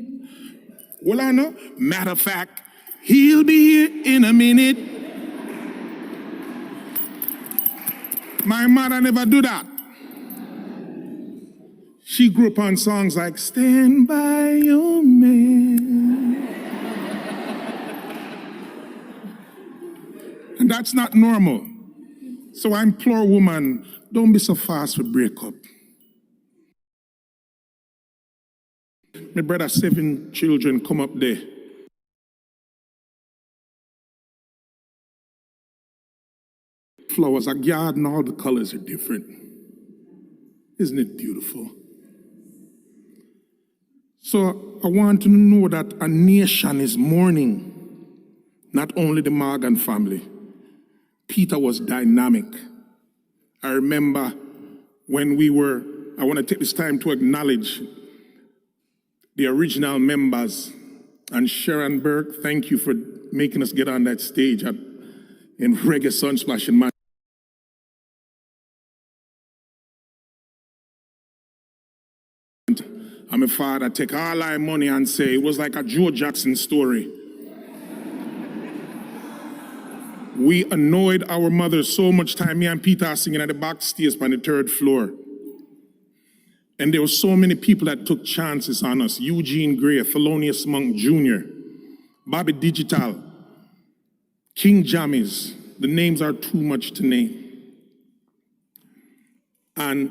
Speaker 4: Well, I know. Matter of fact, he'll be here in a minute. My mother never do that. She grew up on songs like Stand By Your Man. And that's not normal. So I implore woman, don't be so fast for breakup. My brother, 7 children come up there. Flowers, a garden, all the colors are different. Isn't it beautiful? So I want to know that a nation is mourning, not only the Morgan family. Peter was dynamic. I remember when I want to take this time to acknowledge the original members. And Sharon Burke, thank you for making us get on that stage in Reggae Sunsplash in and my father take all our money and say it was like a Joe Jackson story. We annoyed our mother so much time. Me and Peter are singing at the backstairs on the 3rd floor. And there were so many people that took chances on us. Eugene Gray, Thelonious Monk Jr., Bobby Digital, King Jammies. The names are too much to name. And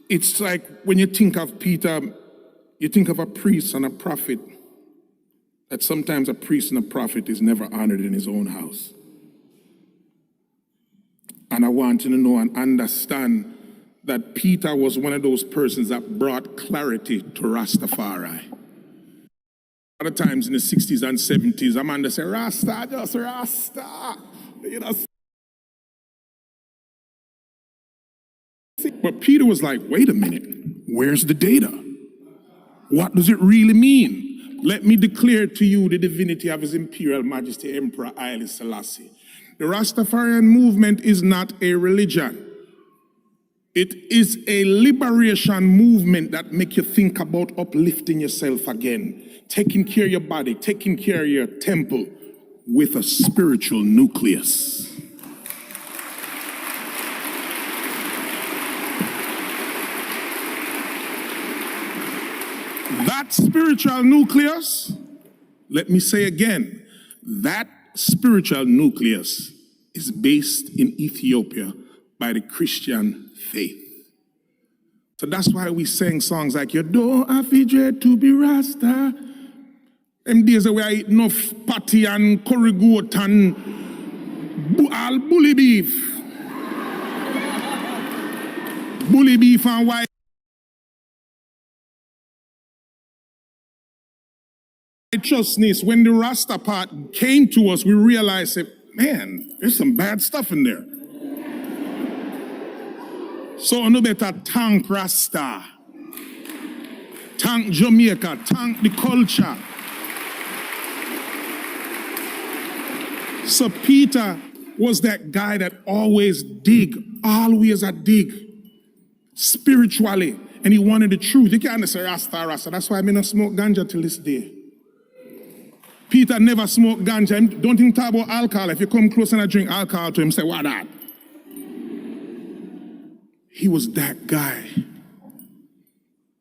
Speaker 4: it's like when you think of Peter, you think of a priest and a prophet, that sometimes a priest and a prophet is never honored in his own house. And I want you to know and understand that Peter was one of those persons that brought clarity to Rastafari. A lot of times in the 60s and 70s, a man that say, Rasta, just Rasta. You know. But Peter was like, wait a minute, where's the data? What does it really mean? Let me declare to you the divinity of His Imperial Majesty Emperor Haile Selassie. The Rastafarian movement is not a religion. It is a liberation movement that make you think about uplifting yourself again, taking care of your body, taking care of your temple with a spiritual nucleus. That spiritual nucleus, let me say again, that spiritual nucleus is based in Ethiopia by the Christian faith. So that's why we sing songs like, you don't have to dread to be Rasta. Them days where I eat enough patty and curry goat and all bully beef. Bully beef and white righteousness. When the Rasta part came to us, we realized that, man, there's some bad stuff in there. So no better thank Rasta, thank Jamaica, thank the culture. So Peter was that guy that always always a dig, spiritually, and he wanted the truth. You can't say Rasta, Rasta. That's why I don't smoke ganja till this day. Peter never smoked ganja. Don't think talk about alcohol. If you come close and I drink alcohol to him, say, what that? He was that guy.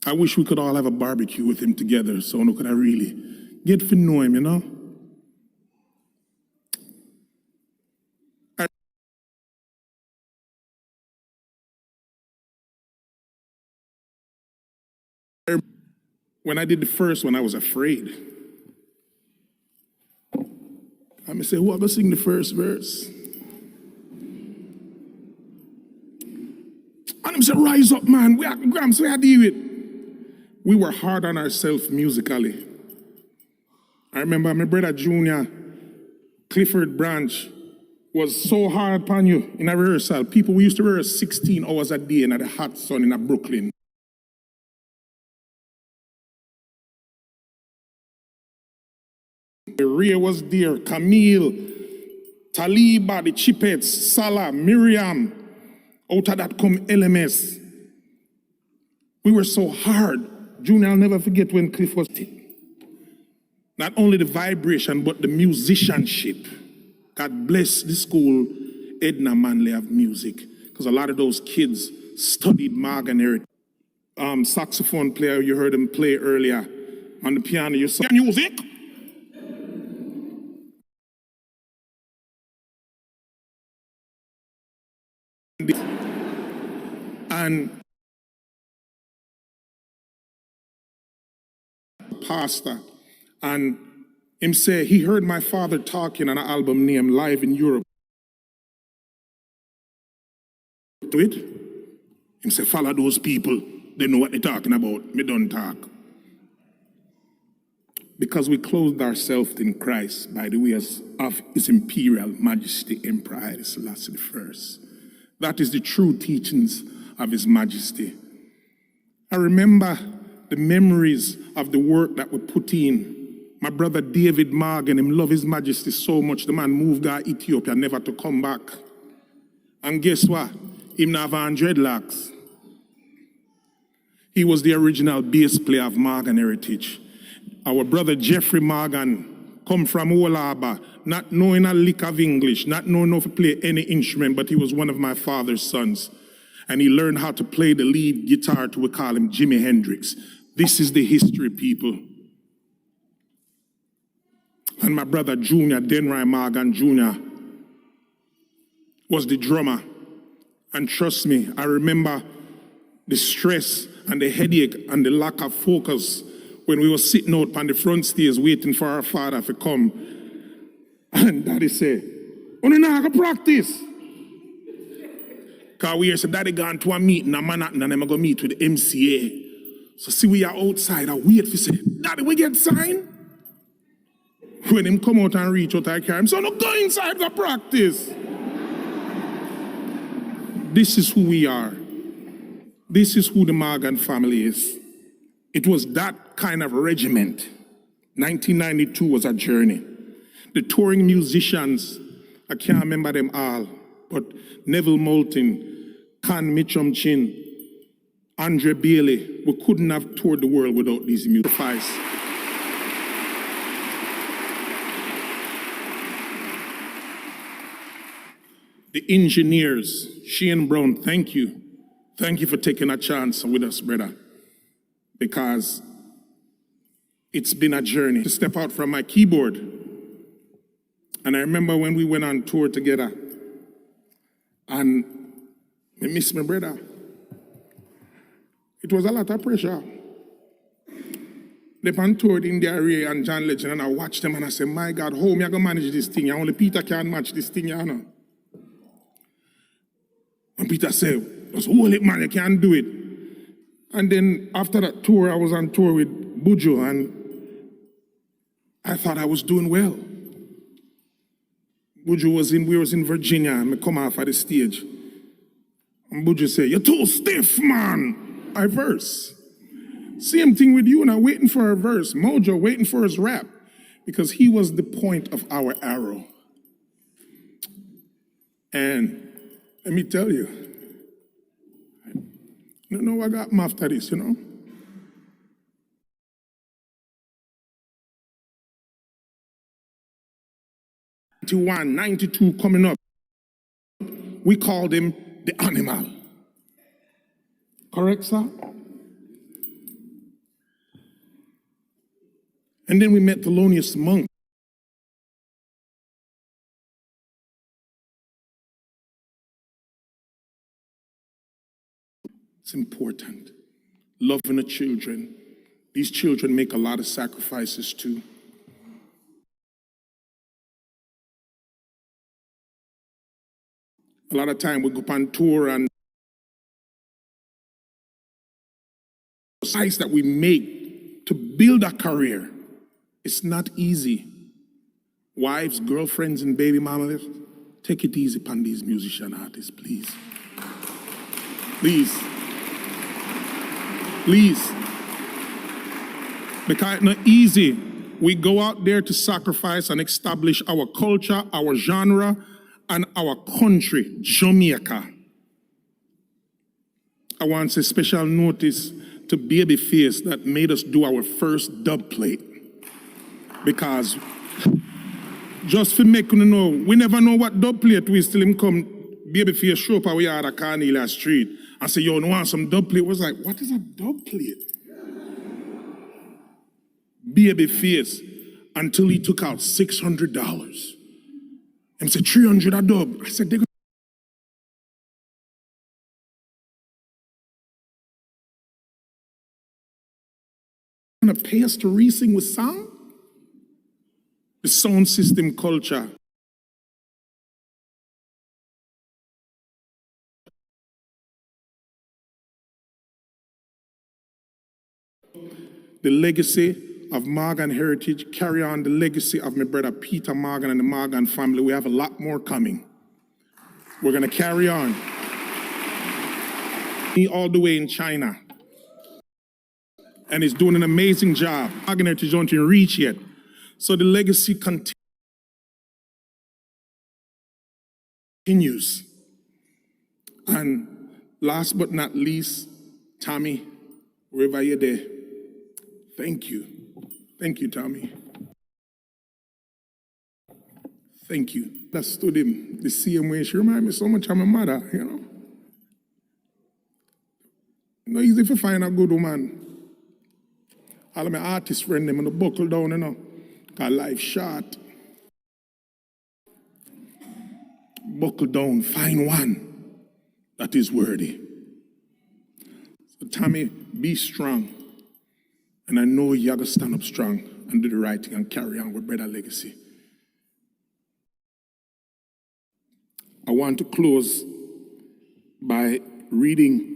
Speaker 4: I wish we could all have a barbecue with him together so no could I really get to know him, you know? When I did the first one, I was afraid. I may say, who ever sing the first verse? And I said, rise up, man. We are Gramps, we are deal with. We were hard on ourselves musically. I remember my brother Junior, Clifford Branch, was so hard upon you in a rehearsal. We used to rehearse 16 hours a day in the hot sun in Brooklyn. Ray was there, Camille, Taliba, the Chipettes, Salah, Miriam. Out of that come LMS. We were so hard. Junior, I'll never forget when Cliff was not only the vibration, but the musicianship. God bless the school, Edna Manley of music, because a lot of those kids studied Morgan heritage. Saxophone player, you heard him play earlier. On the piano, you saw music. And pastor, and him say he heard my father talking on an album named Live in Europe. To it, him say follow those people, they know what they're talking about, me don't talk. Because we clothed ourselves in Christ by the way of His Imperial Majesty Emperor Haile Selassie I. That is the true teachings of His Majesty. I remember the memories of the work that we put in. My brother David Morgan, him love His Majesty so much, the man moved to Ethiopia never to come back. And guess what? Him not have dreadlocks. He was the original bass player of Morgan heritage. Our brother Jeffrey Morgan come from Olaba, not knowing a lick of English, not knowing how to play any instrument, but he was one of my father's sons. And he learned how to play the lead guitar to, we call him Jimi Hendrix. This is the history, people. And my brother Junior, Denry Morgan Jr., was the drummer. And trust me, I remember the stress and the headache and the lack of focus when we were sitting out on the front stairs waiting for our father to come. And Daddy said, "Oh, no, I can practice." Because we hear say, Daddy gone to a meeting in Manhattan and I'm going to meet with the MCA. So see, we are outside and wait for say, "Daddy, we get signed?" When him come out and reach out, I carry him. So no, go inside the practice. This is who we are. This is who the Morgan family is. It was that kind of regiment. 1992 was a journey. The touring musicians, I can't remember them all, but Neville Moulton, Con Mitchum Chin, Andre Bailey, we couldn't have toured the world without these musicians. The engineers, Shane Brown, thank you. Thank you for taking a chance with us, brother. Because it's been a journey to step out from my keyboard. And I remember when we went on tour together, and I miss my brother. It was a lot of pressure. They on tour in India, Ray and John Legend, and I watched them and I said, my God, how am I going to manage this thing? Only Peter can match this thing, you know. And Peter said, just hold it, man, you can't do it. And then after that tour, I was on tour with Buju, and I thought I was doing well. We was in Virginia, and I come off at the stage. And Buju said, "You're too stiff, man." I verse. Same thing with you, and I'm waiting for a verse. Mojo waiting for his rap, because he was the point of our arrow. And let me tell you, I don't know what got me after this, you know. 92 coming up. We called him the animal. Correct, sir? And then we met Thelonious Monk. It's important. Loving the children. These children make a lot of sacrifices too. A lot of time we go on tour and the sacrifice that we make to build a career, it's not easy. Wives, girlfriends, and baby mamas, take it easy upon these musician artists, please. Please. Please. Because it's not easy. We go out there to sacrifice and establish our culture, our genre, and our country, Jamaica. I want to say special notice to Babyface that made us do our first dub plate. Because, just for making you know, we never know what dub plate we still him come, Babyface show up our yard at Cornelia Street and say, yo, no want some dub plate? I was like, what is a dub plate? Babyface, until he took out $600. And said, 300 a dub. I said, they gonna pay us to re-sing with sound? The sound system culture. The legacy of Morgan heritage, carry on the legacy of my brother Peter Morgan and the Morgan family. We have a lot more coming. We're gonna carry on. He all the way in China. And he's doing an amazing job. Morgan heritage don't even reach yet. So the legacy continues. And last but not least, Tommy, wherever you're there, thank you. Thank you, Tommy. Thank you. That stood him the same way. She reminded me so much of my mother, you know. Not easy to find a good woman. All of my artist friends, them, and buckle down, you know. Got life short. Buckle down, find one that is worthy. So, Tommy, be strong. And I know you have to stand up strong and do the right thing and carry on with brother legacy. I want to close by reading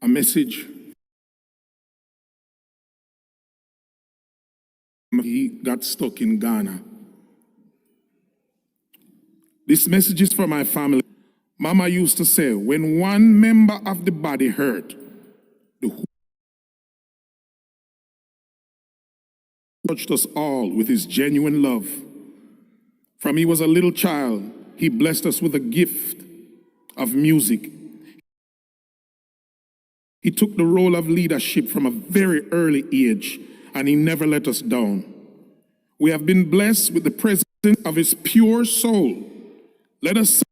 Speaker 4: a message. He got stuck in Ghana. This message is for my family. Mama used to say, when one member of the body hurt, the whole touched us all with his genuine love. From he was a little child, he blessed us with a gift of music. He took the role of leadership from a very early age, and he never let us down. We have been blessed with the presence of his pure soul. Let us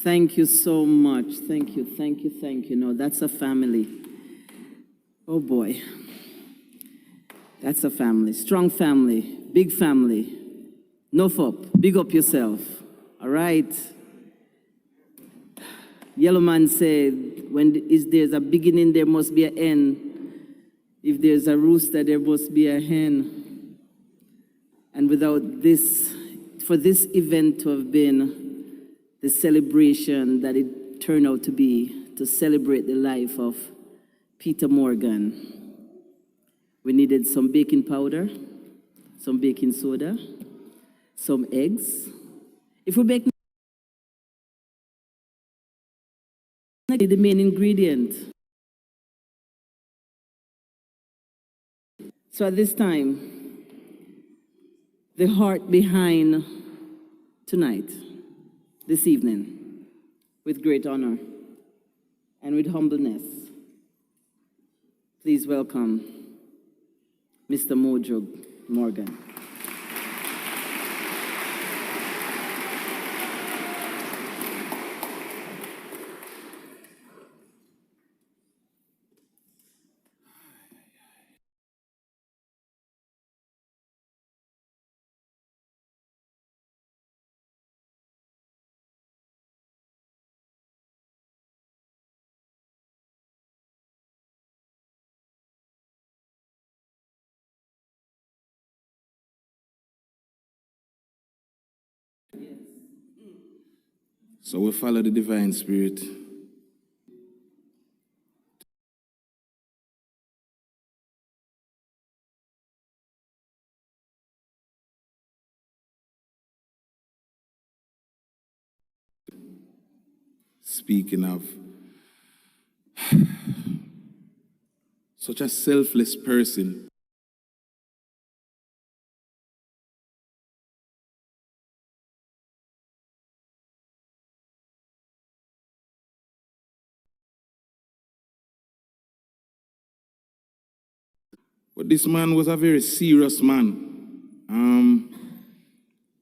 Speaker 2: Thank you so much. Thank you, thank you, thank you. No, that's a family. Oh boy. That's a family. Strong family. Big family. Nuff up. Big up yourself. All right. Yellow Man said, there's a beginning, there must be an end. If there's a rooster, there must be a hen. And without this, for this event to have been the celebration that it turned out to be, to celebrate the life of Peter Morgan, we needed some baking powder, some baking soda, some eggs. If we bake the main ingredient. So at this time, the heart behind tonight, this evening, with great honor and with humbleness, please welcome Mr. Mojo Morgan.
Speaker 5: So we follow the divine spirit. Speaking of such a selfless person, but this man was a very serious man.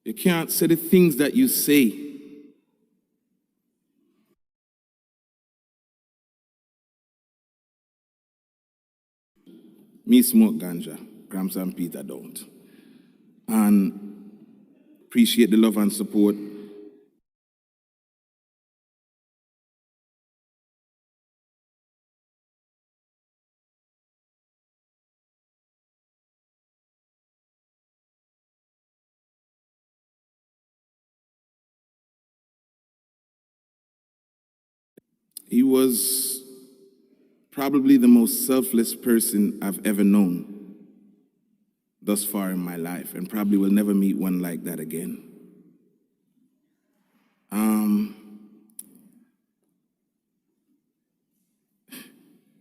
Speaker 5: You can't say the things that you say. Me smoke ganja, Gramps and Peter don't. And appreciate the love and support. He was probably the most selfless person I've ever known thus far in my life, and probably will never meet one like that again.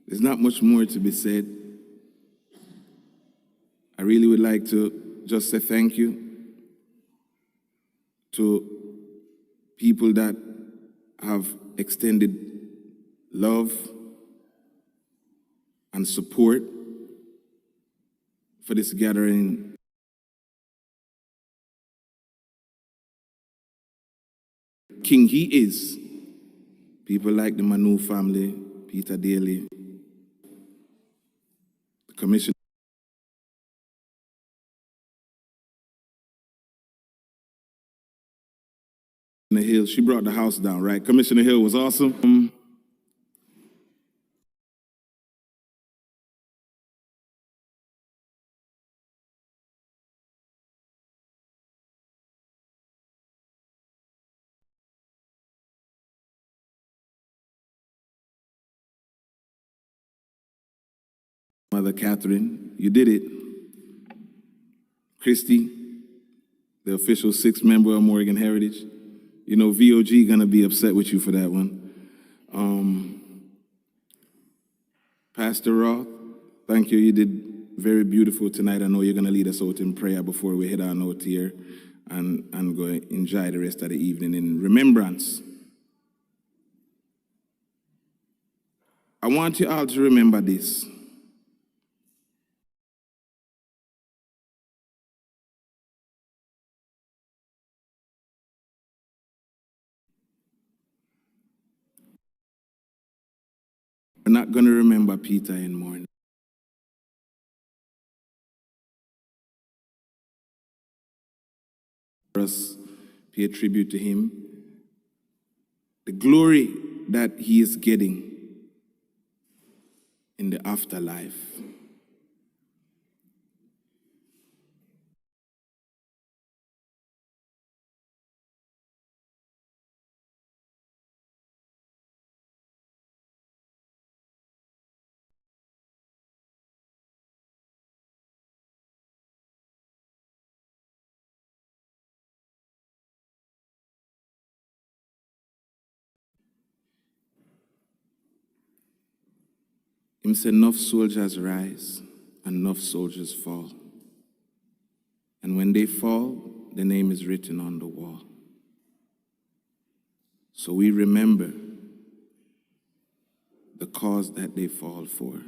Speaker 5: There's not much more to be said. I really would like to just say thank you to people that have extended love and support for this gathering. King he is. People like the Manu family, Peter Daly, the Commissioner Hill. She brought the house down, right? Commissioner Hill was awesome. Mother Catherine, you did it. Christy, the official 6th member of Morgan Heritage. You know, VOG gonna be upset with you for that one. Pastor Roth, thank you. You did very beautiful tonight. I know you're gonna lead us out in prayer before we head on out here and go enjoy the rest of the evening in remembrance. I want you all to remember this. We're not going to remember Peter anymore. For us, pay a tribute to him. The glory that he is getting in the afterlife. Him said, enough soldiers rise and enough soldiers fall. And when they fall, the name is written on the wall. So we remember the cause that they fall for.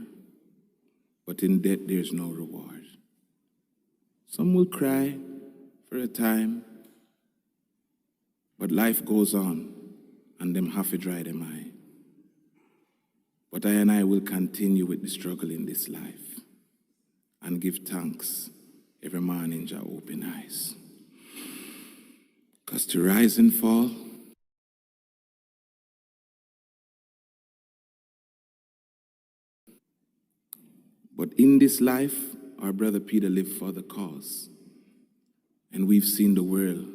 Speaker 5: But in death, there's no reward. Some will cry for a time, but life goes on, and them have to dry them eye. But I and I will continue with the struggle in this life and give thanks every morning to open eyes. Because to rise and fall, but in this life, our brother Peter lived for the cause. And we've seen the world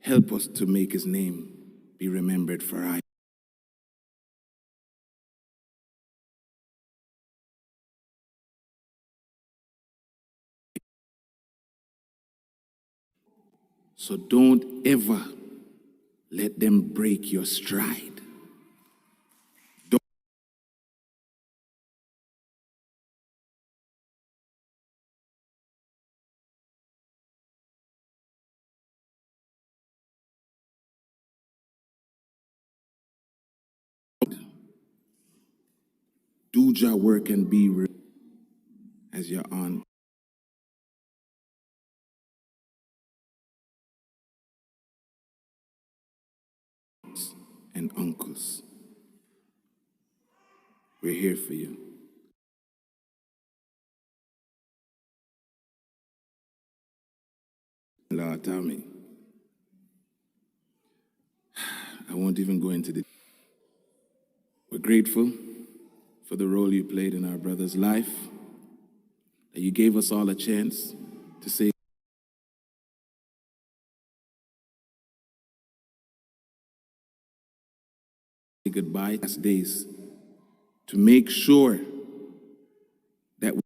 Speaker 5: Help us to make his name be remembered for I. So don't ever let them break your stride. Do your work and be as your aunt and uncles. We're here for you. Lord, tell me. I won't even go into the. We're grateful for the role you played in our brother's life, that you gave us all a chance to say goodbye last days, to make sure that we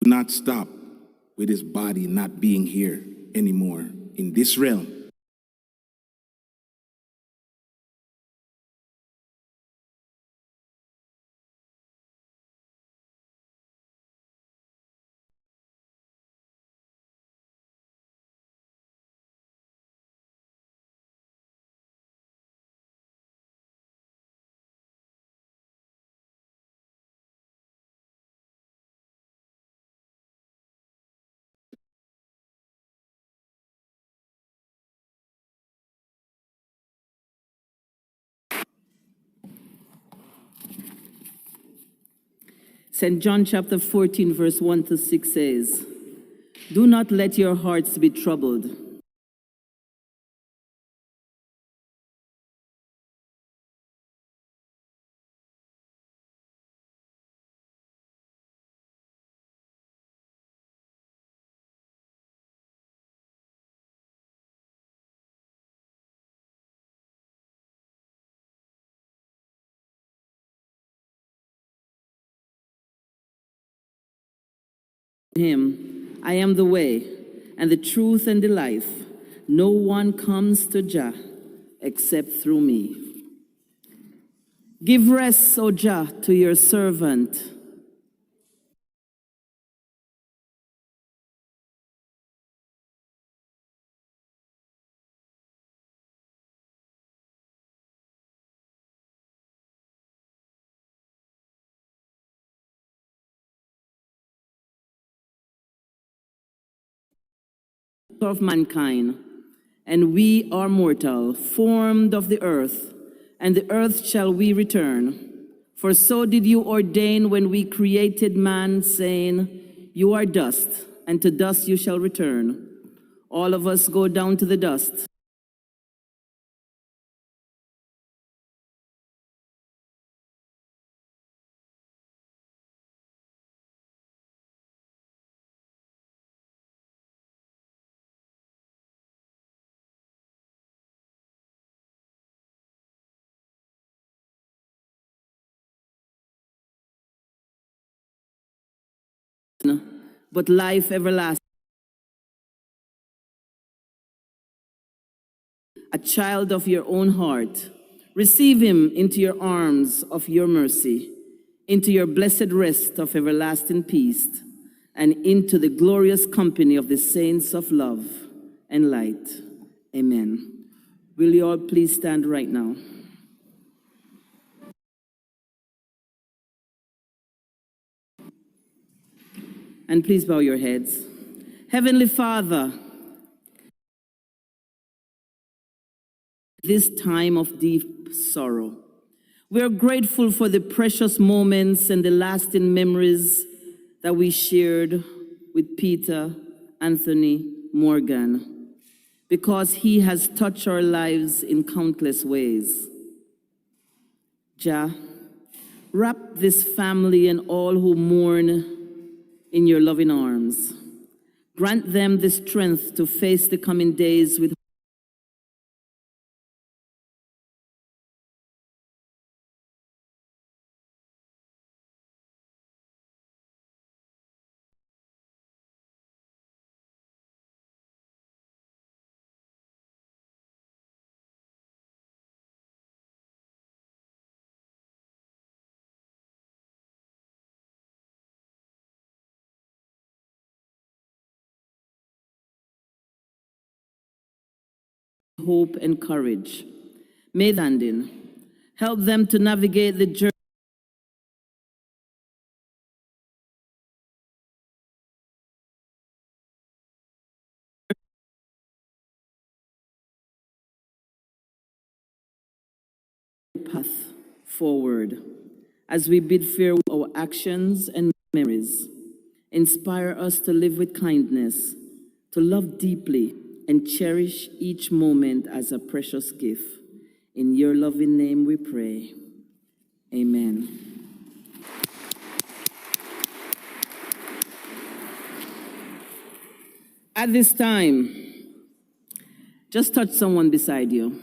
Speaker 5: do not stop with his body not being here anymore in this realm.
Speaker 2: St. John chapter 14, verse 1 to 6 says, "Do not let your hearts be troubled. Him, I am the way, and the truth, and the life. No one comes to Jah except through me. Give rest, O Jah, to your servant. Of mankind, and we are mortal, formed of the earth, and the earth shall we return. For so did you ordain when we created man, saying, you are dust, and to dust you shall return. All of us go down to the dust. But life everlasting. A child of your own heart, receive him into your arms of your mercy, into your blessed rest of everlasting peace, and into the glorious company of the saints of love and light. Amen. Will you all please stand right now? And please bow your heads. Heavenly Father, this time of deep sorrow, we are grateful for the precious moments and the lasting memories that we shared with Peter Anthony Morgan, because he has touched our lives in countless ways. Jah, wrap this family and all who mourn in your loving arms. Grant them the strength to face the coming days with hope and courage. May landing help them to navigate the journey path forward as we bid farewell to our actions and memories. Inspire us to live with kindness, to love deeply, and cherish each moment as a precious gift. In your loving name we pray. Amen. At this time, just touch someone beside you.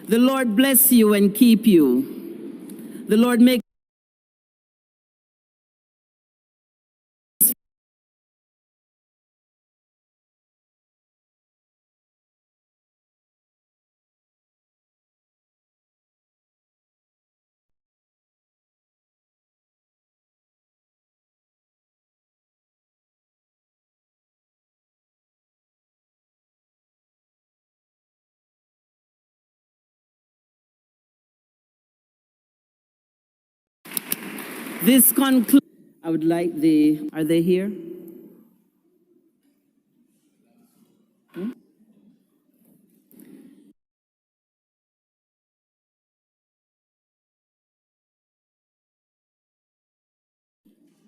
Speaker 2: The Lord bless you and keep you. The Lord make this concludes. I would like are they here?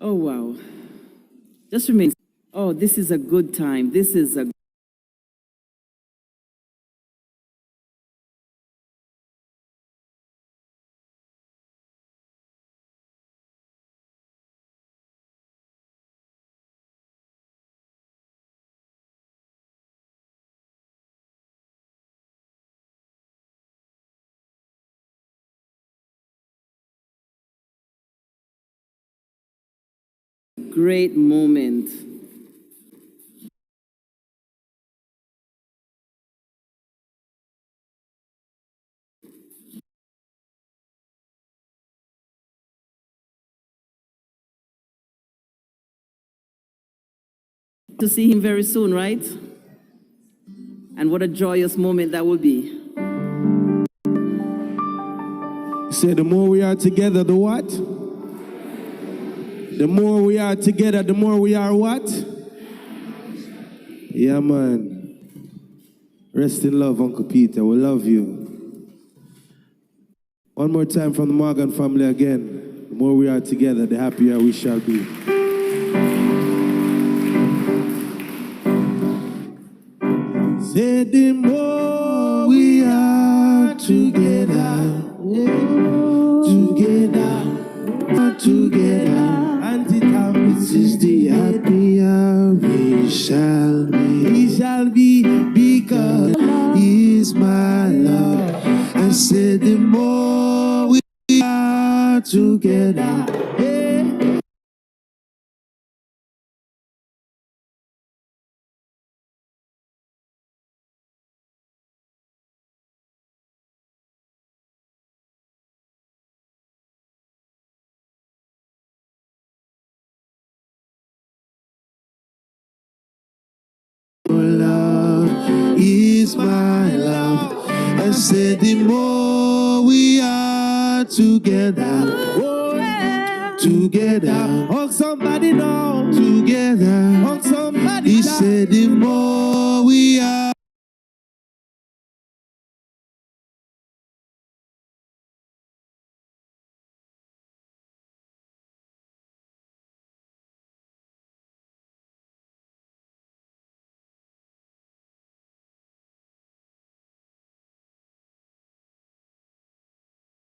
Speaker 2: Oh, wow. Just remain. Oh, this is a good time. This is a great moment. To see him very soon, right? And what a joyous moment that will be.
Speaker 7: Say the more we are together, the what? The more we are together, the more we are what? Yeah, man. Rest in love, Uncle Peter. We love you. One more time from the Morgan family again. The more we are together, the happier we shall be. Say the more we are together, together, and this is the happier we shall be. We shall be because He is my love. I said the more we are together. Love is my love. I said the more we are together, together. Oh, somebody know, together. Oh, somebody. He said the more we are.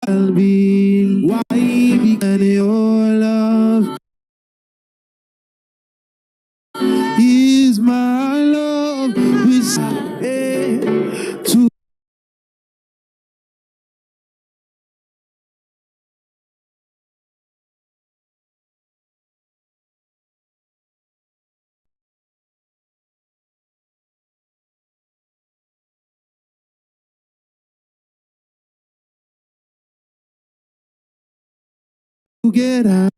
Speaker 7: I'll be why because your love is my love which to get out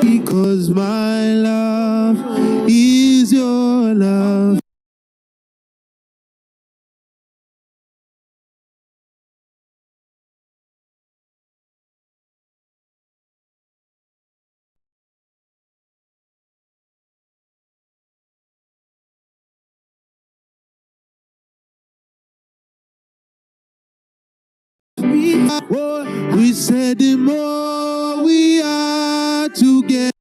Speaker 7: because my love is your love. We said the more we are together.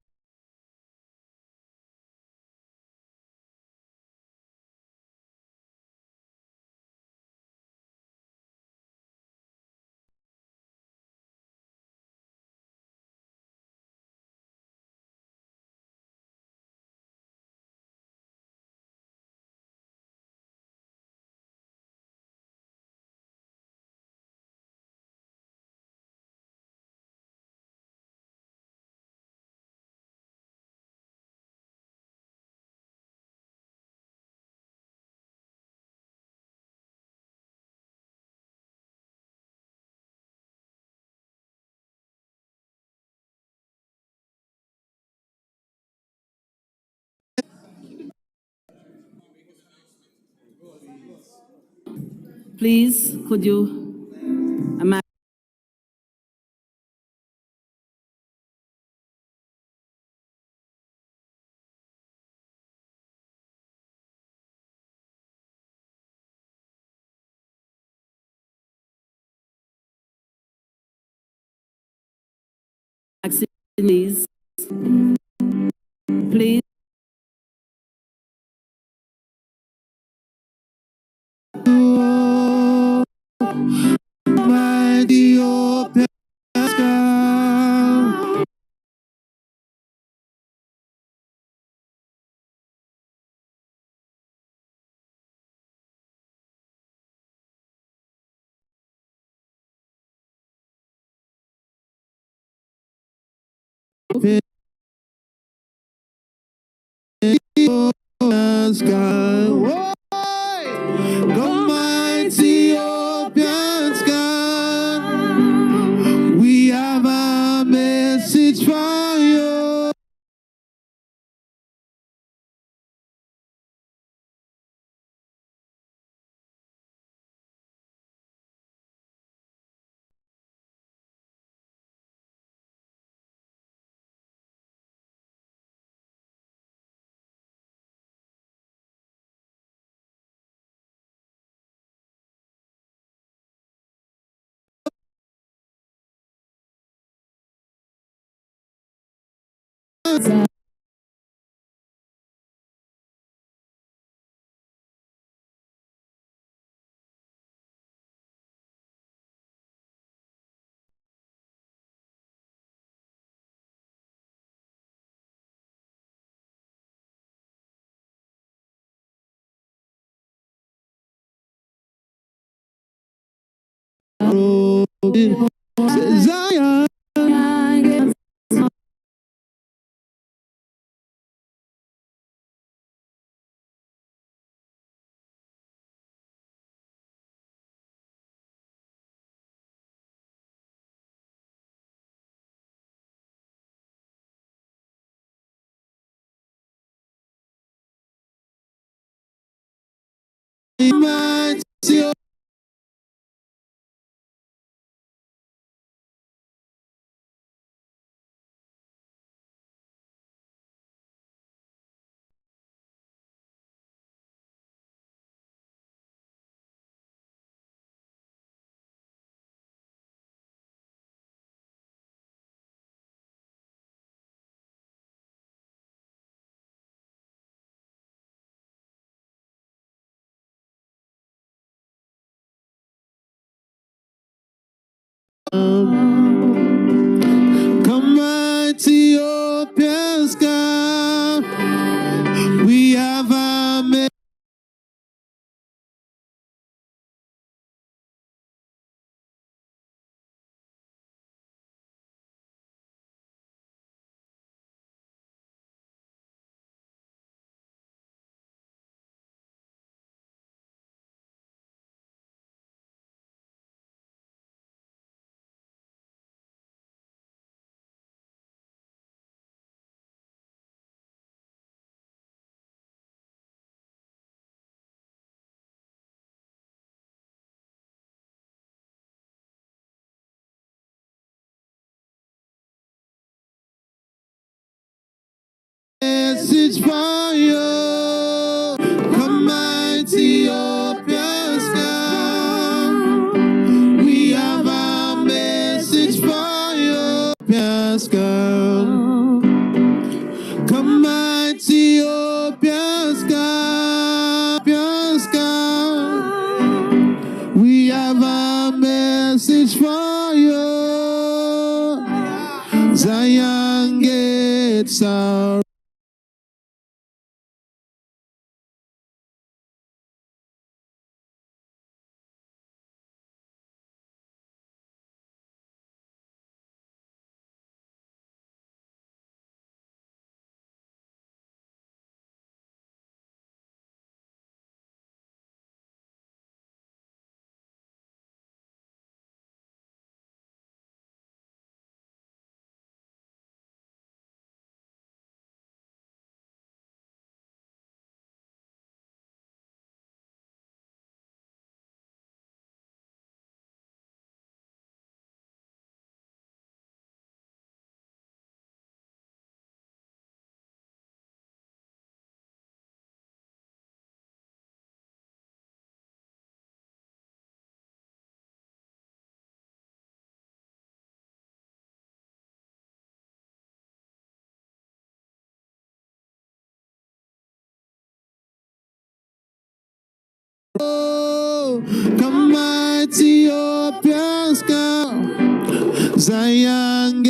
Speaker 2: Please, could you imagine? Please, please.
Speaker 7: Mighty open sky. Open sky. Whoa. The mighty open sky. We have a message for you. Zion. Mighty Come mighty Ethiopians, come. We have a message for you. Come mighty Ethiopians, come. We have a message for you. Ethiopians, come. Come mighty Ethiopians, come. Ethiopians, come. We have a message for you. Zion gates are come mighty Ethiopians, come. Zion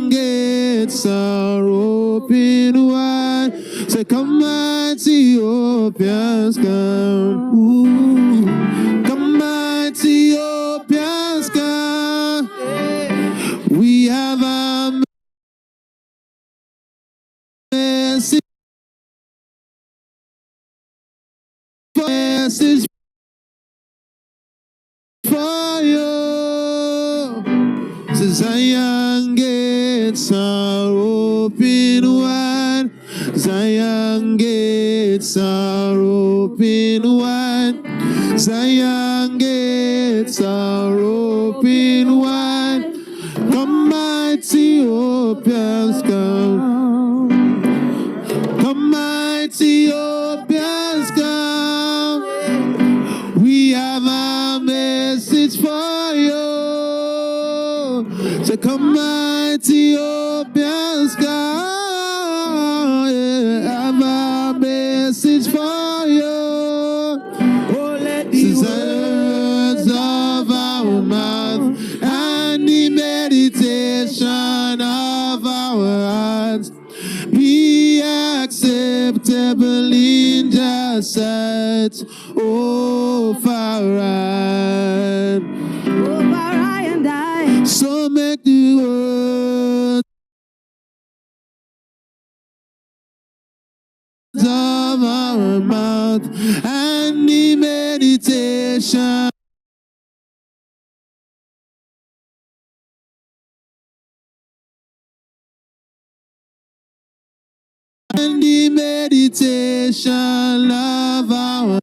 Speaker 7: gates are open wide. Say, come mighty Ethiopians, come. Ooh. Come mighty Ethiopians, come. We have a message for you. So Zion gates are open wide. Zion gates are open wide. Zion gates are open wide. Come mighty Ethiopians, come. Come mighty Ethiopians, come. We have a message for you. So come mighty Ethiopians, come. Yeah, have a message for you. Oh, let the words of our mouth and the meditation of our hearts be acceptable in Thy sight, oh Farad. Oh Farad and I. So make the words of our mouth and the meditation and the meditation of our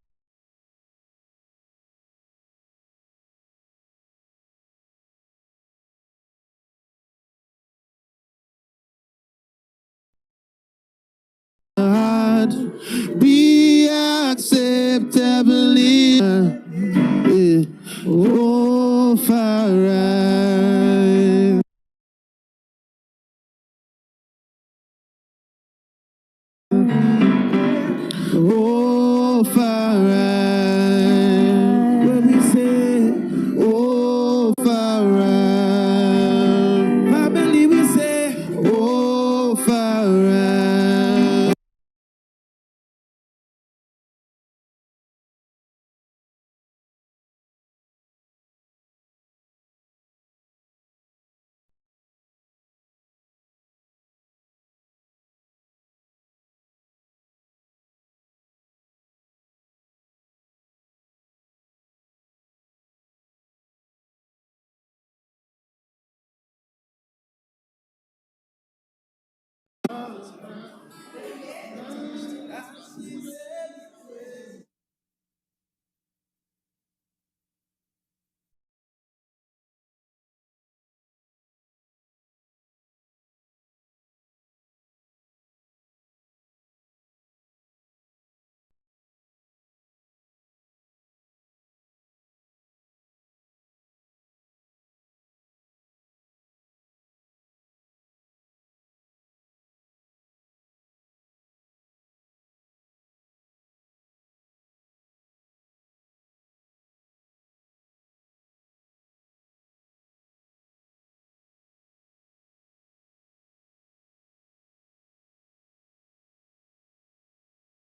Speaker 7: heart be acceptable in oh Farad. Oh Farad. When we say oh